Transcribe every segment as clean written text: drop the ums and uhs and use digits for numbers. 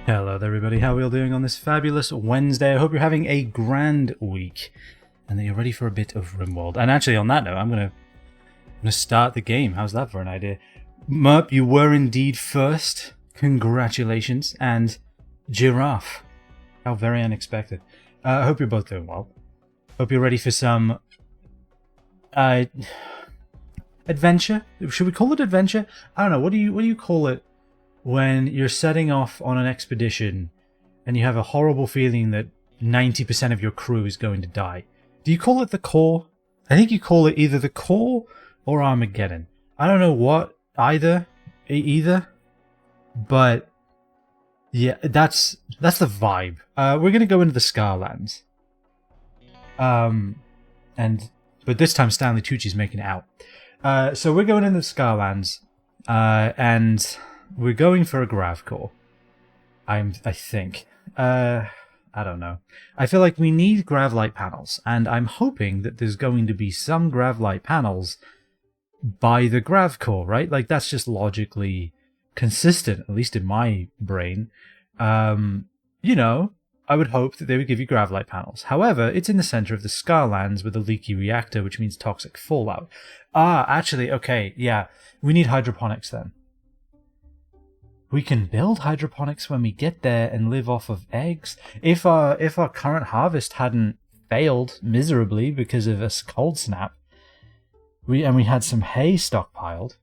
Hello there everybody, how are we all doing on this fabulous Wednesday? I hope you're having a grand week and that you're ready for a bit of Rimworld. And actually on that note, I'm gonna start the game. How's that for an idea? Merp, you were indeed first. Congratulations. And Giraffe. How very unexpected. I hope you're both doing well. Hope you're ready for some adventure? Should we call it adventure? I don't know, what do you call it? When you're setting off on an expedition and you have a horrible feeling that 90% of your crew is going to die. Do you call it the core? I think you call it either the core or Armageddon. I don't know what either, but yeah, that's the vibe. We're going to go into the Scarlands. But this time Stanley Tucci's making it out. So we're going into the Scarlands, and we're going for a grav core. I think. I don't know. I feel like we need grav light panels, and I'm hoping that there's going to be some grav light panels by the grav core, right? Like, that's just logically consistent, at least in my brain. You know, I would hope that they would give you grav light panels. However, it's in the center of the Scarlands with a leaky reactor, which means toxic fallout. Actually, okay, yeah. We need hydroponics then. We can build hydroponics when we get there and live off of eggs. If our current harvest hadn't failed miserably because of a cold snap, we had some hay stockpiled,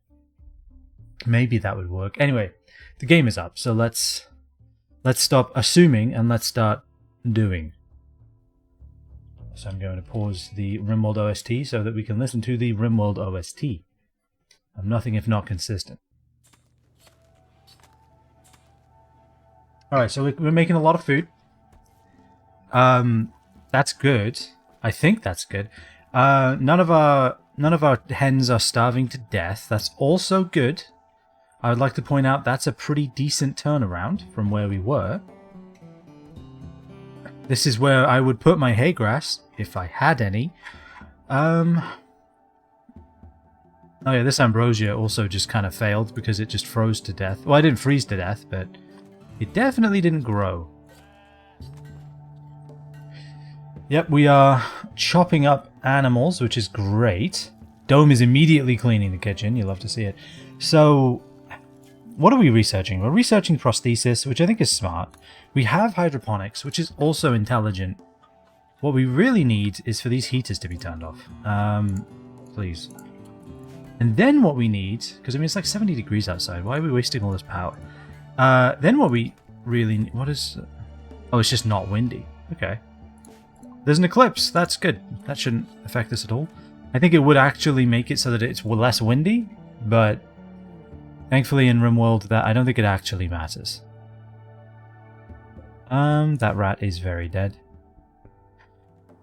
maybe that would work. Anyway, the game is up, so let's stop assuming and let's start doing. So I'm going to pause the Rimworld OST so that we can listen to the Rimworld OST. I'm nothing if not consistent. Alright, so we're making a lot of food. That's good. I think that's good. None of our hens are starving to death. That's also good. I would like to point out that's a pretty decent turnaround from where we were. This is where I would put my hay grass, if I had any. Oh yeah, this ambrosia also just kind of failed because it just froze to death. Well, I didn't freeze to death, but it definitely didn't grow. Yep, we are chopping up animals, which is great. Dome is immediately cleaning the kitchen. You love to see it. So, what are we researching? We're researching prosthesis, which I think is smart. We have hydroponics, which is also intelligent. What we really need is for these heaters to be turned off. Please. And then what we need, because I mean it's like 70 degrees outside. Why are we wasting all this power? Then what we really need, what is... Oh, it's just not windy. Okay. There's an eclipse. That's good. That shouldn't affect us at all. I think it would actually make it so that it's less windy, but thankfully in Rimworld that I don't think it actually matters. That rat is very dead.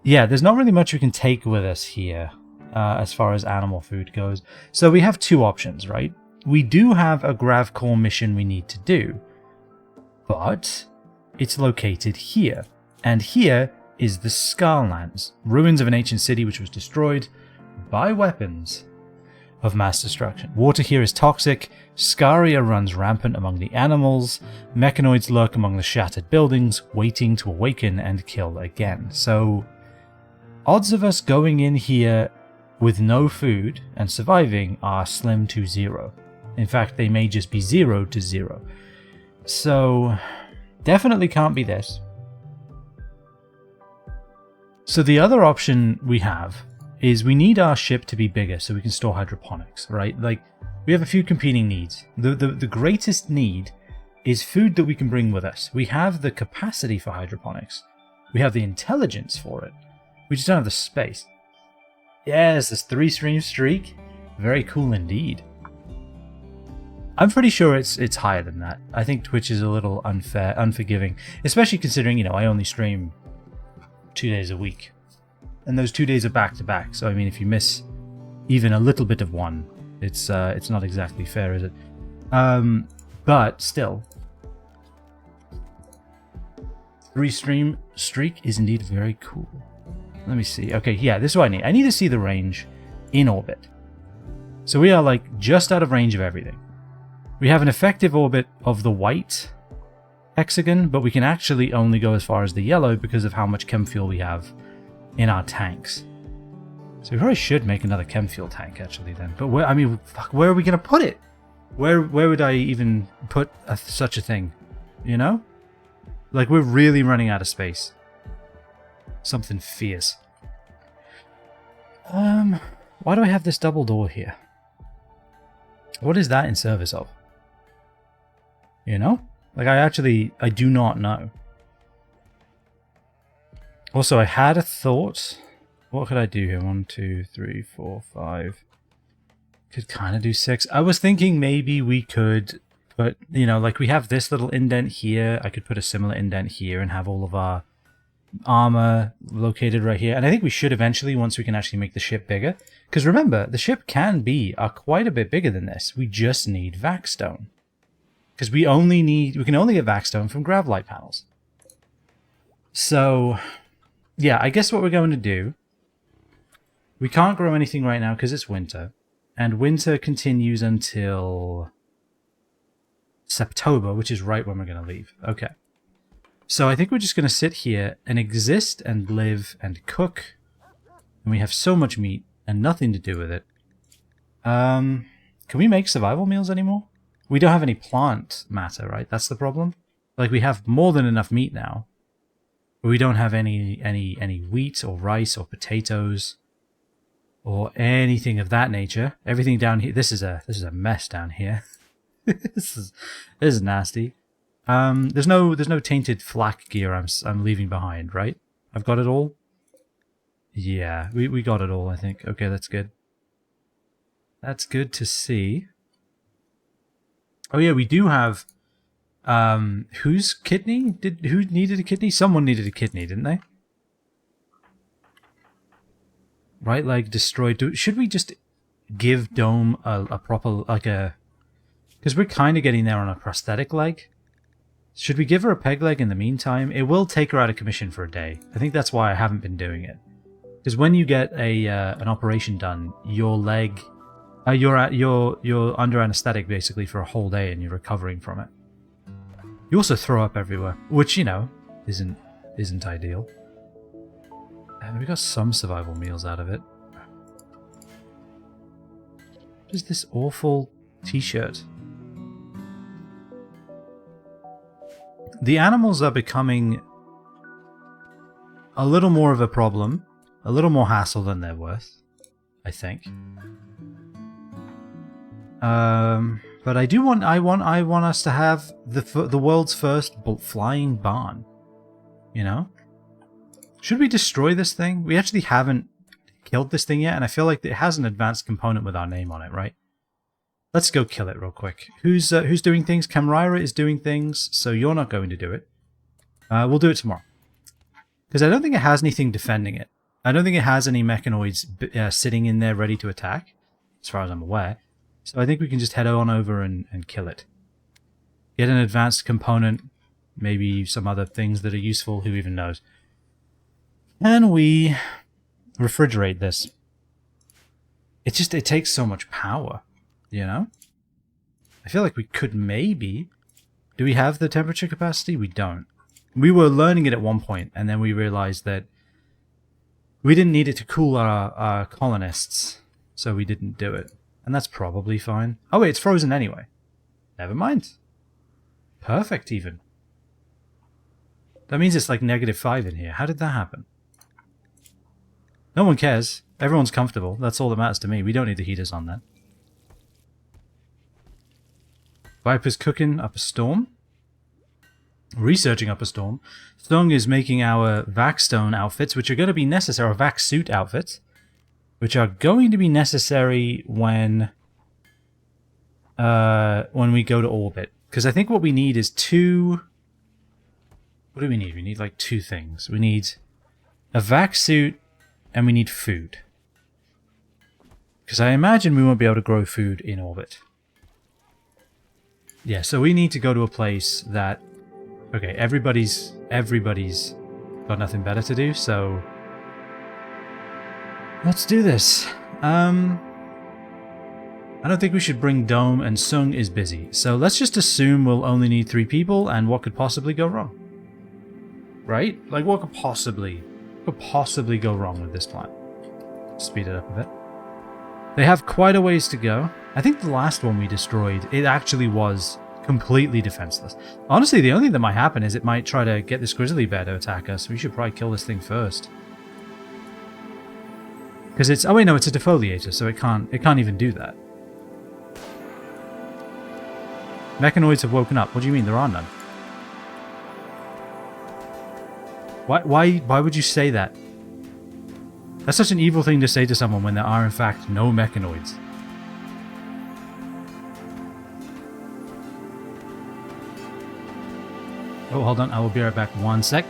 Yeah, there's not really much we can take with us here, as far as animal food goes. So we have two options, right? We do have a grav core mission we need to do, but it's located here, and here is the Scarlands, ruins of an ancient city which was destroyed by weapons of mass destruction. Water here is toxic, Scaria runs rampant among the animals, mechanoids lurk among the shattered buildings, waiting to awaken and kill again. So, odds of us going in here with no food and surviving are slim to zero. In fact, they may just be 0 to 0. So, definitely can't be this. So the other option we have is we need our ship to be bigger so we can store hydroponics, right? Like, we have a few competing needs. The greatest need is food that we can bring with us. We have the capacity for hydroponics. We have the intelligence for it. We just don't have the space. Yes, this 3-stream streak. Very cool indeed. I'm pretty sure it's higher than that. I think Twitch is a little unforgiving, especially considering, you know, I only stream 2 days a week. And those 2 days are back to back. So I mean, if you miss even a little bit of one, it's not exactly fair, is it? But still, 3-stream streak is indeed very cool. Let me see. Okay, yeah, this is what I need. I need to see the range in orbit. So we are like just out of range of everything. We have an effective orbit of the white hexagon, but we can actually only go as far as the yellow because of how much chem fuel we have in our tanks. So we probably should make another chem fuel tank actually then. But where, I mean, fuck, where are we going to put it? Where would I even put such a thing? You know? Like, we're really running out of space. Something fierce. Why do I have this double door here? What is that in service of? You know? Like, I do not know. Also, I had a thought. What could I do here? 1, 2, 3, 4, 5. Could kind of do 6. I was thinking maybe we could put, you know, like we have this little indent here. I could put a similar indent here and have all of our armor located right here. And I think we should eventually, once we can actually make the ship bigger. Because remember, the ship can be quite a bit bigger than this. We just need Vaxstone. Because we can only get Vaxstone from Gravlight panels. So, yeah, I guess what we're going to do, we can't grow anything right now because it's winter. And winter continues until September, which is right when we're going to leave. Okay. So I think we're just going to sit here and exist and live and cook. And we have so much meat and nothing to do with it. Can we make survival meals anymore? We don't have any plant matter, right? That's the problem. Like, we have more than enough meat now. But we don't have any wheat or rice or potatoes or anything of that nature. Everything down here. This is a mess down here. this is nasty. There's no tainted flak gear I'm leaving behind, right? I've got it all. Yeah, we got it all, I think. Okay, that's good. That's good to see. Oh yeah, we do have whose kidney? Who needed a kidney? Someone needed a kidney, didn't they? Right leg destroyed. Should we just give Dome a proper, like a... Because we're kind of getting there on a prosthetic leg. Should we give her a peg leg in the meantime? It will take her out of commission for a day. I think that's why I haven't been doing it. Because when you get an operation done, your leg... you're under anesthetic basically for a whole day and you're recovering from it. You also throw up everywhere, which, you know, isn't ideal. And we got some survival meals out of it. What is this awful t-shirt? The animals are becoming a little more of a problem, a little more hassle than they're worth, I think. But I want us to have the world's first flying barn. You know? Should we destroy this thing? We actually haven't killed this thing yet, and I feel like it has an advanced component with our name on it, right? Let's go kill it real quick. Who's doing things? Camryra is doing things, so you're not going to do it. We'll do it tomorrow. Because I don't think it has anything defending it. I don't think it has any mechanoids sitting in there ready to attack, as far as I'm aware. So I think we can just head on over and kill it. Get an advanced component, maybe some other things that are useful, who even knows. Can we refrigerate this? It takes so much power, you know? I feel like we could maybe... Do we have the temperature capacity? We don't. We were learning it at one point, and then we realized that we didn't need it to cool our colonists, so we didn't do it. And that's probably fine. Oh wait, it's frozen anyway. Never mind. Perfect, even. That means it's like -5 in here. How did that happen? No one cares. Everyone's comfortable. That's all that matters to me. We don't need the heaters on that. Viper's cooking up a storm. Researching up a storm. Stung is making our Vaxstone outfits, which are going to be necessary. Our Vax suit outfits. Which are going to be necessary when we go to orbit. Because I think what we need is two... What do we need? We need like 2 things. We need a Vax suit and we need food. Because I imagine we won't be able to grow food in orbit. Yeah, so we need to go to a place that... Okay, everybody's got nothing better to do, so... Let's do this. I don't think we should bring Dome, and Sung is busy. So let's just assume we'll only need 3 people, and what could possibly go wrong? Right? Like, what could possibly go wrong with this plan? Speed it up a bit. They have quite a ways to go. I think the last one we destroyed, it actually was completely defenseless. Honestly, the only thing that might happen is it might try to get this grizzly bear to attack us. We should probably kill this thing first. Because it's... Oh wait, no, it's a defoliator, so it can't even do that. Mechanoids have woken up. What do you mean? There are none. Why would you say that? That's such an evil thing to say to someone when there are in fact no mechanoids. Oh, hold on. I will be right back. 1 sec.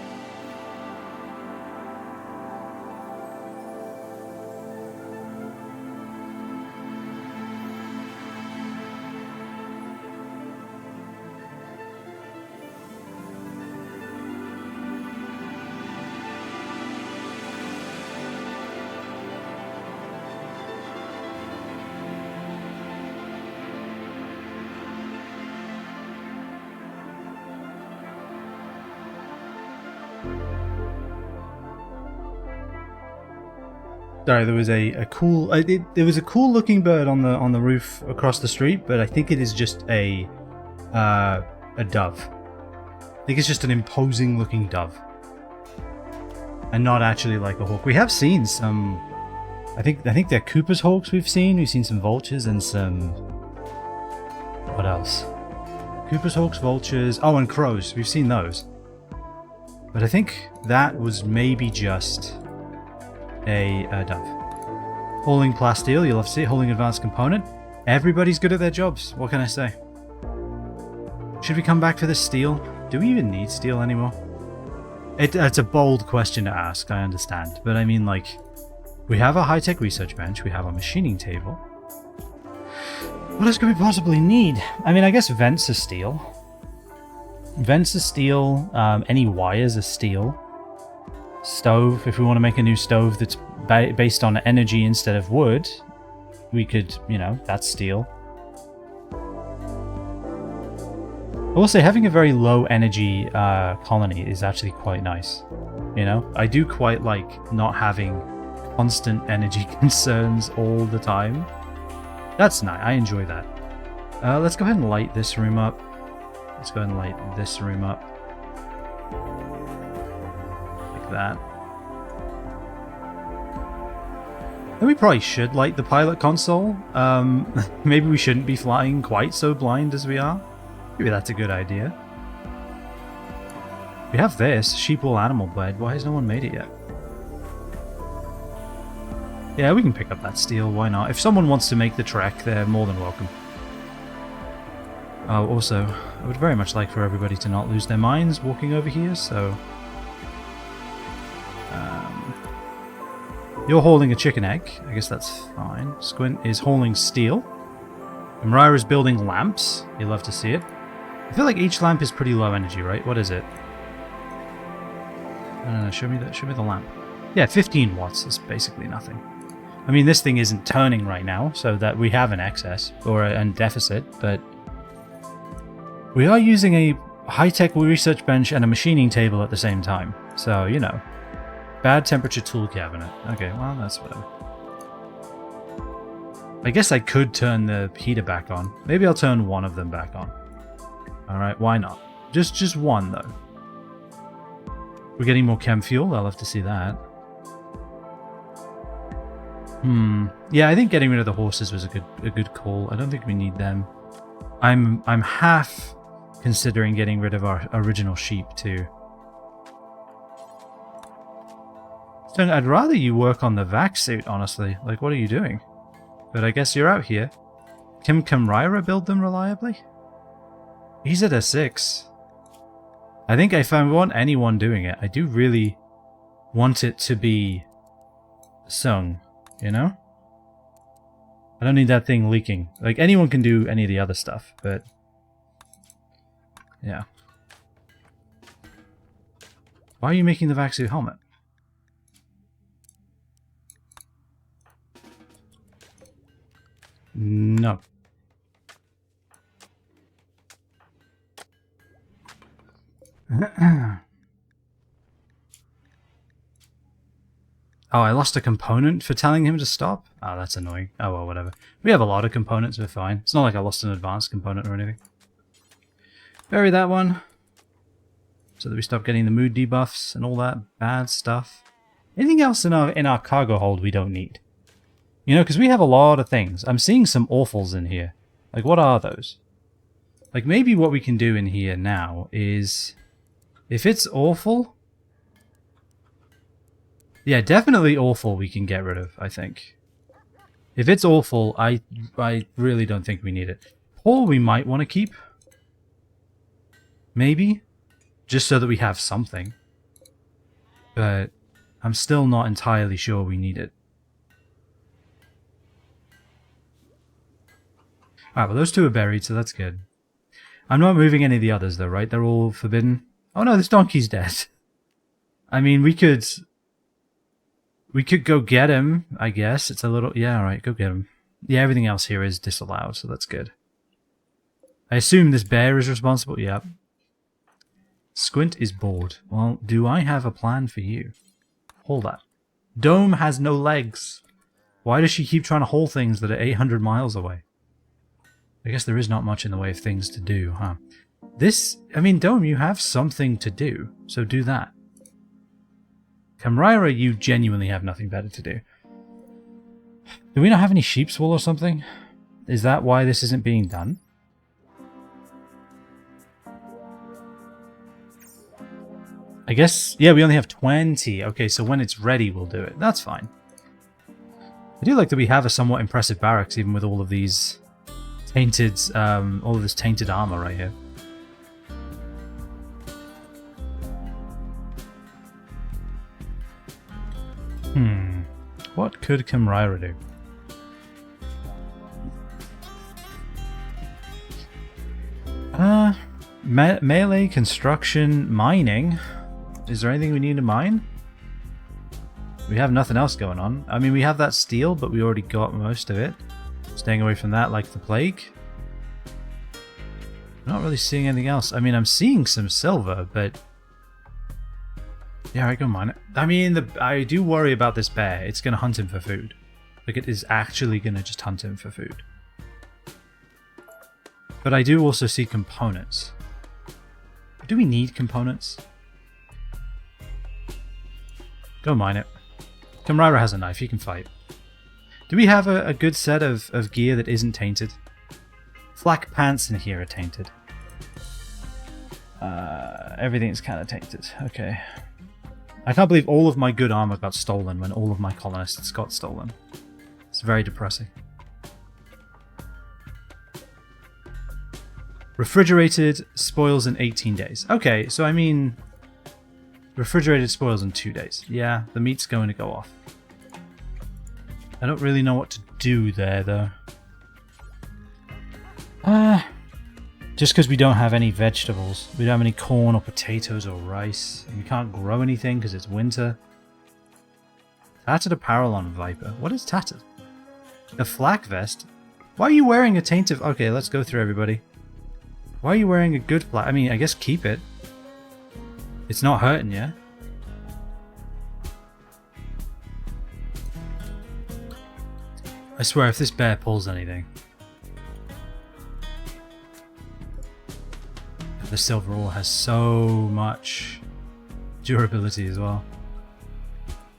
Sorry, there was a cool. There was a cool looking bird on the roof across the street, but I think it is just a dove. I think it's just an imposing looking dove, and not actually like a hawk. We have seen some. I think they're Cooper's hawks. We've seen some vultures and some. What else? Cooper's hawks, vultures. Oh, and crows. We've seen those. But I think that was maybe just a dove. Hauling plasteel, you'll have to see it. Hauling advanced component. Everybody's good at their jobs. What can I say? Should we come back for the steel? Do we even need steel anymore? It's a bold question to ask, I understand. But I mean, like, we have a high-tech research bench. We have a machining table. What else could we possibly need? I mean, I guess vents are steel. Vents are steel. Any wires are steel. Stove, if we want to make a new stove that's based on energy instead of wood, we could, that's steel. I will say having a very low energy colony is actually quite nice. I do quite like not having constant energy concerns all the time. That's nice. I enjoy that. Let's go ahead and light this room up. Let's go ahead and light this room up. That. Then we probably should light the pilot console. Maybe we shouldn't be flying quite so blind as we are. Maybe that's a good idea. We have this sheepwool animal blade. Why has no one made it yet? Yeah, we can pick up that steel. Why not? If someone wants to make the trek, they're more than welcome. Oh, also, I would very much like for everybody to not lose their minds walking over here, so... You're hauling a chicken egg. I guess that's fine. Squint is hauling steel. And Mariah is building lamps. You'll love to see it. I feel like each lamp is pretty low energy, right? What is it? No, show me the lamp. Yeah, 15 watts is basically nothing. I mean, this thing isn't turning right now, so that we have an excess or a deficit, but we are using a high-tech research bench and a machining table at the same time. So, bad temperature tool cabinet. Okay, well, that's whatever. I guess I could turn the heater back on. Maybe I'll turn one of them back on. Alright, why not? Just one, though. We're getting more chem fuel. I'll have to see that. Yeah, I think getting rid of the horses was a good call. I don't think we need them. I'm half considering getting rid of our original sheep, too. I'd rather you work on the vac suit, honestly. Like, what are you doing? But I guess you're out here. Can Ryra build them reliably? He's at a 6. I think if I want anyone doing it, I do really want it to be Sung, I don't need that thing leaking. Like, anyone can do any of the other stuff, but... yeah. Why are you making the vac suit helmet? No. Oh, I lost a component for telling him to stop? Oh, that's annoying. Oh, well, whatever. We have a lot of components, we're fine. It's not like I lost an advanced component or anything. Bury that one. So that we stop getting the mood debuffs and all that bad stuff. Anything else in our cargo hold we don't need? You know, because we have a lot of things. I'm seeing some awfuls in here. Like, what are those? Like, maybe what we can do in here now is... If it's awful... Yeah, definitely awful we can get rid of, I think. If it's awful, I really don't think we need it. Or we might want to keep. Maybe. Just so that we have something. But I'm still not entirely sure we need it. Alright, well those two are buried, so that's good. I'm not moving any of the others though, right? They're all forbidden. Oh no, this donkey's dead. I mean, we could go get him, I guess. It's a little... Yeah, alright, go get him. Yeah, everything else here is disallowed, so that's good. I assume this bear is responsible? Yep. Squint is bored. Well, do I have a plan for you? Hold that. Dome has no legs. Why does she keep trying to haul things that are 800 miles away? I guess there is not much in the way of things to do, huh? This... I mean, Dome, you have something to do, so do that. Camryra, you genuinely have nothing better to do. Do we not have any sheep's wool or something? Is that why this isn't being done? I guess, yeah, we only have 20. Okay, so when it's ready, we'll do it. That's fine. I do like that we have a somewhat impressive barracks, even with all of these tainted, all of this tainted armor right here. What could Camryra do? Melee, construction, mining. Is there anything we need to mine? We have nothing else going on. I mean, we have that steel, but we already got most of it. Staying away from that like the plague. Not really seeing anything else. I mean, I'm seeing some silver, but... Yeah, I go mine it. I mean, I do worry about this bear. It's going to hunt him for food. Like, it is actually going to just hunt him for food. But I do also see components. Do we need components? Go mine it. Camryra has a knife, he can fight. Do we have a good set of gear that isn't tainted? Flak pants in here are tainted. Everything's kind of tainted. Okay. I can't believe all of my good armor got stolen when all of my colonists got stolen. It's very depressing. Refrigerated spoils in 18 days. Okay, so I mean... Refrigerated spoils in 2 days. Yeah, the meat's going to go off. I don't really know what to do there, though. Just because we don't have any vegetables. We don't have any corn or potatoes or rice. And we can't grow anything because it's winter. Tattered apparel on Viper. What is tattered? A flak vest? Why are you wearing a taint of... Okay, let's go through everybody. Why are you wearing a good flak? I mean, I guess keep it. It's not hurting you. I swear, if this bear pulls anything... The silver ore has so much durability as well.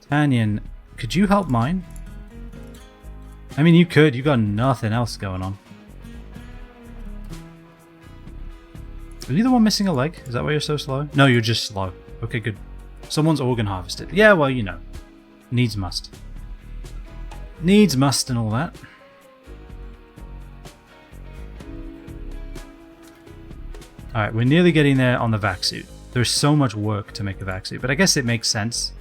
Tanyan, could you help mine? I mean, you could. You got nothing else going on. Are you the one missing a leg? Is that why you're so slow? No, you're just slow. Okay, good. Someone's organ harvested. Yeah, well, you know. Needs must. Needs must and all that. Alright, we're nearly getting there on the vac suit. There's so much work to make a vac suit, but I guess it makes sense.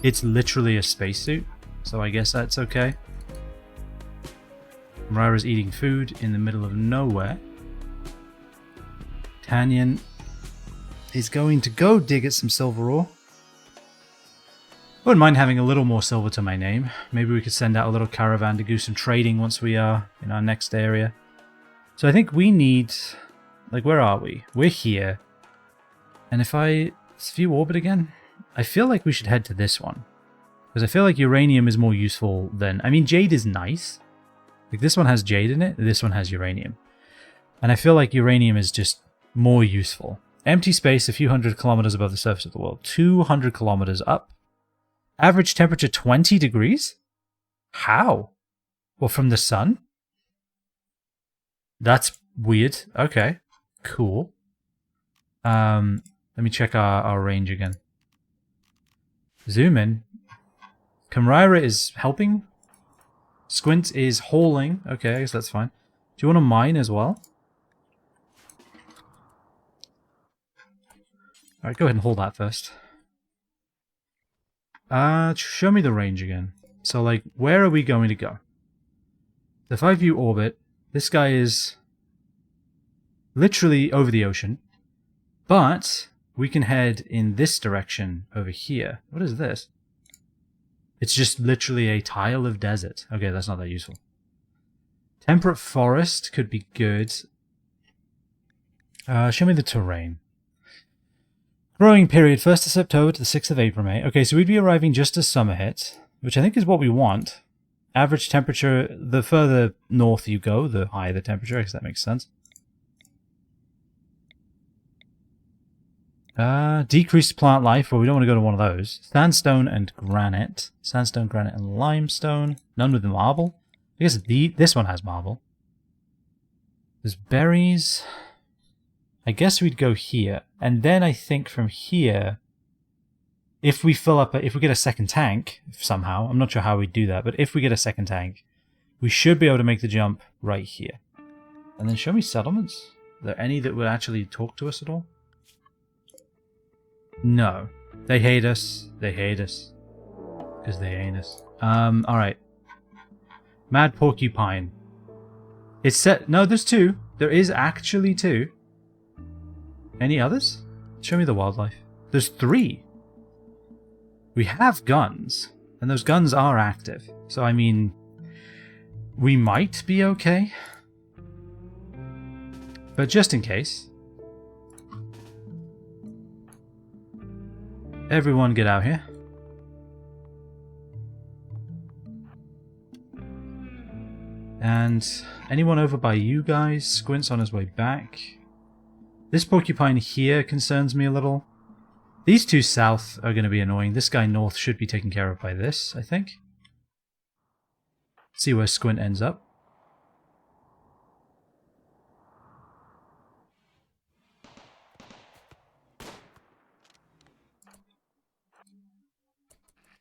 It's literally a spacesuit, so I guess that's okay. Myra's eating food in the middle of nowhere. Tanyan is going to go dig at some silver ore. wouldn't mind having a little more silver to my name. Maybe we could send out a little caravan to do some trading once we are in our next area. So I think we need... Like, where are we? We're here. And if I view orbit again, I feel like we should head to this one. Because I feel like uranium is more useful than... I mean, jade is nice. Like, this one has jade in it, this one has uranium. And I feel like uranium is just more useful. Empty space a few hundred kilometers above the surface of the world. 200 kilometers up. Average temperature 20 degrees? How? Well, from the sun? That's weird. Okay. Cool. Let me check our range again. Zoom in. Camrira is helping. Squint is hauling. Okay, I guess that's fine. Do you want to mine as well? Alright, go ahead and hold that first. Show me the range again. So, like, where are we going to go? If I view orbit, this guy is literally over the ocean. But we can head in this direction over here. What is this? It's just literally a tile of desert. Okay, that's not that useful. Temperate forest could be good. Show me the terrain. Growing period, 1st of September to the 6th of April, May. Okay, so we'd be arriving just as summer hits, which I think is what we want. Average temperature, the further north you go, the higher the temperature. I guess that makes sense. Decreased plant life. Well, we don't want to go to one of those. Sandstone and granite. Sandstone, granite, and limestone. None with the marble. I guess this one has marble. There's berries. I guess we'd go here. And then I think from here, if we fill up, if we get a second tank, somehow, I'm not sure how we'd do that, but if we get a second tank, we should be able to make the jump right here. And then show me settlements. Are there any that would actually talk to us at all? No. They hate us. They hate us. Because they ain't us. Alright. Mad Porcupine. It's set... No, there's two. There is actually two. Any others? Show me the wildlife. There's 3. We have guns. And those guns are active. So, I mean... We might be okay. But just in case... Everyone get out here. And anyone over by you guys? Squint's on his way back. This porcupine here concerns me a little. These two south are going to be annoying. This guy north should be taken care of by this, I think. Let's see where Squint ends up.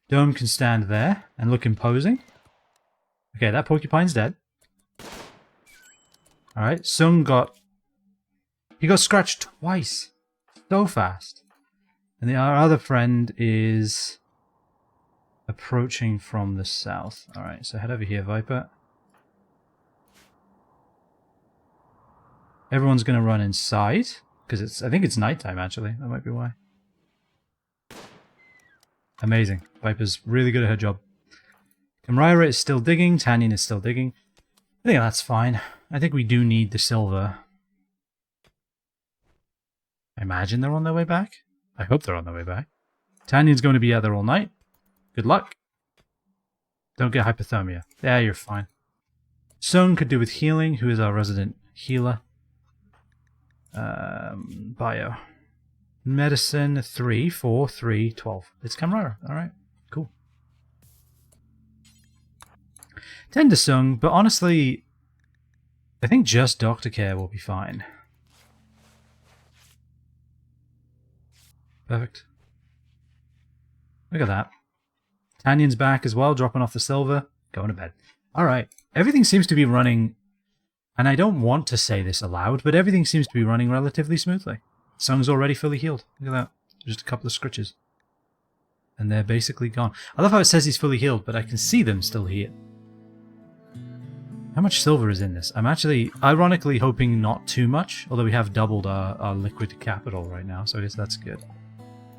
Dome can stand there and look imposing. Okay, that porcupine's dead. Alright, Sung got... He got scratched twice. So fast. And our other friend is... approaching from the south. Alright, so head over here, Viper. Everyone's going to run inside. Because it's... I think it's nighttime, actually. That might be why. Amazing. Viper's really good at her job. Camrira is still digging. Tanyan is still digging. I think that's fine. I think we do need the silver. I imagine they're on their way back. I hope they're on their way back. Tanyan's going to be out there all night. Good luck. Don't get hypothermia. Yeah, you're fine. Sung could do with healing. Who is our resident healer? Bio. Medicine 3, 4, 3, 12. It's Camrara. Alright, cool. Tend to Sung, but honestly, I think just Doctor Care will be fine. Perfect. Look at that. Tanyan's back as well, dropping off the silver. Going to bed. Alright, everything seems to be running, and I don't want to say this aloud, but everything seems to be running relatively smoothly. Sung's already fully healed. Look at that. Just a couple of scritches. And they're basically gone. I love how it says he's fully healed, but I can see them still here. How much silver is in this? I'm actually, ironically, hoping not too much, although we have doubled our liquid capital right now, so I guess that's good.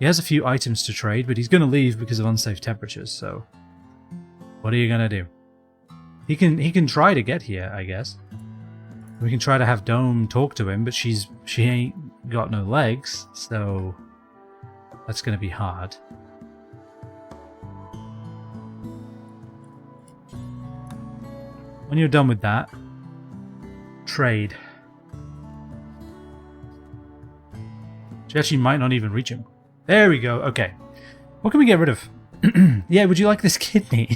He has a few items to trade, but he's going to leave because of unsafe temperatures, so... What are you going to do? He can try to get here, I guess. We can try to have Dome talk to him, but she ain't got no legs, so... That's going to be hard. When you're done with that, trade. She actually might not even reach him. There we go. Okay. What can we get rid of? Yeah, would you like this kidney?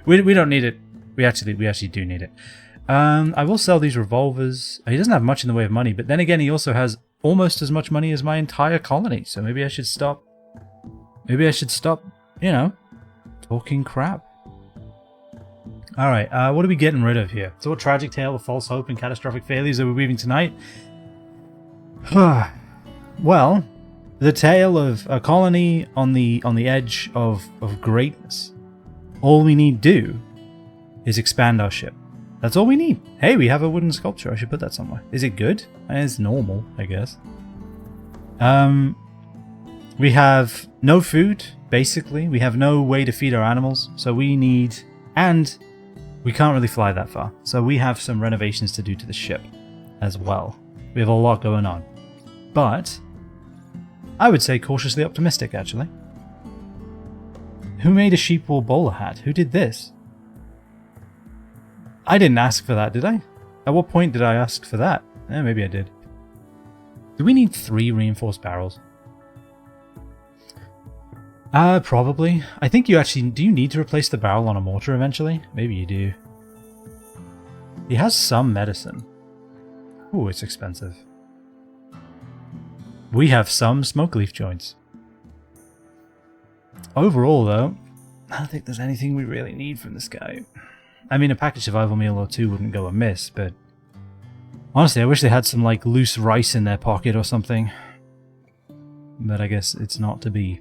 We don't need it. We actually do need it. I will sell these revolvers. He doesn't have much in the way of money, but then again, he also has almost as much money as my entire colony. So maybe I should stop. Maybe I should stop, you know, talking crap. All right. What are we getting rid of here? So, what tragic tale of false hope and catastrophic failures are we weaving tonight? Well, the tale of a colony on the edge of greatness. All we need do is expand our ship. That's all we need. Hey, we have a wooden sculpture. I should put that somewhere. Is it good? It's normal, I guess. We have no food, basically. We have no way to feed our animals. So we need... And we can't really fly that far. So we have some renovations to do to the ship as well. We have a lot going on. But I would say cautiously optimistic, actually. Who made a sheep wool bowler hat? Who did this? I didn't ask for that, did I? At what point did I ask for that? Maybe I did. Do we need 3 reinforced barrels? Probably. I think you actually... Do you need to replace the barrel on a mortar eventually? Maybe you do. He has some medicine. Ooh, it's expensive. We have some smoke leaf joints. Overall, though, I don't think there's anything we really need from this guy. I mean, a packaged survival meal or 2 wouldn't go amiss, but... Honestly, I wish they had some, like, loose rice in their pocket or something. But I guess it's not to be.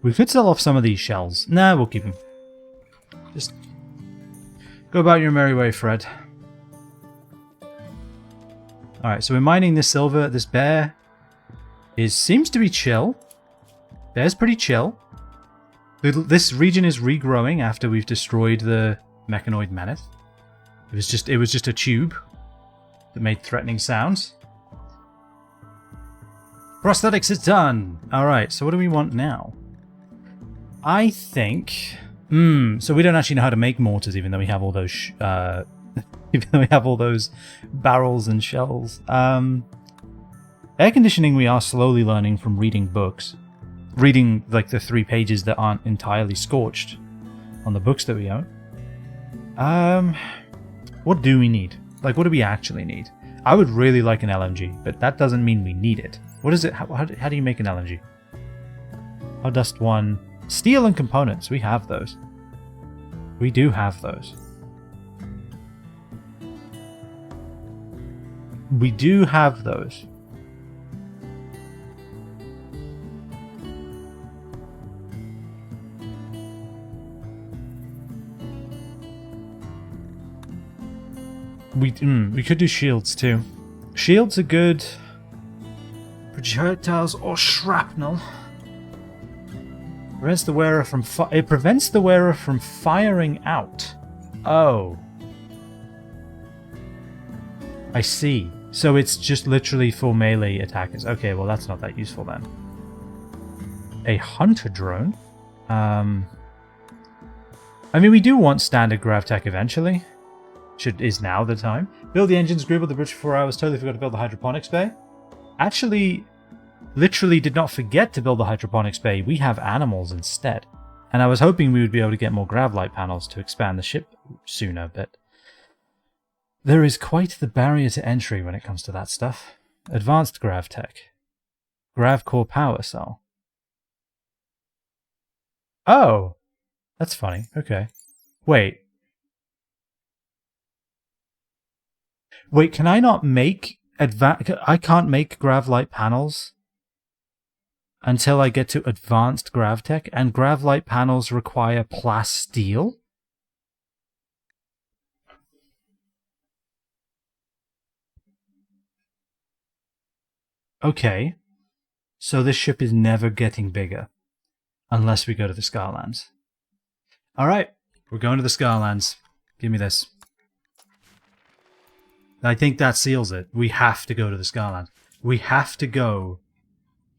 We could sell off some of these shells. Nah, we'll keep them. Just go about your merry way, Fred. Alright, so we're mining this silver. This bear seems to be chill. Bear's pretty chill. This region is regrowing after we've destroyed the mechanoid mammoth. It was just a tube that made threatening sounds. Prosthetics is done! Alright, so what do we want now? I think... so we don't actually know how to make mortars, even though we have all those... even though we have all those barrels and shells. Air conditioning we are slowly learning from reading books. Reading, like, the 3 pages that aren't entirely scorched on the books that we own. What do we need? Like, what do we actually need? I would really like an LMG, but that doesn't mean we need it. What is it? How do you make an LMG? How dust 1... Steel and components, we have those. We do have those. We do have those. We could do shields too. Shields are good. Projectiles or shrapnel. Prevents the wearer from it prevents the wearer from firing out. Oh. I see. So it's just literally for melee attackers. Okay, well that's not that useful then. A hunter drone? I mean, we do want standard GravTech eventually. Is now the time. Build the engines, scribbled the bridge for 4 hours, totally forgot to build the hydroponics bay. Actually, literally did not forget to build the hydroponics bay. We have animals instead. And I was hoping we would be able to get more gravlight panels to expand the ship sooner, but there is quite the barrier to entry when it comes to that stuff. Advanced GravTech. GravCore power cell. Oh! That's funny. Okay. Wait, can I not make I can't make gravlight panels until I get to advanced GravTech, and gravlight panels require plasteel? Okay. So this ship is never getting bigger. Unless we go to the Scarlands. Alright. We're going to the Scarlands. Give me this. I think that seals it. We have to go to the Scarlands. We have to go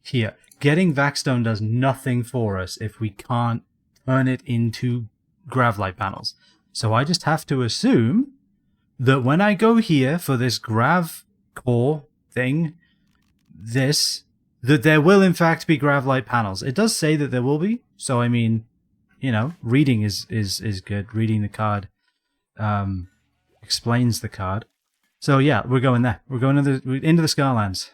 here. Getting Vaxstone does nothing for us if we can't turn it into Gravlight panels. So I just have to assume that when I go here for this Grav core thing, that there will in fact be Gravlight panels. It does say that there will be, so I mean, you know, reading is good. Reading the card explains the card. So yeah, we're going there. We're going into the Scarlands.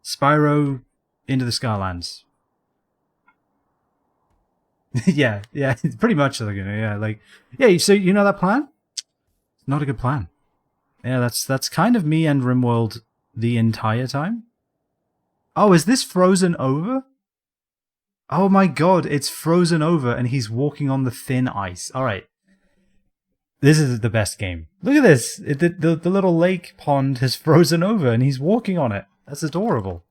Spyro into the Scarlands. yeah, pretty much. Yeah. So you know that plan? Not a good plan. Yeah, that's kind of me and Rimworld the entire time. Oh, is this frozen over? Oh my god, it's frozen over and he's walking on the thin ice. Alright. This is the best game. Look at this. The little lake pond has frozen over and he's walking on it. That's adorable.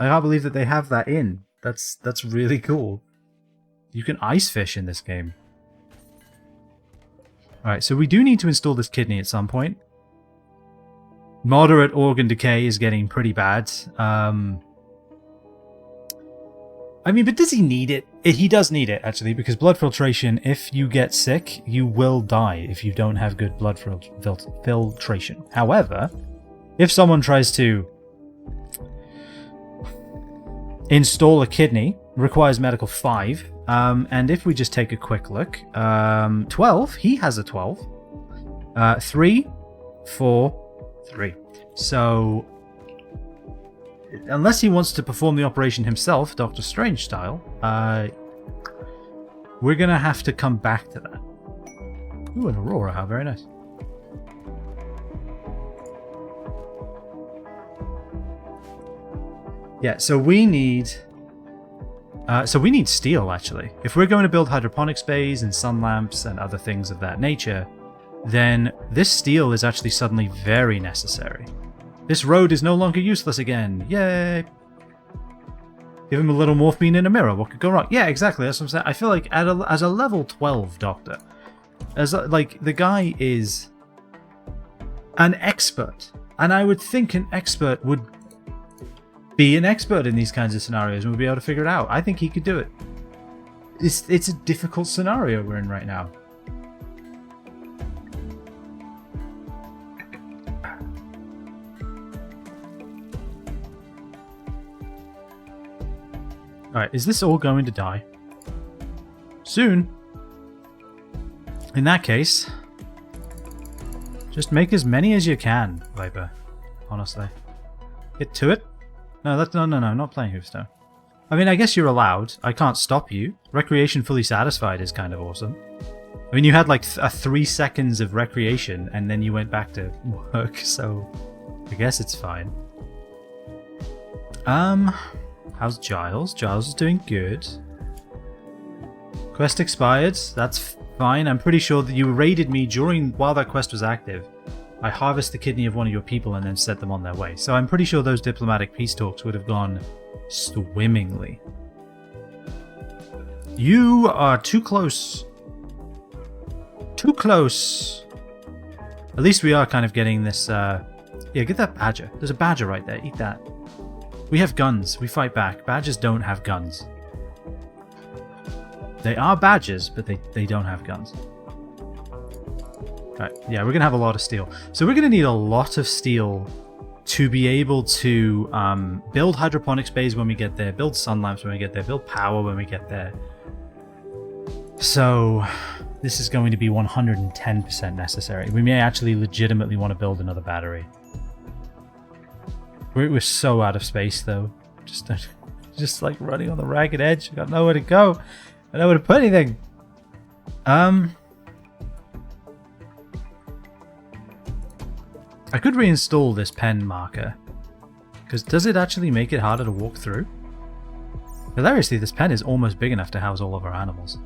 I can't believe that they have that in. That's really cool. You can ice fish in this game. Alright, so we do need to install this kidney at some point. Moderate organ decay is getting pretty bad. I mean, but does he need it? He does need it, actually, because blood filtration, if you get sick, you will die if you don't have good blood filtration. However, if someone tries to install a kidney, requires medical 5, and if we just take a quick look, 12, he has a 12, 3, 4, 3. So, unless he wants to perform the operation himself, Doctor Strange style, we're going to have to come back to that. Ooh, an Aurora, how very nice. Yeah, so we need steel, actually. If we're going to build hydroponics bays and sun lamps and other things of that nature, then this steel is actually suddenly very necessary. This road is no longer useless again. Yay! Give him a little morphine in a mirror. What could go wrong? Yeah, exactly. That's what I'm saying. I feel like as a level 12 doctor, the guy is an expert, and I would think an expert would be an expert in these kinds of scenarios and would be able to figure it out. I think he could do it. It's a difficult scenario we're in right now. Alright, is this all going to die? Soon. In that case, just make as many as you can, Viper. Honestly. Get to it. No, no, not playing Hoofstone. I mean, I guess you're allowed. I can't stop you. Recreation fully satisfied is kind of awesome. I mean, you had like 3 seconds of recreation and then you went back to work, so I guess it's fine. How's Giles? Giles is doing good. Quest expired. That's fine. I'm pretty sure that you raided me while that quest was active. I harvest the kidney of one of your people and then set them on their way. So I'm pretty sure those diplomatic peace talks would have gone swimmingly. You are too close. Too close. At least we are kind of getting this, yeah, get that badger. There's a badger right there. Eat that. We have guns. We fight back. Badgers don't have guns. They are badgers, but they don't have guns. Right, yeah, we're going to have a lot of steel. So we're going to need a lot of steel to be able to build hydroponics bays when we get there, build sun lamps when we get there, build power when we get there. So this is going to be 110% necessary. We may actually legitimately want to build another battery. We're so out of space, though. Just like running on the ragged edge. I got nowhere to go. I nowhere to put anything. I could reinstall this pen marker. Because does it actually make it harder to walk through? Hilariously, this pen is almost big enough to house all of our animals.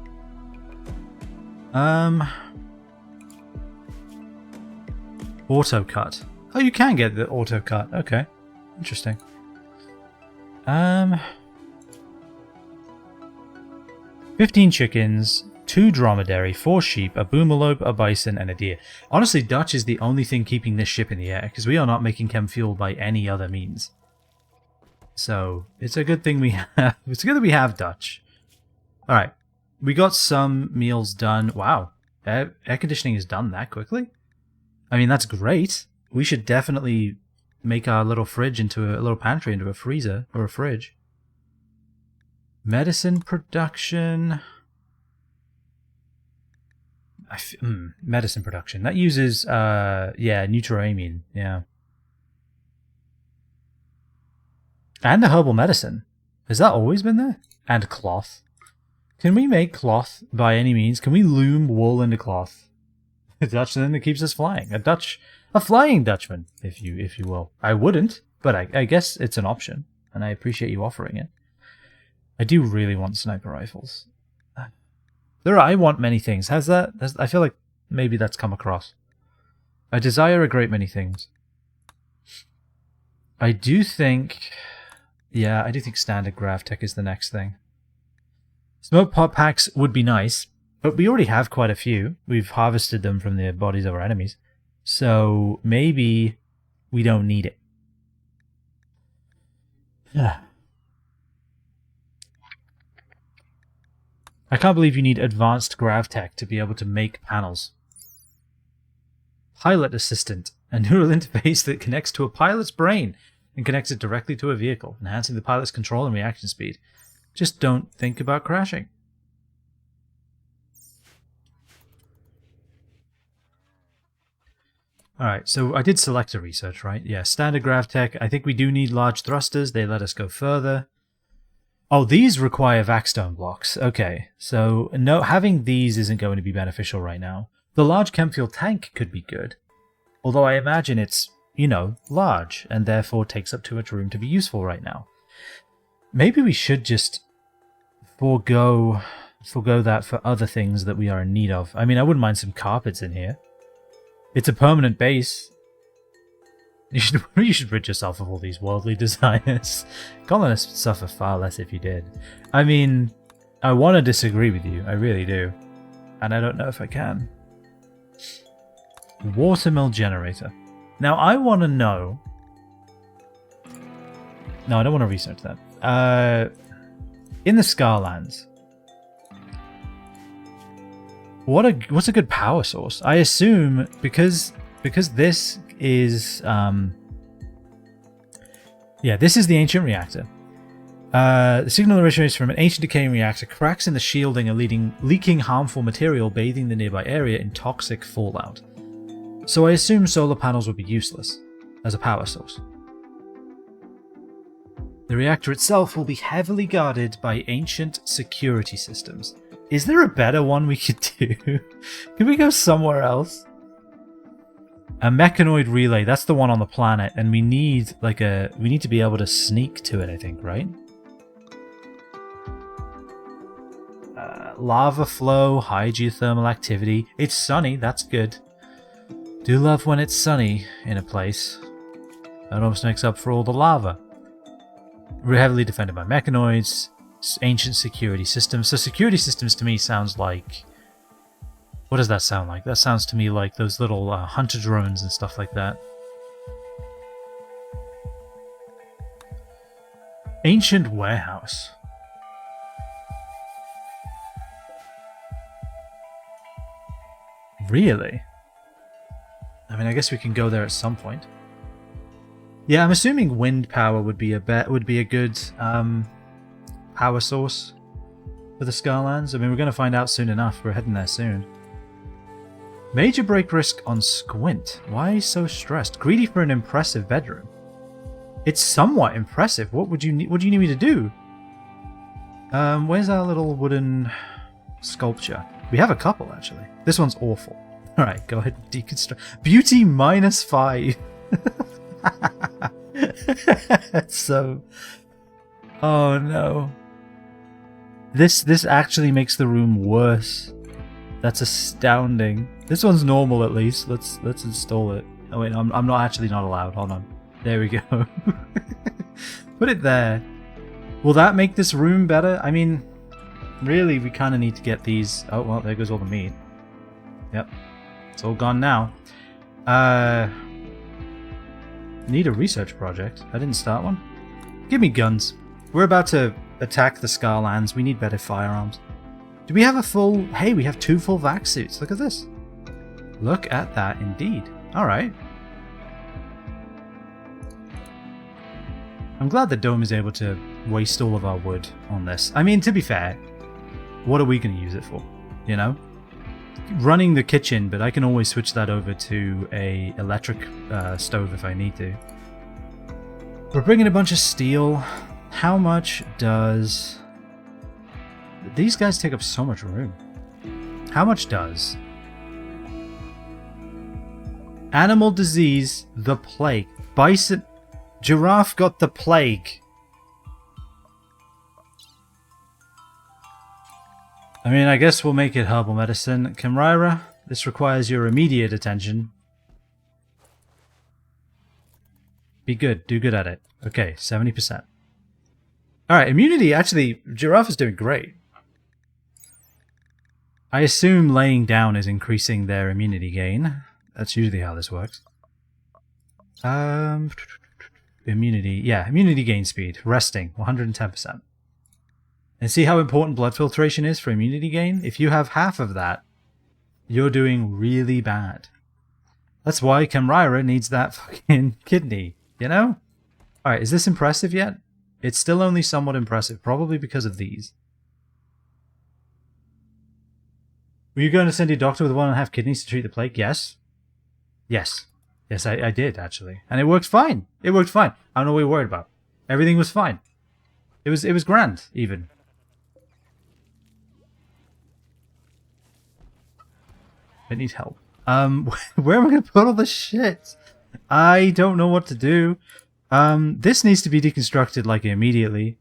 Auto cut. Oh, you can get the auto cut. Okay. Interesting. 15 chickens, 2 dromedary, 4 sheep, a boomalope, a bison, and a deer. Honestly, Dutch is the only thing keeping this ship in the air, because we are not making chem fuel by any other means. So, it's a good thing we have. It's good that we have Dutch. Alright. We got some meals done. Wow. Air conditioning is done that quickly? I mean, that's great. We should definitely make our little fridge into a little pantry into a freezer or a fridge. Medicine production. Medicine production. That uses, yeah, neutroamine. Yeah. And a herbal medicine. Has that always been there? And cloth. Can we make cloth by any means? Can we loom wool into cloth? A Dutchman that keeps us flying. A flying Dutchman, if you will. I wouldn't, but I guess it's an option, and I appreciate you offering it. I do really want sniper rifles. I want many things. I feel like maybe that's come across. I desire a great many things. I do think standard GravTech is the next thing. Smoke pot packs would be nice, but we already have quite a few. We've harvested them from the bodies of our enemies. So maybe we don't need it. Yeah. I can't believe you need advanced GravTech to be able to make panels. Pilot assistant, a neural interface that connects to a pilot's brain and connects it directly to a vehicle, enhancing the pilot's control and reaction speed. Just don't think about crashing. Alright, so I did select a research, right? Yeah, standard GravTech. I think we do need large thrusters. They let us go further. Oh, these require vaxstone blocks. Okay, so no, having these isn't going to be beneficial right now. The large chem fuel tank could be good. Although I imagine it's, you know, large and therefore takes up too much room to be useful right now. Maybe we should just forego that for other things that we are in need of. I mean, I wouldn't mind some carpets in here. It's a permanent base. You should rid yourself of all these worldly desires. Colonists suffer far less if you did. I mean, I want to disagree with you. I really do. And I don't know if I can. Watermill generator. Now, I want to know... No, I don't want to research that. In the Scarlands, what's a good power source? I assume because this is this is the ancient reactor. The signal originates from an ancient decaying reactor. Cracks in the shielding are leaking harmful material, bathing the nearby area in toxic fallout. So I assume solar panels would be useless as a power source. The reactor itself will be heavily guarded by ancient security systems. Is there a better one we could do? Can we go somewhere else? A mechanoid relay, that's the one on the planet, and we need to be able to sneak to it, I think, right? Lava flow, high geothermal activity. It's sunny, that's good. Do love when it's sunny in a place. That almost makes up for all the lava. We're heavily defended by mechanoids, ancient security systems. So security systems to me sounds like... What does that sound like? That sounds to me like those little hunter drones and stuff like that. Ancient warehouse. Really? I mean, I guess we can go there at some point. Yeah, I'm assuming wind power would be a good power source for the Scarlands. I mean, we're going to find out soon enough. We're heading there soon. Major break risk on Squint. Why so stressed? Greedy for an impressive bedroom. It's somewhat impressive. What do you need me to do? Where's our little wooden sculpture? We have a couple, actually. This one's awful. Alright, go ahead and deconstruct. Beauty -5. So... Oh no. This actually makes the room worse. That's astounding. This one's normal at least. Let's install it. Oh wait, I'm not allowed. Hold on. There we go. Put it there. Will that make this room better? I mean, really, we kind of need to get these... Oh, well, there goes all the meat. Yep. It's all gone now. Need a research project. I didn't start one. Give me guns. We're about to attack the Scarlands. We need better firearms. Do we have a full... Hey, we have 2 full vac suits. Look at this. Look at that, indeed. Alright. I'm glad the Dome is able to waste all of our wood on this. I mean, to be fair, what are we going to use it for? You know? Running the kitchen, but I can always switch that over to a electric stove if I need to. We're bringing a bunch of steel. How much does... These guys take up so much room. How much does... Animal disease, the plague. Bison... Giraffe got the plague. I mean, I guess we'll make it herbal medicine. Camryra, this requires your immediate attention. Be good. Do good at it. Okay, 70%. Alright, immunity, actually, Giraffe is doing great. I assume laying down is increasing their immunity gain. That's usually how this works. Immunity. Yeah, immunity gain speed. Resting, 110%. And see how important blood filtration is for immunity gain? If you have half of that, you're doing really bad. That's why Camryra needs that fucking kidney, you know? Alright, is this impressive yet? It's still only somewhat impressive, probably because of these. Were you going to send your doctor with 1.5 kidneys to treat the plague? Yes. Yes. Yes, I did, actually. And it worked fine. It worked fine. I don't know what you're worried about. Everything was fine. It was grand, even. I need help. Where am I going to put all this shit? I don't know what to do. This needs to be deconstructed, like, immediately.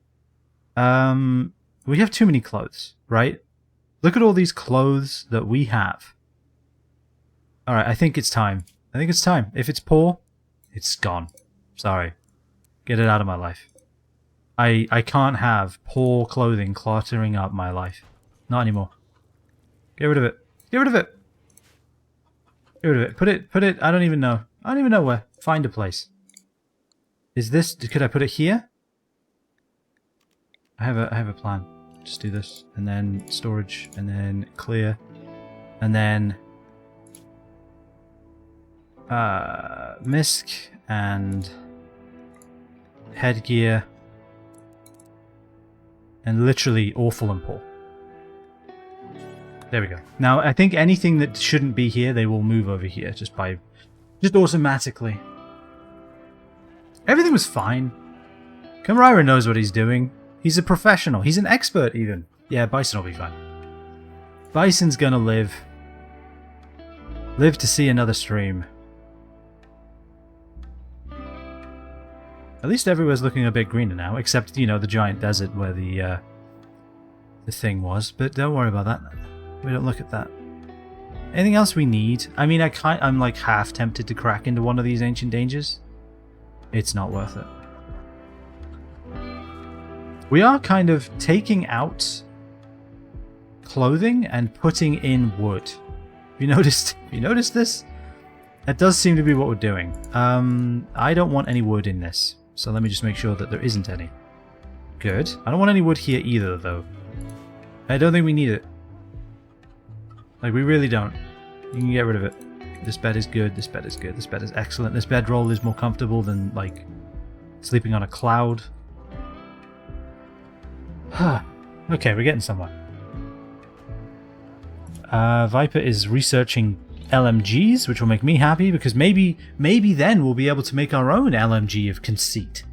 We have too many clothes, right? Look at all these clothes that we have. Alright, I think it's time. I think it's time. If it's poor, it's gone. Sorry. Get it out of my life. I can't have poor clothing cluttering up my life. Not anymore. Get rid of it. Get rid of it! Get rid of it. Put it, I don't even know. I don't even know where. Find a place. Is this, could I put it here? I have a plan. Just do this, and then storage, and then clear, and then misc and headgear, and literally awful and poor. There we go. Now I think anything that shouldn't be here, they will move over here just automatically. Everything was fine. Camryra knows what he's doing. He's a professional. He's an expert, even. Yeah, Bison will be fine. Bison's gonna live. Live to see another stream. At least everywhere's looking a bit greener now, except, you know, the giant desert where the thing was. But don't worry about that. We don't look at that. Anything else we need? I mean, I'm like half tempted to crack into one of these ancient dangers. It's not worth it. We are kind of taking out clothing and putting in wood. Have you noticed? Have you noticed this? That does seem to be what we're doing. I don't want any wood in this, so let me just make sure that there isn't any. Good. I don't want any wood here either, though. I don't think we need it. Like, we really don't. You can get rid of it. This bed is good, this bed is good, this bed is excellent. This bedroll is more comfortable than, like, sleeping on a cloud. Okay, we're getting somewhere. Viper is researching LMGs, which will make me happy, because maybe then we'll be able to make our own LMG of conceit.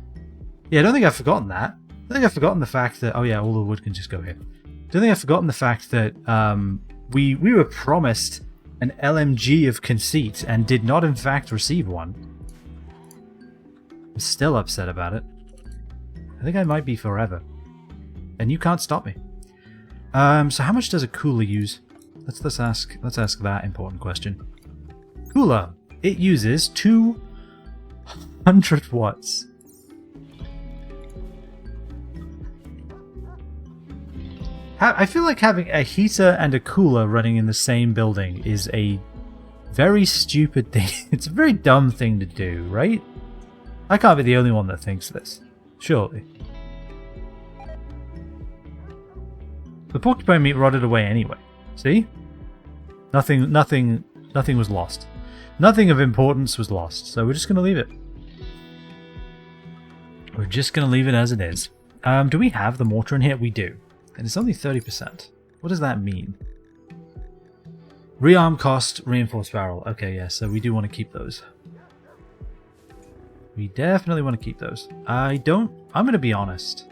Yeah, I don't think I've forgotten that. I think I've forgotten the fact that... Oh yeah, all the wood can just go here. I don't think I've forgotten the fact that we were promised an LMG of conceit and did not in fact receive one. I'm still upset about it. I think I might be forever. And you can't stop me. So how much does a cooler use? Let's ask that important question. Cooler. It uses 2... 100 watts. I feel like having a heater and a cooler running in the same building is a very stupid thing. It's a very dumb thing to do, right? I can't be the only one that thinks this. Surely. The porcupine meat rotted away anyway. See? Nothing was lost. Nothing of importance was lost, so we're just going to leave it. We're just going to leave it as it is. Do we have the mortar in here? We do. And it's only 30%. What does that mean? Rearm cost, reinforced barrel. Okay, yeah, so we do want to keep those. We definitely want to keep those. I'm going to be honest.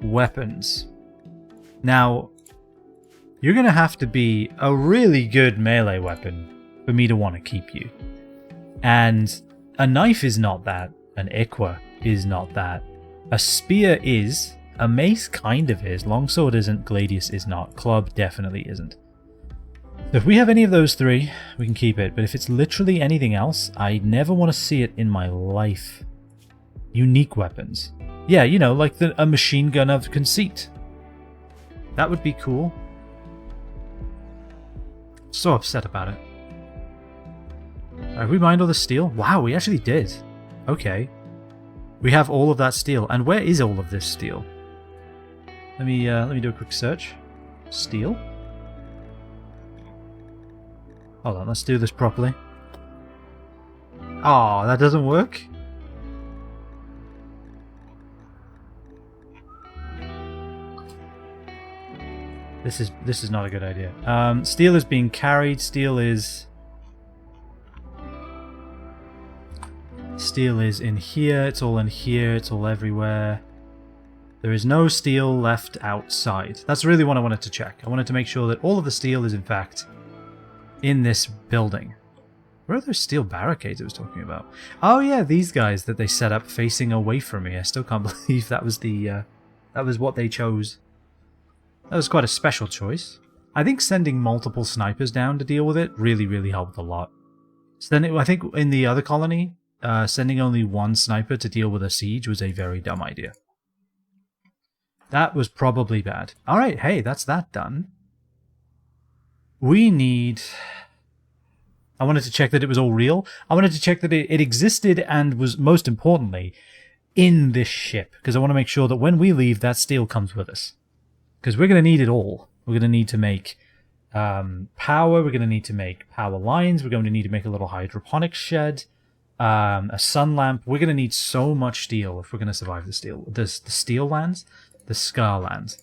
Weapons. Now, you're going to have to be a really good melee weapon for me to want to keep you. And a knife is not that. An Iqua is not that. A spear is. A mace kind of is. Longsword isn't. Gladius is not. Club definitely isn't. So if we have any of those three, we can keep it. But if it's literally anything else, I never want to see it in my life. Unique weapons. Yeah, you know, like a machine gun of conceit. That would be cool. So upset about it. Have we mined all the steel? Wow, we actually did. Okay. We have all of that steel. And where is all of this steel? Let me do a quick search. Steel. Hold on, let's do this properly. Oh, that doesn't work? This is not a good idea. Steel is being carried. Steel is in here. It's all in here. It's all everywhere. There is no steel left outside. That's really what I wanted to check. I wanted to make sure that all of the steel is in fact in this building. Where are those steel barricades I was talking about? Oh yeah, these guys that they set up facing away from me. I still can't believe that was that was what they chose. That was quite a special choice. I think sending multiple snipers down to deal with it really helped a lot. I think in the other colony, sending only one sniper to deal with a siege was a very dumb idea. That was probably bad. Alright, hey, that's that done. We need... I wanted to check that it was all real. I wanted to check that it existed and was, most importantly, in this ship. Because I want to make sure that when we leave, that steel comes with us. Because we're going to need it all. We're going to need to make power. We're going to need to make power lines. We're going to need to make a little hydroponics shed. A sun lamp. We're going to need so much steel if we're going to survive the steel. The steel lands? The Scar lands.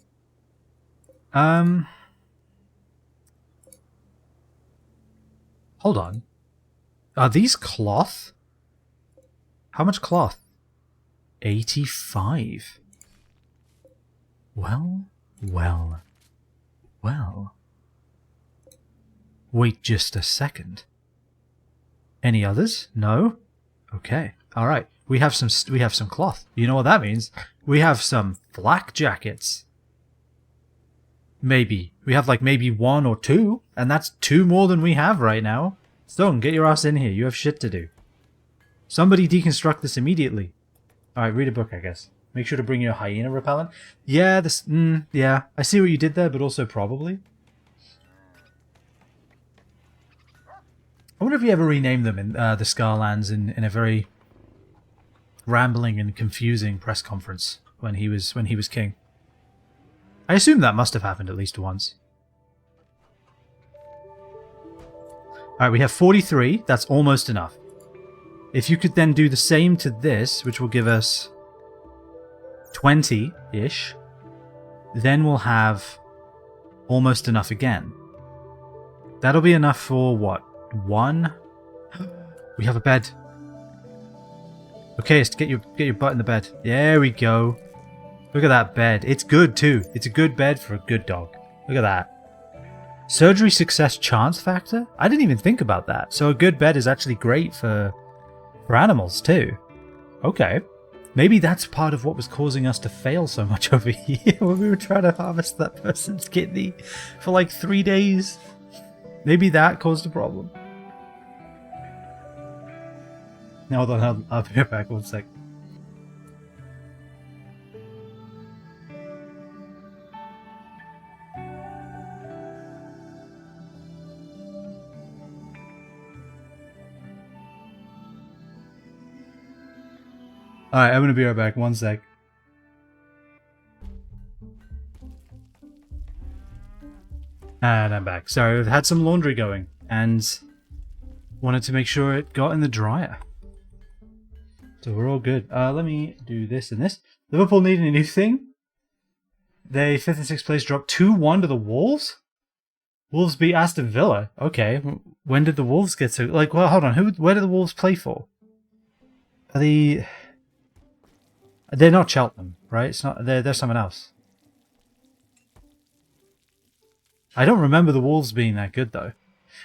Hold on. Are these cloth? How much cloth? 85. Well. Wait just a second. Any others? No? Okay. All right. We have some cloth. You know what that means? We have some flak jackets. Maybe. We have like maybe 1 or 2, and that's 2 more than we have right now. Stone, get your ass in here. You have shit to do. Somebody deconstruct this immediately. Alright, read a book, I guess. Make sure to bring your hyena repellent. Yeah, yeah. I see what you did there, but also probably. I wonder if he ever renamed them in the Scarlands in a very rambling and confusing press conference when he was king. I assume that must have happened at least once. Alright, we have 43. That's almost enough. If you could then do the same to this, which will give us 20-ish, then we'll have almost enough again. That'll be enough for, what, 1? We have a bed. Okay, get your butt in the bed. There we go. Look at that bed. It's good, too. It's a good bed for a good dog. Look at that. Surgery success chance factor? I didn't even think about that. So a good bed is actually great for animals, too. Okay. Maybe that's part of what was causing us to fail so much over here when we were trying to harvest that person's kidney for like 3 days. Maybe that caused a problem. Now, hold on, I'll be right back. 1 sec. Alright, I'm gonna be right back. 1 sec. And I'm back. Sorry, I've had some laundry going and wanted to make sure it got in the dryer. So we're all good. Let me do this and this. Liverpool need a new thing. They 5th and 6th place dropped 2-1 to the Wolves. Wolves beat Aston Villa. Okay, when did the Wolves get so? Like, well, hold on. Where do the Wolves play for? Are they? They're not Cheltenham, right? It's not. They're someone else. I don't remember the Wolves being that good though.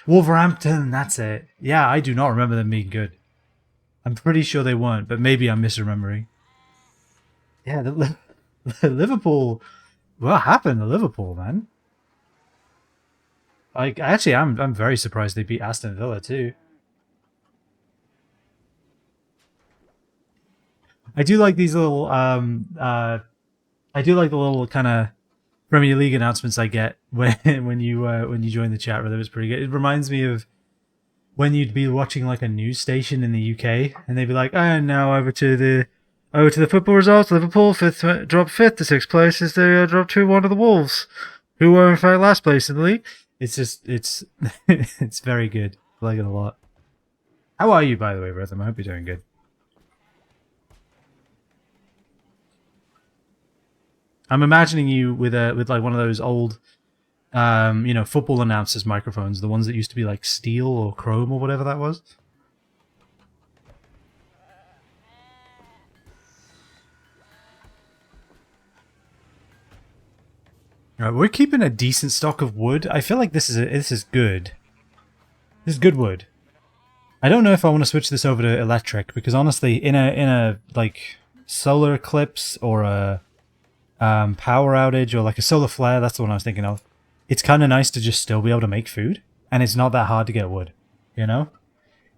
Wolverhampton, that's it. Yeah, I do not remember them being good. I'm pretty sure they weren't, but maybe I'm misremembering. Yeah, the Liverpool. What happened to Liverpool, man? Like, actually, I'm very surprised they beat Aston Villa too. I do like these little I do like the little kind of Premier League announcements I get when you join the chat. Where it was pretty good. It reminds me of when you'd be watching like a news station in the UK, and they'd be like, "And now over to the football results. Liverpool dropped 5th to 6th place as they dropped 2-1 to the Wolves, who were in fact last place in the league." It's just it's it's very good. I like it a lot. How are you, by the way, Rhythm? I hope you're doing good. I'm imagining you with like one of those old, football announcers microphones, the ones that used to be like steel or chrome or whatever that was. Alright, we're keeping a decent stock of wood. I feel like this is good. This is good wood. I don't know if I want to switch this over to electric because honestly, in a like solar eclipse or a power outage or like a solar flare, that's the one I was thinking of. It's kind of nice to just still be able to make food, and it's not that hard to get wood, you know?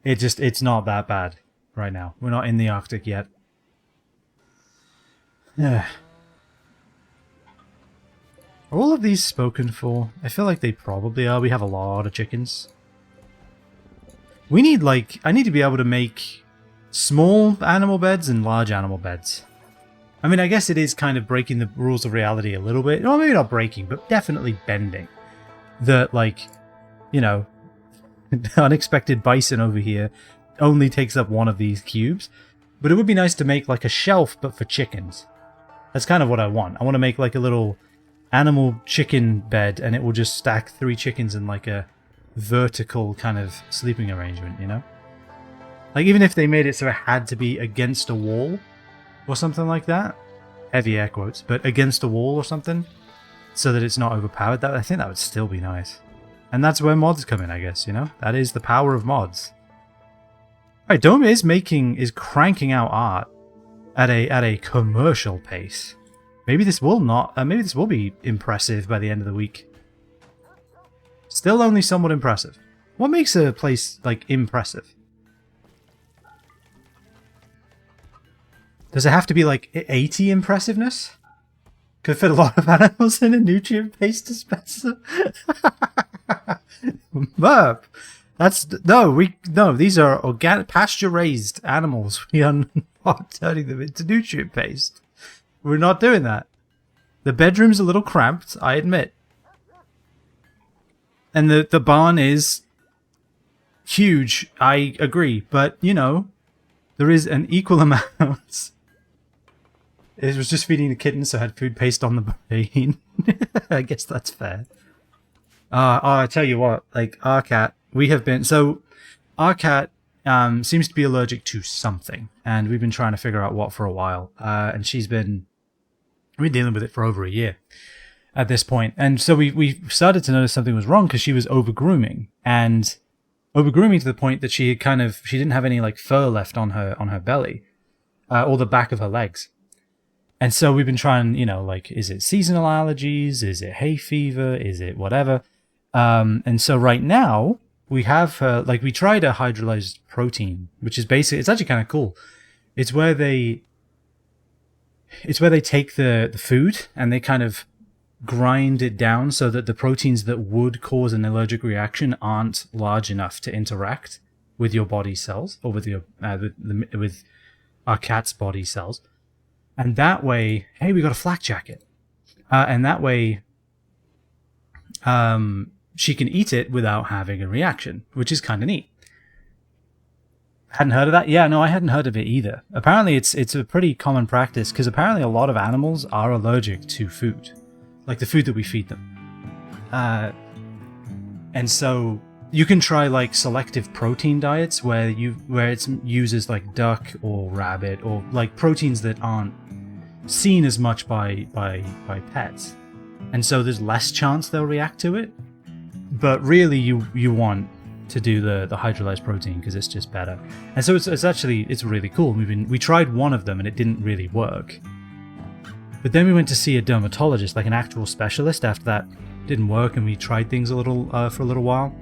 It's not that bad right now. We're not in the Arctic yet. Yeah. Are all of these spoken for? I feel like they probably are. We have a lot of chickens. We need like, I need to be able to make small animal beds and large animal beds. I mean, I guess it is kind of breaking the rules of reality a little bit. Well, maybe not breaking, but definitely bending. That, like, you know, unexpected bison over here only takes up one of these cubes. But it would be nice to make, like, a shelf, but for chickens. That's kind of what I want. I want to make, like, a little animal chicken bed, and it will just stack 3 chickens in, like, a vertical kind of sleeping arrangement, you know? Like, even if they made it so it had to be against a wall, or something like that. Heavy air quotes, but against a wall or something, so that it's not overpowered. I think that would still be nice. And that's where mods come in, I guess, you know? That is the power of mods. Alright, Dome is cranking out art at a commercial pace. Maybe this will not, maybe this will be impressive by the end of the week. Still only somewhat impressive. What makes a place, like, impressive? Does it have to be like 80 impressiveness? Could fit a lot of animals in a nutrient-based dispenser. Merp. That's no. These are organic, pasture-raised animals. We are not turning them into nutrient-based. We're not doing that. The bedroom's a little cramped, I admit, and the barn is huge. I agree, but you know, there is an equal amount. It was just feeding the kitten, so I had food paste on the brain. I guess that's fair. I tell you what, like, our cat, our cat seems to be allergic to something, and we've been trying to figure out what for a while. And we've been dealing with it for over a year at this point. And so we started to notice something was wrong because she was over-grooming, and over-grooming to the point that she didn't have any, like, fur left on her belly, or the back of her legs. And so we've been trying, you know, like, is it seasonal allergies? Is it hay fever? Is it whatever? And so right now, we have like we tried a hydrolyzed protein, which is basically, it's actually kind of cool. It's where they take the food and they kind of grind it down so that the proteins that would cause an allergic reaction aren't large enough to interact with your body cells, or with your with our cat's body cells. And that way, hey, we got a flak jacket. And that way, she can eat it without having a reaction, which is kind of neat. Hadn't heard of that? Yeah, no, I hadn't heard of it either. Apparently, it's a pretty common practice, because apparently a lot of animals are allergic to food, like the food that we feed them. And so you can try like selective protein diets where it uses like duck or rabbit, or like proteins that aren't seen as much by pets, and so there's less chance they'll react to it. But really, you want to do the hydrolyzed protein because it's just better. And so it's really cool. We tried one of them and it didn't really work. But then we went to see a dermatologist, like an actual specialist. After that didn't work, and we tried things for a little while,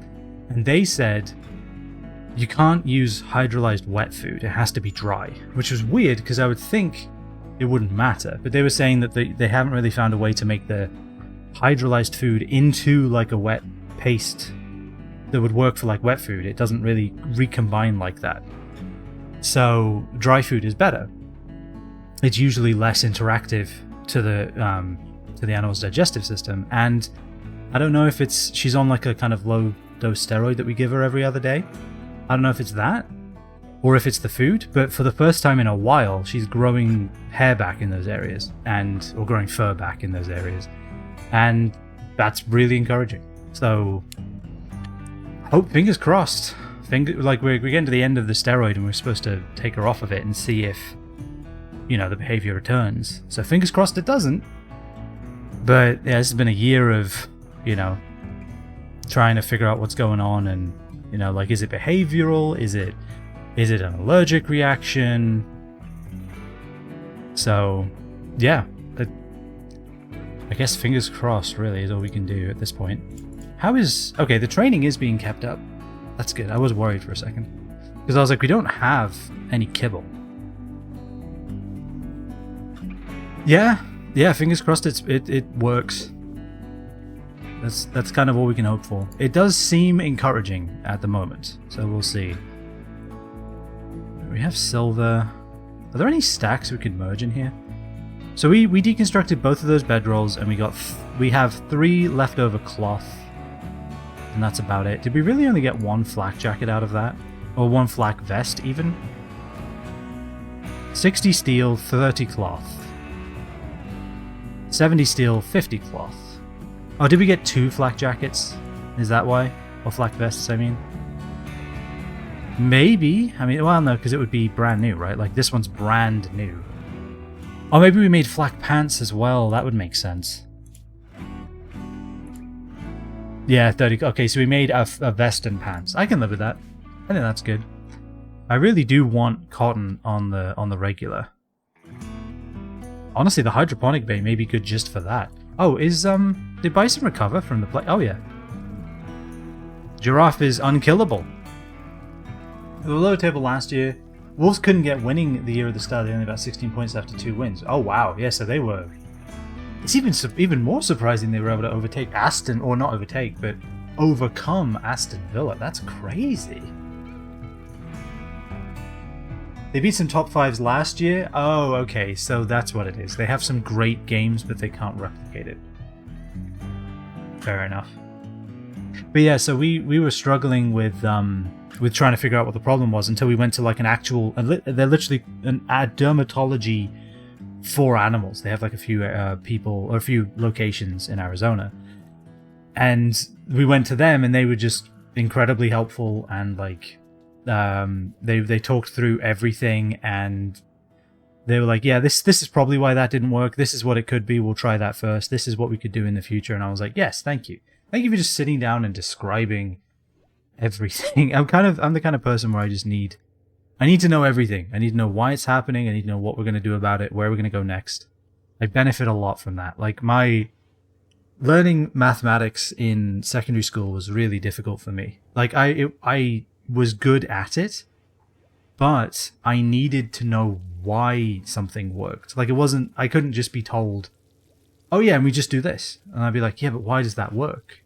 and they said you can't use hydrolyzed wet food. It has to be dry, which was weird because I would think it wouldn't matter. But they were saying that they haven't really found a way to make the hydrolyzed food into like a wet paste that would work for like wet food. It doesn't really recombine like that. So dry food is better. It's usually less interactive to the animal's digestive system. And I don't know if she's on like a kind of low dose steroid that we give her every other day. I don't know if it's that, or if it's the food, but for the first time in a while, she's growing hair back in those areas, or growing fur back in those areas. And that's really encouraging. So, fingers crossed. We're getting to the end of the steroid, and we're supposed to take her off of it and see if, the behavior returns. So fingers crossed it doesn't. But yeah, this has been a year of, trying to figure out what's going on, and, is it behavioral? Is it an allergic reaction? So, yeah. I guess fingers crossed, really, is all we can do at this point. Okay, the training is being kept up. That's good. I was worried for a second, because I was like, we don't have any kibble. Yeah, fingers crossed it works. That's kind of all we can hope for. It does seem encouraging at the moment, so we'll see. We have silver. Are there any stacks we could merge in here? So we deconstructed both of those bedrolls, and we have 3 leftover cloth, and that's about it. Did we really only get 1 flak jacket out of that? Or 1 flak vest, even? 60 steel, 30 cloth. 70 steel, 50 cloth. Oh, did we get 2 flak jackets? Is that why? Or flak vests, I mean? Maybe. I mean, well, no, because it would be brand new, right? Like, this one's brand new. Or maybe we made flak pants as well. That would make sense. Yeah, 30. Okay, so we made a vest and pants. I can live with that. I think that's good. I really do want cotton on the regular. Honestly, the hydroponic bay may be good just for that. Oh, did Bison recover from the play? Oh, yeah. Giraffe is unkillable. They were lower table last year. Wolves couldn't get winning the year at the start. They only got 16 points after 2 wins. Oh, wow. Yeah, so they were... It's even more surprising they were able to overtake Aston, or not overtake, but overcome Aston Villa. That's crazy. They beat some top 5s last year. Oh, okay, so that's what it is. They have some great games, but they can't replicate it. Fair enough. But yeah, so we were struggling with trying to figure out what the problem was until we went to like an actual... They're literally a dermatology for animals. They have like a few people, or a few locations in Arizona. And we went to them, and they were just incredibly helpful, and like... they talked through everything, and they were like, yeah, this is probably why that didn't work. This is what it could be. We'll try that first. This is what we could do in the future. And I was like, yes, thank you. Thank you for just sitting down and describing everything. I'm the kind of person where I need to know everything. I need to know why it's happening. I need to know what we're going to do about it, where we're going to go next. I benefit a lot from that. Like my learning mathematics in secondary school was really difficult for me. Like I was good at it, but I needed to know why something worked. Like I couldn't just be told, oh yeah, and we just do this. And I'd be like, yeah, but why does that work?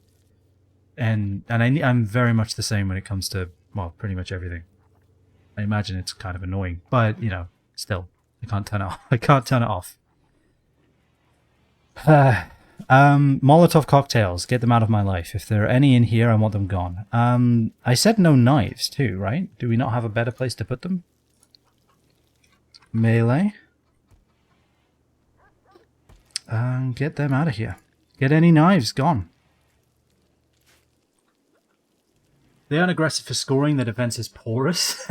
And I'm very much the same when it comes to, well, pretty much everything. I imagine it's kind of annoying, but you know, still, I can't turn it off. I can't turn it off. Molotov cocktails, get them out of my life. If there are any in here, I want them gone. I said no knives too, right? Do we not have a better place to put them? Melee. Get them out of here. Get any knives gone. They aren't aggressive for scoring, their defense is porous.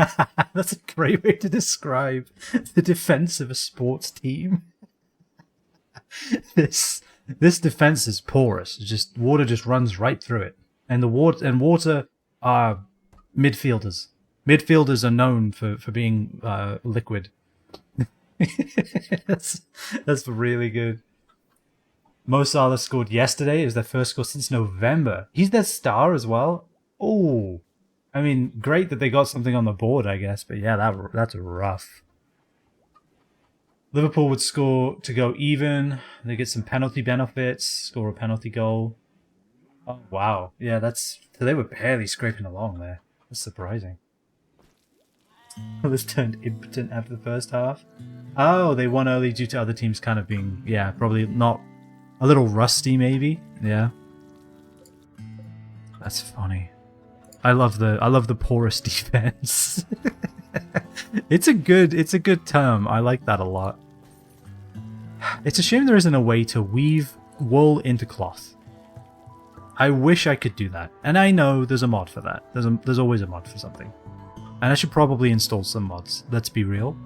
That's a great way to describe the defense of a sports team. This defense is porous. Water just runs right through it. And water are midfielders. Midfielders are known for being liquid. That's really good. Mo Salah scored yesterday. It was their first score since November. He's their star as well. Oh, I mean, great that they got something on the board, I guess. But yeah, that's rough. Liverpool would score to go even. They get some penalty benefits. Score a penalty goal. Oh wow, yeah, so they were barely scraping along there. That's surprising. Was turned impotent after the first half. Oh, they won early due to other teams kind of being, yeah, probably not a little rusty, maybe. Yeah, that's funny. I love the porous defense. It's a good term. I like that a lot. It's a shame there isn't a way to weave wool into cloth. I wish I could do that, and I know there's a mod for that. There's always a mod for something, and I should probably install some mods. Let's be real.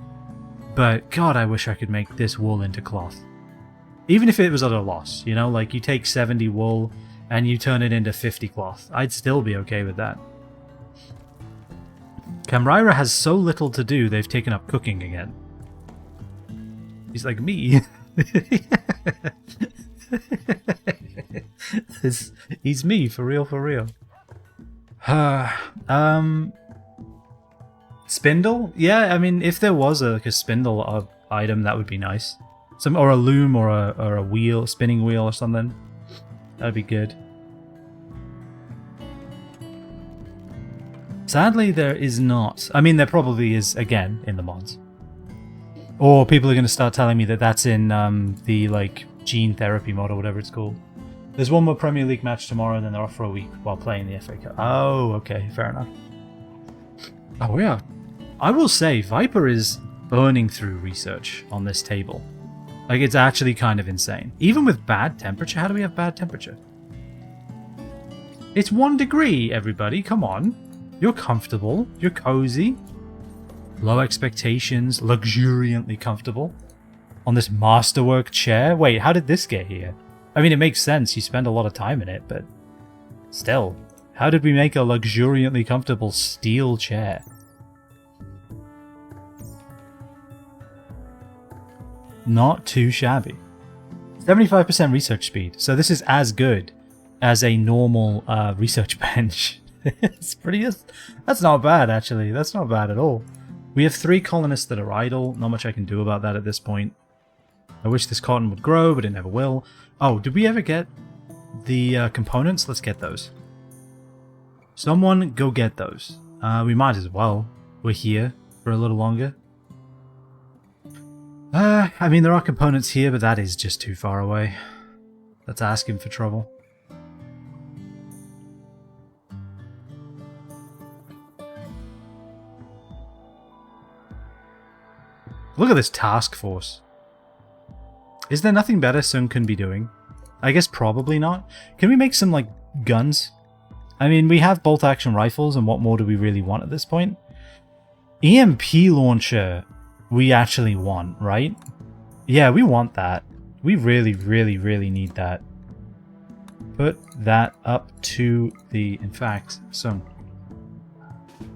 But God, I wish I could make this wool into cloth. Even if it was at a loss, you know, like you take 70 wool and you turn it into 50 cloth. I'd still be okay with that. Camryra has so little to do, they've taken up cooking again. He's like me. He's me, for real, for real. Spindle? Yeah, I mean, if there was a spindle item, that would be nice. Or a loom, or a wheel, spinning wheel or something. That'd be good. Sadly, there is not. I mean, there probably is, again, in the mods. Or people are going to start telling me that that's in the, like, gene therapy mod or whatever it's called. There's one more Premier League match tomorrow, and then they're off for a week while playing the FA Cup. Oh, okay, fair enough. Oh, yeah. I will say, Viper is burning through research on this table. Like, it's actually kind of insane. Even with bad temperature. How do we have bad temperature? It's 1 degree, everybody. Come on. You're comfortable. You're cozy. Low expectations. Luxuriantly comfortable. On this masterwork chair. Wait, how did this get here? I mean, it makes sense. You spend a lot of time in it, but still. How did we make a luxuriantly comfortable steel chair? Not too shabby. 75% research speed. So this is as good as a normal research bench. It's pretty... That's not bad, actually. That's not bad at all. We have 3 colonists that are idle. Not much I can do about that at this point. I wish this cotton would grow, but it never will. Oh, did we ever get the components? Let's get those. Someone go get those. We might as well. We're here for a little longer. I mean, there are components here, but that is just too far away. That's asking for trouble. Look at this task force. Is there nothing better Sun can be doing? I guess probably not. Can we make some, like, guns? I mean, we have bolt-action rifles, and what more do we really want at this point? EMP launcher we actually want, right? Yeah, we want that. We really, really, really need that. Put that up to the... In fact, Sun,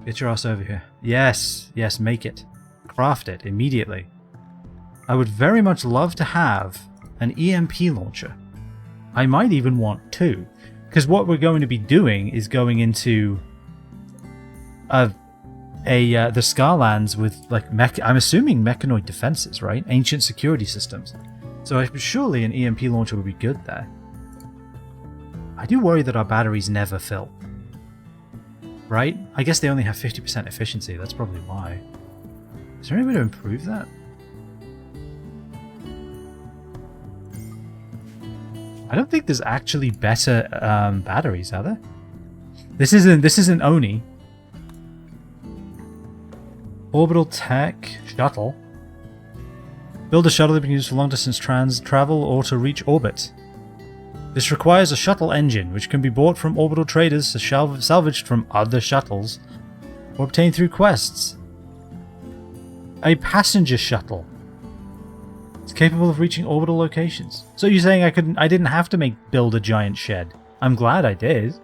get your ass over here. Yes, yes, make it. Craft it immediately. I would very much love to have an EMP launcher. I might even want 2. Because what we're going to be doing is going into the Scarlands with, like, I'm assuming mechanoid defenses, right? Ancient security systems. So surely an EMP launcher would be good there. I do worry that our batteries never fill. Right? I guess they only have 50% efficiency, that's probably why. Is there any way to improve that? I don't think there's actually better batteries, are there? This isn't Oni. Orbital tech shuttle. Build a shuttle that can be used for long-distance travel or to reach orbit. This requires a shuttle engine, which can be bought from orbital traders, salvaged from other shuttles, or obtained through quests. A passenger shuttle. It's capable of reaching orbital locations. So you're saying I didn't have to build a giant shed. I'm glad I did.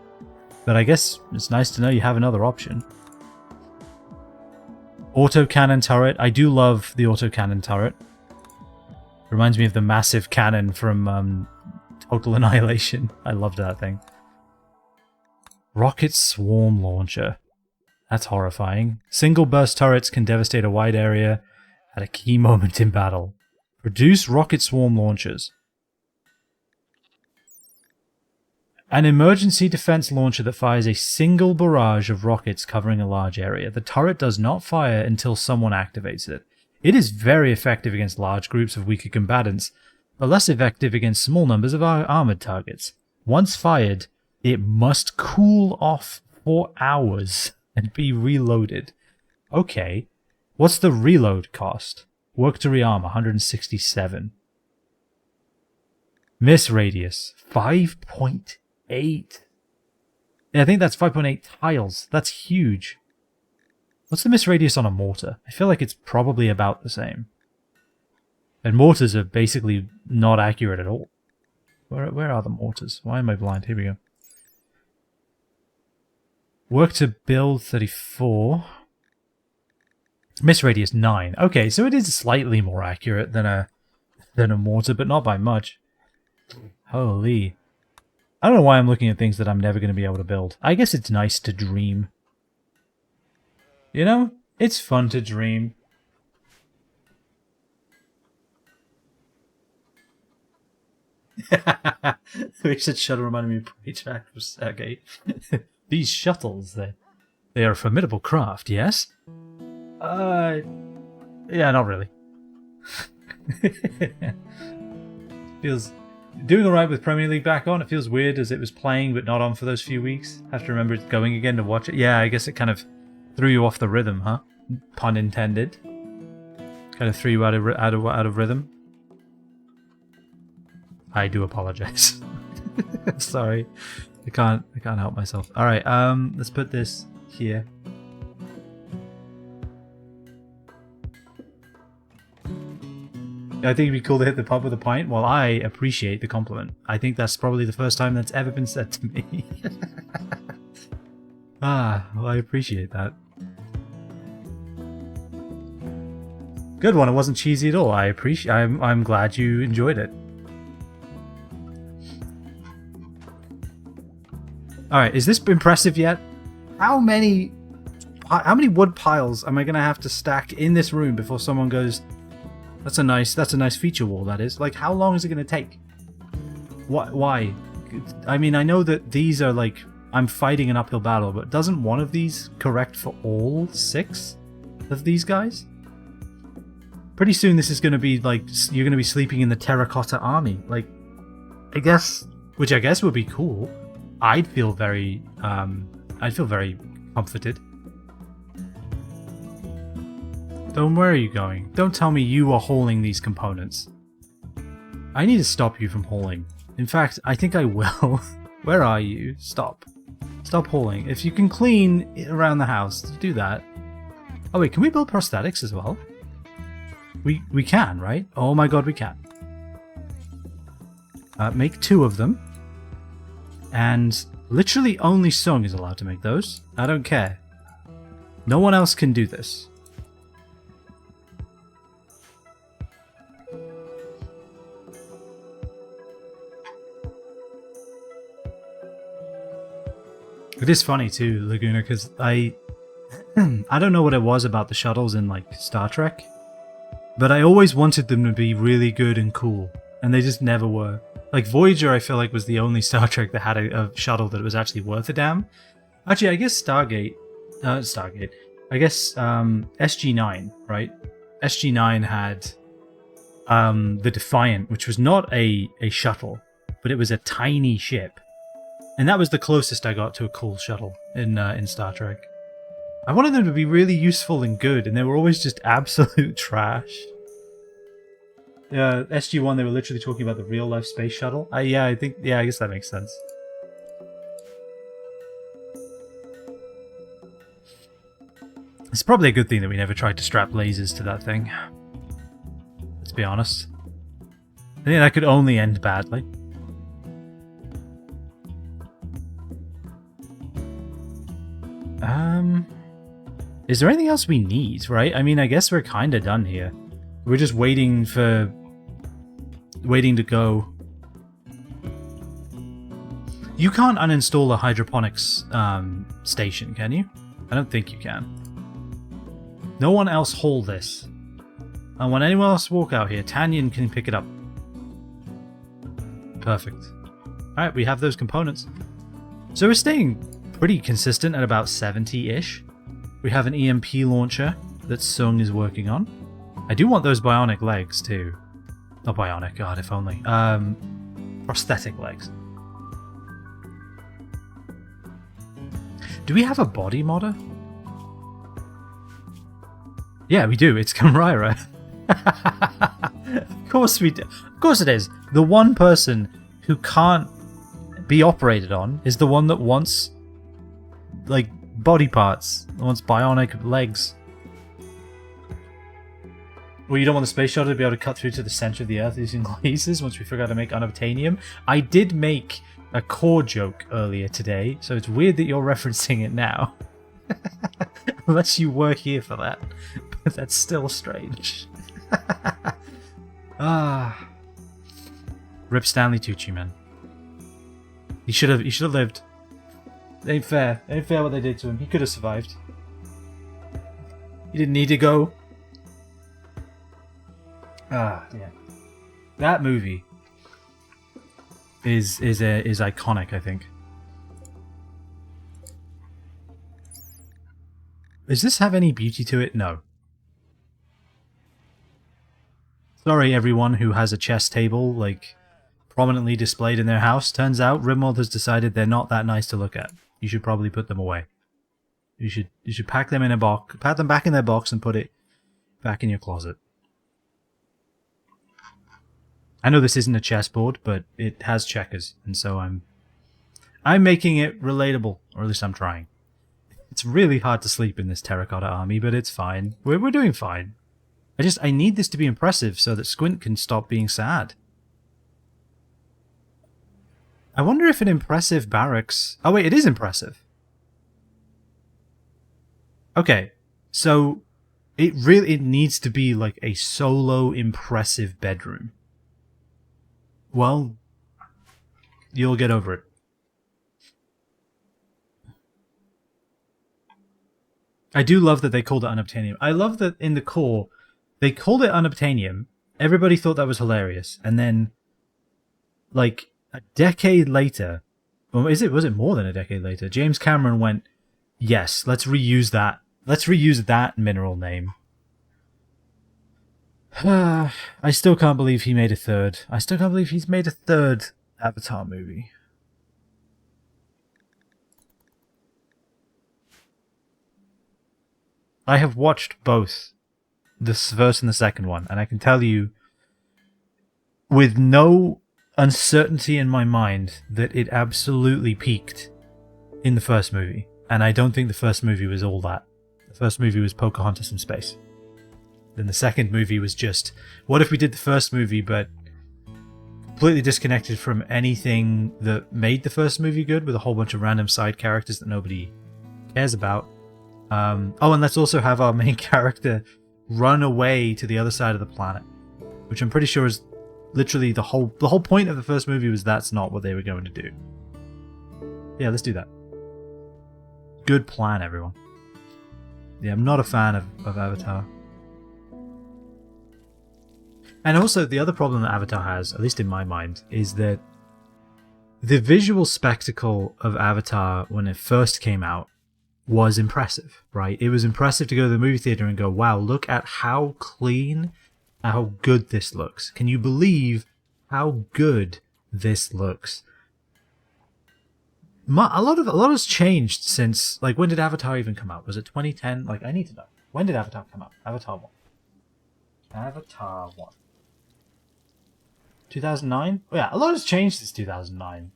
But I guess it's nice to know you have another option. Autocannon turret. I do love the autocannon turret. Reminds me of the massive cannon from Total Annihilation. I loved that thing. Rocket swarm launcher. That's horrifying. Single burst turrets can devastate a wide area at a key moment in battle. Produce rocket swarm launchers. An emergency defense launcher that fires a single barrage of rockets covering a large area. The turret does not fire until someone activates it. It is very effective against large groups of weaker combatants, but less effective against small numbers of armored targets. Once fired, it must cool off for hours and be reloaded. Okay, what's the reload cost? Work to rearm, 167. Miss radius, 5.8. Yeah, I think that's 5.8 tiles. That's huge. What's the miss radius on a mortar? I feel like it's probably about the same. And mortars are basically not accurate at all. Where are the mortars? Why am I blind? Here we go. Work to build, 34. Miss radius 9. Okay, so it is slightly more accurate than a mortar, but not by much. Holy. I don't know why I'm looking at things that I'm never going to be able to build. I guess it's nice to dream. You know? It's fun to dream. We should shuttle reminded me of Paycheck for Sergey. These shuttles, they are a formidable craft, yes? Yeah, not really. Feels doing alright with Premier League back on. It feels weird as it was playing but not on for those few weeks. Have to remember it's going again to watch it. Yeah, I guess it kind of threw you off the rhythm, huh? Pun intended. Kind of threw you out of rhythm. I do apologize. Sorry. I can't help myself. Alright, let's put this here. I think it'd be cool to hit the pub with a pint. Well, I appreciate the compliment. I think that's probably the first time that's ever been said to me. Well, I appreciate that. Good one. It wasn't cheesy at all. I'm glad you enjoyed it. Alright, is this impressive yet? How many wood piles am I gonna have to stack in this room before someone goes, that's a nice feature wall, that is. Like, how long is it gonna take? Why? I mean, I know that these are like, I'm fighting an uphill battle, but doesn't one of these correct for all 6 of these guys? Pretty soon this is gonna be like, you're gonna be sleeping in the terracotta army. Like, I guess, which I guess would be cool. I'd feel very comforted. Don't, where are you going? Don't tell me you are hauling these components. I need to stop you from hauling. In fact, I think I will. Where are you? Stop. Stop hauling. If you can clean around the house, do that. Oh wait, can we build prosthetics as well? We can, right? Oh my god, we can. Make 2 of them. And literally only Sung is allowed to make those. I don't care. No one else can do this. It is funny too, Laguna, because I don't know what it was about the shuttles in like Star Trek, but I always wanted them to be really good and cool, and they just never were. Like Voyager, I feel like was the only Star Trek that had a shuttle that was actually worth a damn. Actually, I guess Stargate. I guess SG-9, right? SG-9 had the Defiant, which was not a shuttle, but it was a tiny ship. And that was the closest I got to a cool shuttle in Star Trek. I wanted them to be really useful and good, and they were always just absolute trash. Yeah, SG-1, they were literally talking about the real-life space shuttle. I guess that makes sense. It's probably a good thing that we never tried to strap lasers to that thing. Let's be honest. I think that could only end badly. Is there anything else we need, right? I mean, I guess we're kind of done here. We're just waiting to go. You can't uninstall a hydroponics station, can you? I don't think you can. No one else haul this. And when anyone else walk out here, Tanyan can pick it up. Perfect. Alright, we have those components. So we're staying pretty consistent at about 70-ish. We have an EMP launcher that Sung is working on. I do want those bionic legs too. Not bionic, god, if only. Prosthetic legs. Do we have a body modder? Yeah, we do. It's Kamrira. Of course we do. Of course it is. The one person who can't be operated on is the one that wants, like, body parts. Wants bionic legs. Well, you don't want the space shuttle to be able to cut through to the center of the Earth using lasers once we figure out to make unobtainium. I did make a core joke earlier today, so it's weird that you're referencing it now. Unless you were here for that. But that's still strange. Rip Stanley Tucci, man. He should have lived. It ain't fair. It ain't fair what they did to him. He could have survived. He didn't need to go. Yeah. That movie is iconic, I think. Does this have any beauty to it? No. Sorry, everyone who has a chess table, like, prominently displayed in their house. Turns out Rimworld has decided they're not that nice to look at. You should probably put them away. You should pack them in a box, pack them back in their box, and put it back in your closet. I know this isn't a chessboard, but it has checkers, and so I'm making it relatable, or at least I'm trying. It's really hard to sleep in this terracotta army, but it's fine. We're doing fine. I need this to be impressive so that Squint can stop being sad. I wonder if an impressive barracks... Oh wait, it is impressive. Okay, so it needs to be like a solo impressive bedroom. Well, you'll get over it. I do love that they called it unobtainium. I love that in the core, they called it unobtainium. Everybody thought that was hilarious. And then, like, a decade later, or was it more than a decade later? James Cameron went, yes, let's reuse that. Let's reuse that mineral name. I still can't believe he made a third. I still can't believe he's made a third Avatar movie. I have watched both the first and the second one, and I can tell you with no uncertainty in my mind that it absolutely peaked in the first movie. And I don't think the first movie was all that. The first movie was Pocahontas in space. Then the second movie was just, what if we did the first movie but completely disconnected from anything that made the first movie good, with a whole bunch of random side characters that nobody cares about. And let's also have our main character run away to the other side of the planet, which I'm pretty sure is literally the whole point of the first movie was that's not what they were going to do. Yeah, let's do that. good plan, everyone. Yeah, I'm not a fan of Avatar. And also, the other problem that Avatar has, at least in my mind, is that the visual spectacle of Avatar when it first came out was impressive, right? It was impressive to go to the movie theater and go, wow, look at how clean, how good this looks. Can you believe how good this looks? A lot has changed since, like, when did Avatar even come out? Was it 2010? Like, I need to know. When did Avatar come out? Avatar 1. Avatar 1. 2009? Oh, yeah, a lot has changed since 2009.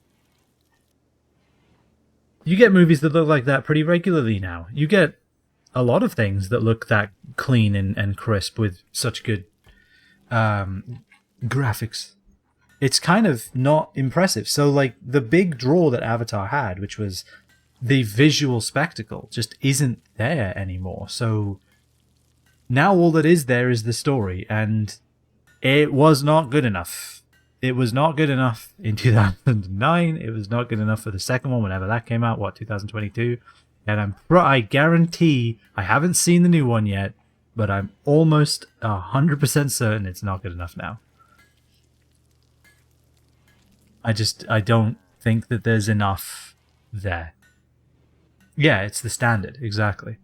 You get movies that look like that pretty regularly now. You get a lot of things that look that clean and crisp with such good graphics. It's kind of not impressive. So, like, the big draw that Avatar had, which was the visual spectacle, just isn't there anymore. So now all that is there is the story, and it was not good enough. It was not good enough in 2009. It was not good enough for the second one, whenever that came out, 2022? And I guarantee, I haven't seen the new one yet, but I'm almost 100% certain it's not good enough now. I don't think that there's enough there. Yeah, it's the standard, exactly.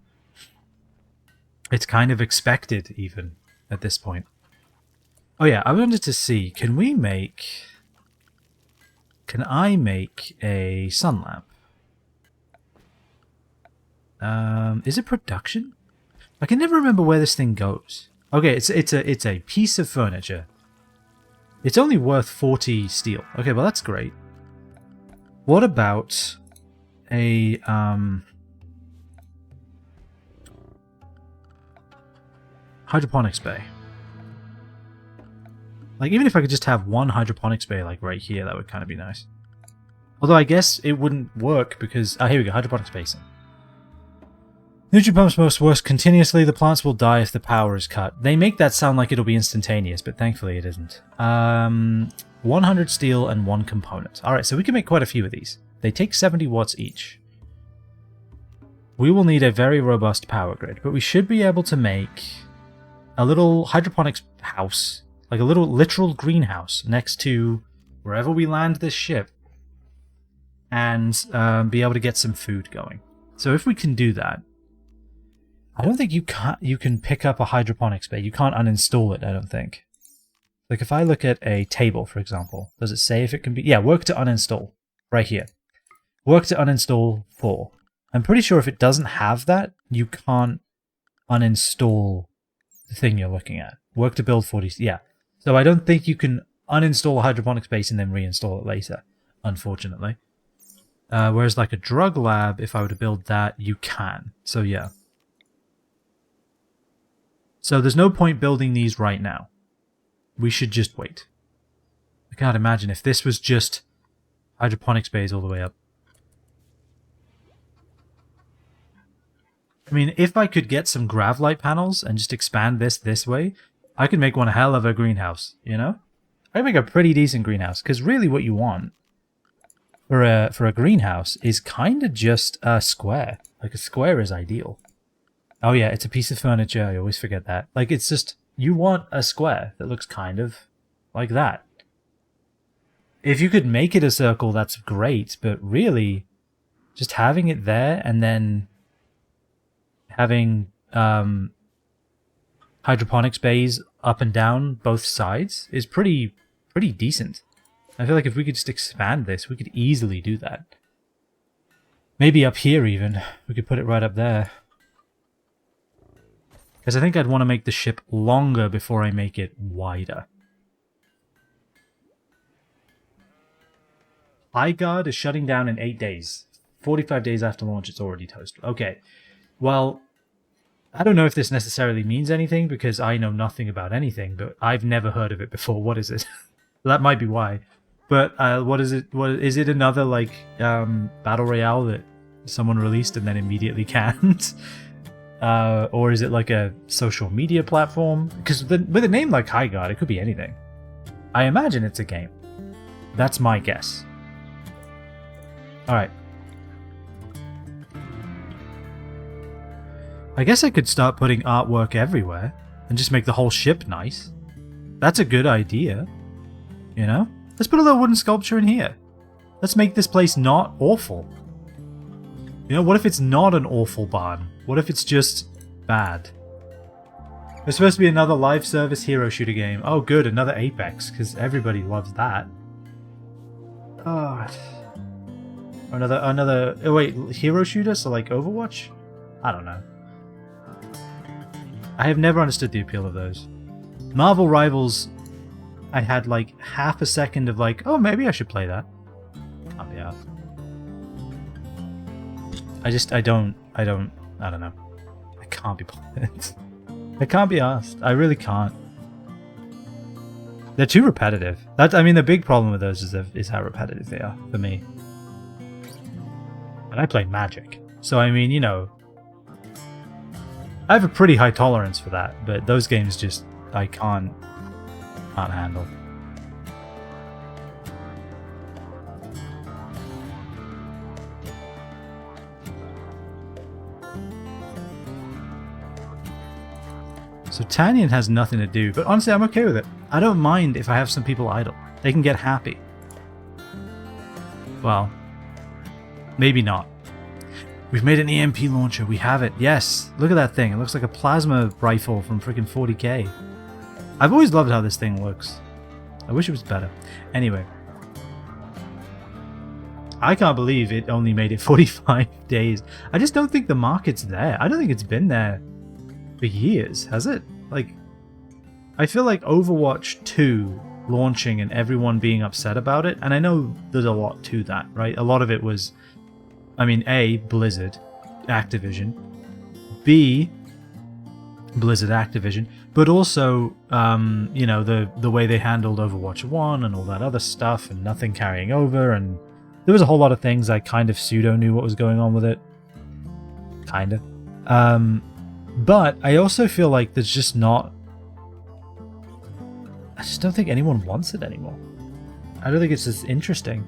It's kind of expected, even, at this point. Oh yeah, I wanted to see, can I make a sun lamp? Is it production? I can never remember where this thing goes. Okay, it's a piece of furniture. It's only worth 40 steel. Okay, well that's great. What about a hydroponics bay? Like, even if I could just have one hydroponics bay, like, right here, that would kind of be nice. Although I guess it wouldn't work because... Oh, here we go, hydroponics basin. Nutrient pumps must work continuously. The plants will die if the power is cut. They make that sound like it'll be instantaneous, but thankfully it isn't. 100 steel and 1 component. Alright, so we can make quite a few of these. They take 70 watts each. We will need a very robust power grid, but we should be able to make a little hydroponics house, like a little literal greenhouse next to wherever we land this ship, and be able to get some food going. So if we can do that, I don't think you can pick up a hydroponics bay. You can't uninstall it, I don't think. Like, if I look at a table, for example, does it say if it can be... Yeah, work to uninstall. Right here. Work to uninstall 4. I'm pretty sure if it doesn't have that, you can't uninstall the thing you're looking at. Work to build 40... Yeah. So I don't think you can uninstall a hydroponics base and then reinstall it later, unfortunately. Whereas, like, a drug lab, if I were to build that, you can. So, yeah. So there's no point building these right now. We should just wait. I can't imagine if this was just hydroponics bays all the way up. I mean, if I could get some gravlight panels and just expand this way, I could make one hell of a greenhouse, you know? I'd make a pretty decent greenhouse, because really what you want for a greenhouse is kind of just a square. Like, a square is ideal. Oh yeah, it's a piece of furniture. I always forget that. Like, it's just... You want a square that looks kind of like that. If you could make it a circle, that's great. But really, just having it there and then having hydroponics bays up and down both sides is pretty decent. I feel like if we could just expand this, we could easily do that. Maybe up here even. We could put it right up there. Because I think I'd want to make the ship longer before I make it wider. iGuard is shutting down in 8 days. 45 days after launch, it's already toast. Okay. Well, I don't know if this necessarily means anything, because I know nothing about anything, but I've never heard of it before. What is it? That might be why. But what is it? What is it? Another, like, battle royale that someone released and then immediately canned? Or is it like a social media platform? Because with a name like Highguard, it could be anything. I imagine it's a game. That's my guess. Alright. I guess I could start putting artwork everywhere and just make the whole ship nice. That's a good idea. You know? Let's put a little wooden sculpture in here. Let's make this place not awful. You know, what if it's not an awful barn? What if it's just bad? There's supposed to be another live service hero shooter game. Oh good, another Apex, because everybody loves that. Oh. Another... Oh wait, hero shooter? So like Overwatch? I don't know. I have never understood the appeal of those. Marvel Rivals, I had like half a second of like, oh maybe I should play that. Can't be arsed. I don't know. I can't be bothered. I can't be asked. I really can't. They're too repetitive. I mean, the big problem with those is how repetitive they are, for me. And I play Magic. So, I mean, you know... I have a pretty high tolerance for that, but those games just... I can't handle. So Tanyan has nothing to do, but honestly I'm okay with it. I don't mind if I have some people idle. They can get happy. Well, maybe not. We've made an EMP launcher. We have it. Yes. Look at that thing. It looks like a plasma rifle from freaking 40k. I've always loved how this thing looks. I wish it was better. Anyway. I can't believe it only made it 45 days. I just don't think the market's there. I don't think it's been there for years, has it? Like, I feel like Overwatch 2 launching and everyone being upset about it, and I know there's a lot to that, right? A lot of it was, I mean, A, Blizzard, Activision, B, Blizzard, Activision, but also, you know, the way they handled Overwatch 1 and all that other stuff and nothing carrying over, and there was a whole lot of things I kind of pseudo knew what was going on with it. Kinda. But I also feel like there's just not... I just don't think anyone wants it anymore. I don't think it's as interesting.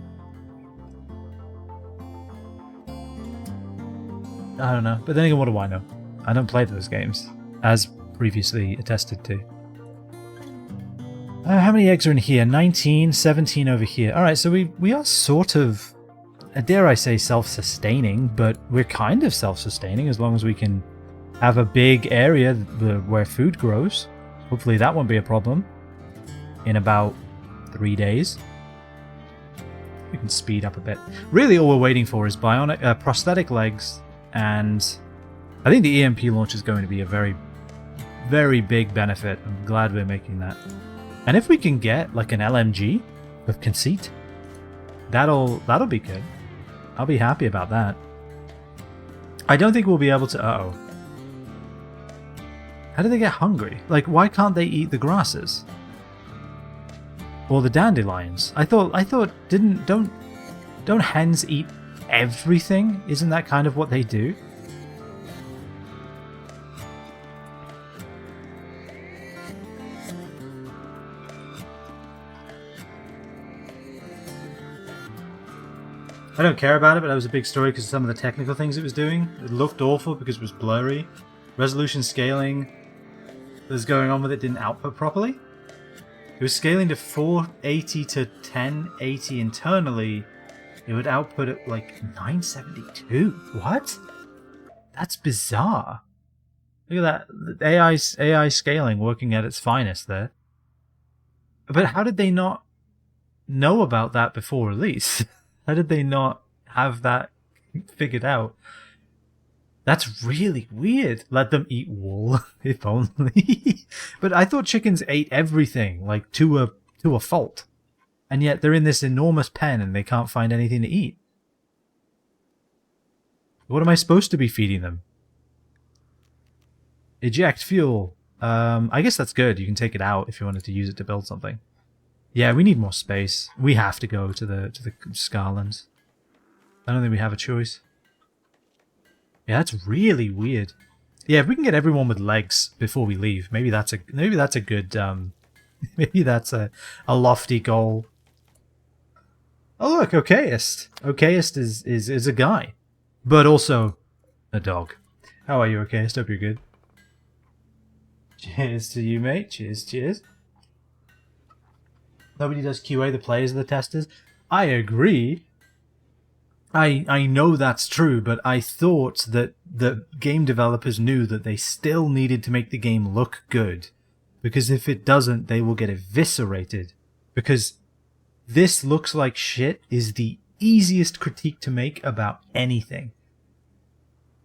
I don't know. But then again, what do I know? I don't play those games, as previously attested to. How many eggs are in here? 19, 17 over here. Alright, so we are sort of, dare I say, self-sustaining, but we're kind of self-sustaining as long as we can have a big area where food grows. Hopefully that won't be a problem in about 3 days. We can speed up a bit. Really all we're waiting for is bionic prosthetic legs, and I think the EMP launch is going to be a very, very big benefit. I'm glad we're making that. And if we can get like an LMG with conceit, that'll be good. I'll be happy about that. I don't think we'll be able to... Uh-oh. How do they get hungry? Like, why can't they eat the grasses? Or the dandelions? I thought don't hens eat everything? Isn't that kind of what they do? I don't care about it, but that was a big story because of some of the technical things it was doing. It looked awful because it was blurry. Resolution scaling that was going on with it didn't output properly. It was scaling to 480 to 1080 internally. It would output at like 972. What? That's bizarre. Look at that. AI scaling working at its finest there. But how did they not know about that before release? How did they not have that figured out? That's really weird. Let them eat wool, if only. But I thought chickens ate everything, like to a fault. And yet they're in this enormous pen and they can't find anything to eat. What am I supposed to be feeding them? Eject fuel. I guess that's good. You can take it out if you wanted to use it to build something. Yeah, we need more space. We have to go to the Scarlands. I don't think we have a choice. Yeah, that's really weird. Yeah, if we can get everyone with legs before we leave, maybe that's a good maybe that's a lofty goal. Oh look, Okayist. Okayist is a guy, but also a dog. How are you? Okay, I hope you're good. Cheers to you, mate. Cheers, cheers. Nobody does QA, the players are the testers. I agree. I know that's true, but I thought that the game developers knew that they still needed to make the game look good. Because if it doesn't, they will get eviscerated. Because this looks like shit is the easiest critique to make about anything.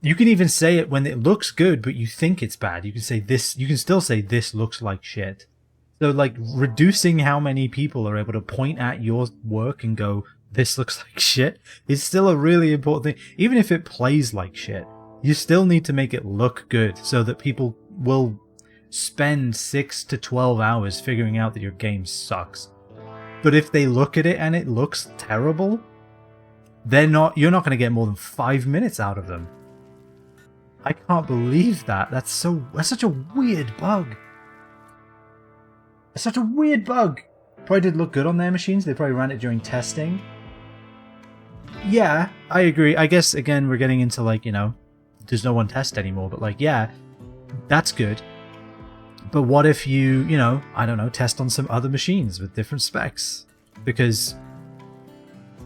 You can even say it when it looks good, but you think it's bad. You can say this. You can still say this looks like shit. So, like, reducing how many people are able to point at your work and go, this looks like shit, is still a really important thing. Even if it plays like shit, you still need to make it look good so that people will spend 6 to 12 hours figuring out that your game sucks. But if they look at it and it looks terrible, you're not going to get more than 5 minutes out of them. I can't believe that. That's such a weird bug. It's such a weird bug. Probably did look good on their machines. They probably ran it during testing. Yeah, I agree. I guess, again, we're getting into, like, you know, there's no one test anymore. But, like, yeah, that's good. But what if you know, I don't know, test on some other machines with different specs? Because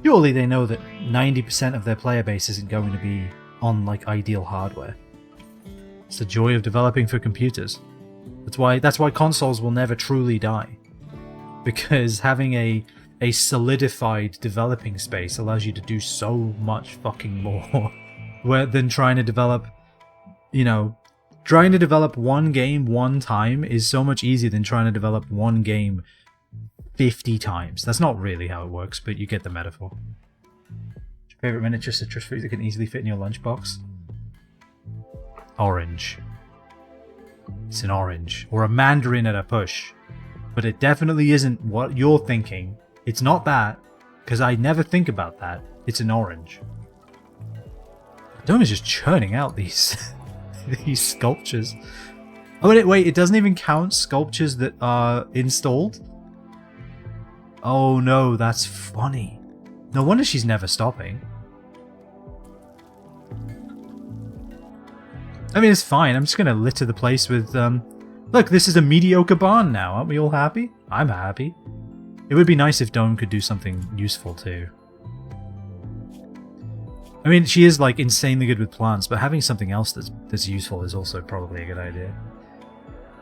surely they know that 90% of their player base isn't going to be on, like, ideal hardware. It's the joy of developing for computers. That's why consoles will never truly die. Because having a solidified developing space allows you to do so much fucking more than trying to develop, you know, trying to develop one game one time is so much easier than trying to develop one game 50 times. That's not really how it works, but you get the metaphor. What's your favorite miniature citrus fruit that can easily fit in your lunchbox? Orange. It's an orange. Or a mandarin at a push. But it definitely isn't what you're thinking. It's not that, because I never think about that. It's an orange. Dome is just churning out these these sculptures. Oh wait, it doesn't even count sculptures that are installed? Oh no, that's funny. No wonder she's never stopping. I mean, it's fine. I'm just going to litter the place with, look, this is a mediocre barn now. Aren't we all happy? I'm happy. It would be nice if Dome could do something useful too. I mean, she is, like, insanely good with plants, but having something else that's useful is also probably a good idea.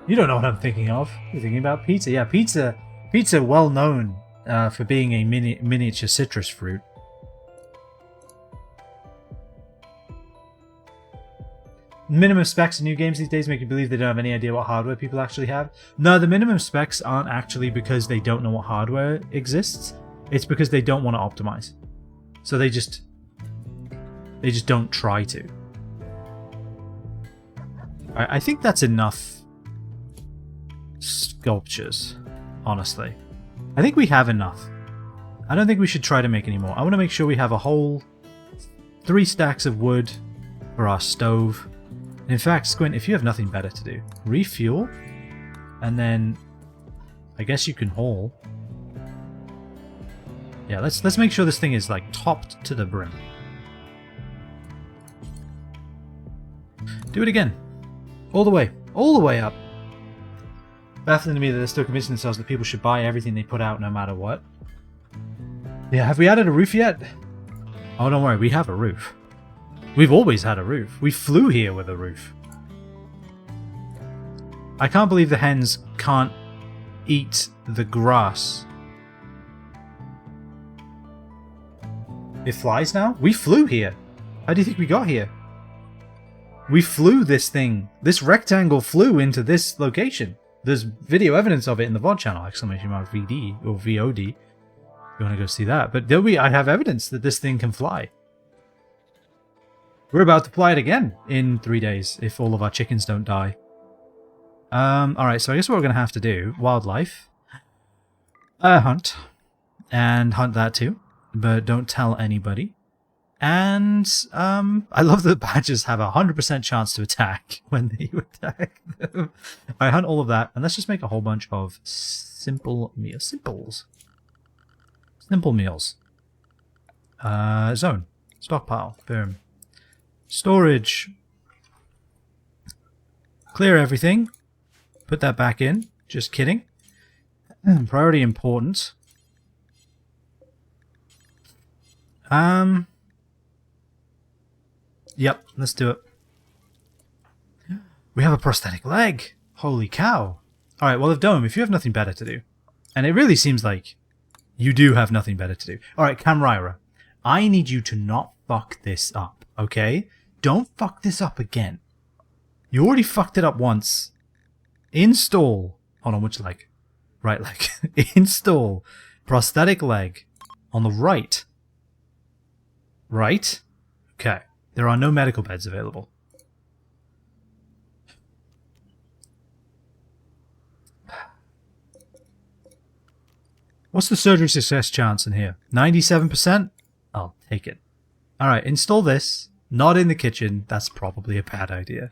You don't know what I'm thinking of. You're thinking about pizza. Yeah, pizza well known for being a miniature citrus fruit. Minimum specs in new games these days make you believe they don't have any idea what hardware people actually have. No, the minimum specs aren't actually because they don't know what hardware exists. It's because they don't want to optimize. So they just don't try to. I think that's enough sculptures, honestly. I think we have enough. I don't think we should try to make any more. I want to make sure we have a whole 3 stacks of wood for our stove. In fact, Squint, if you have nothing better to do, refuel, and then I guess you can haul. Yeah, let's make sure this thing is, like, topped to the brim. Do it again. All the way up. Baffling to me that they're still convincing themselves that people should buy everything they put out no matter what. Yeah, have we added a roof yet? Oh, don't worry, we have a roof. We've always had a roof. We flew here with a roof. I can't believe the hens can't eat the grass. It flies now? We flew here. How do you think we got here? We flew this thing. This rectangle flew into this location. There's video evidence of it in the VOD channel, exclamation mark VD or VOD. You want to go see that. But I have evidence that this thing can fly. We're about to fly it again in 3 days if all of our chickens don't die. Alright, so I guess what we're going to have to do, wildlife, hunt, and hunt that too, but don't tell anybody. And, I love that badgers have a 100% chance to attack when you attack them. I hunt all of that, and let's just make a whole bunch of simple meals. Simple meals. Zone. Stockpile. Boom. Storage. Clear everything. Put that back in. Just kidding. Priority important. Yep, let's do it. We have a prosthetic leg. Holy cow. Alright, well, Dome, if you have nothing better to do, and it really seems like you do have nothing better to do. Alright, Camryra, I need you to not fuck this up, okay? Don't fuck this up again. You already fucked it up once. Install. Hold on, which leg? Right leg. Install prosthetic leg on the right. Right? Okay. There are no medical beds available. What's the surgery success chance in here? 97%? I'll take it. Alright, install this. Not in the kitchen. That's probably a bad idea.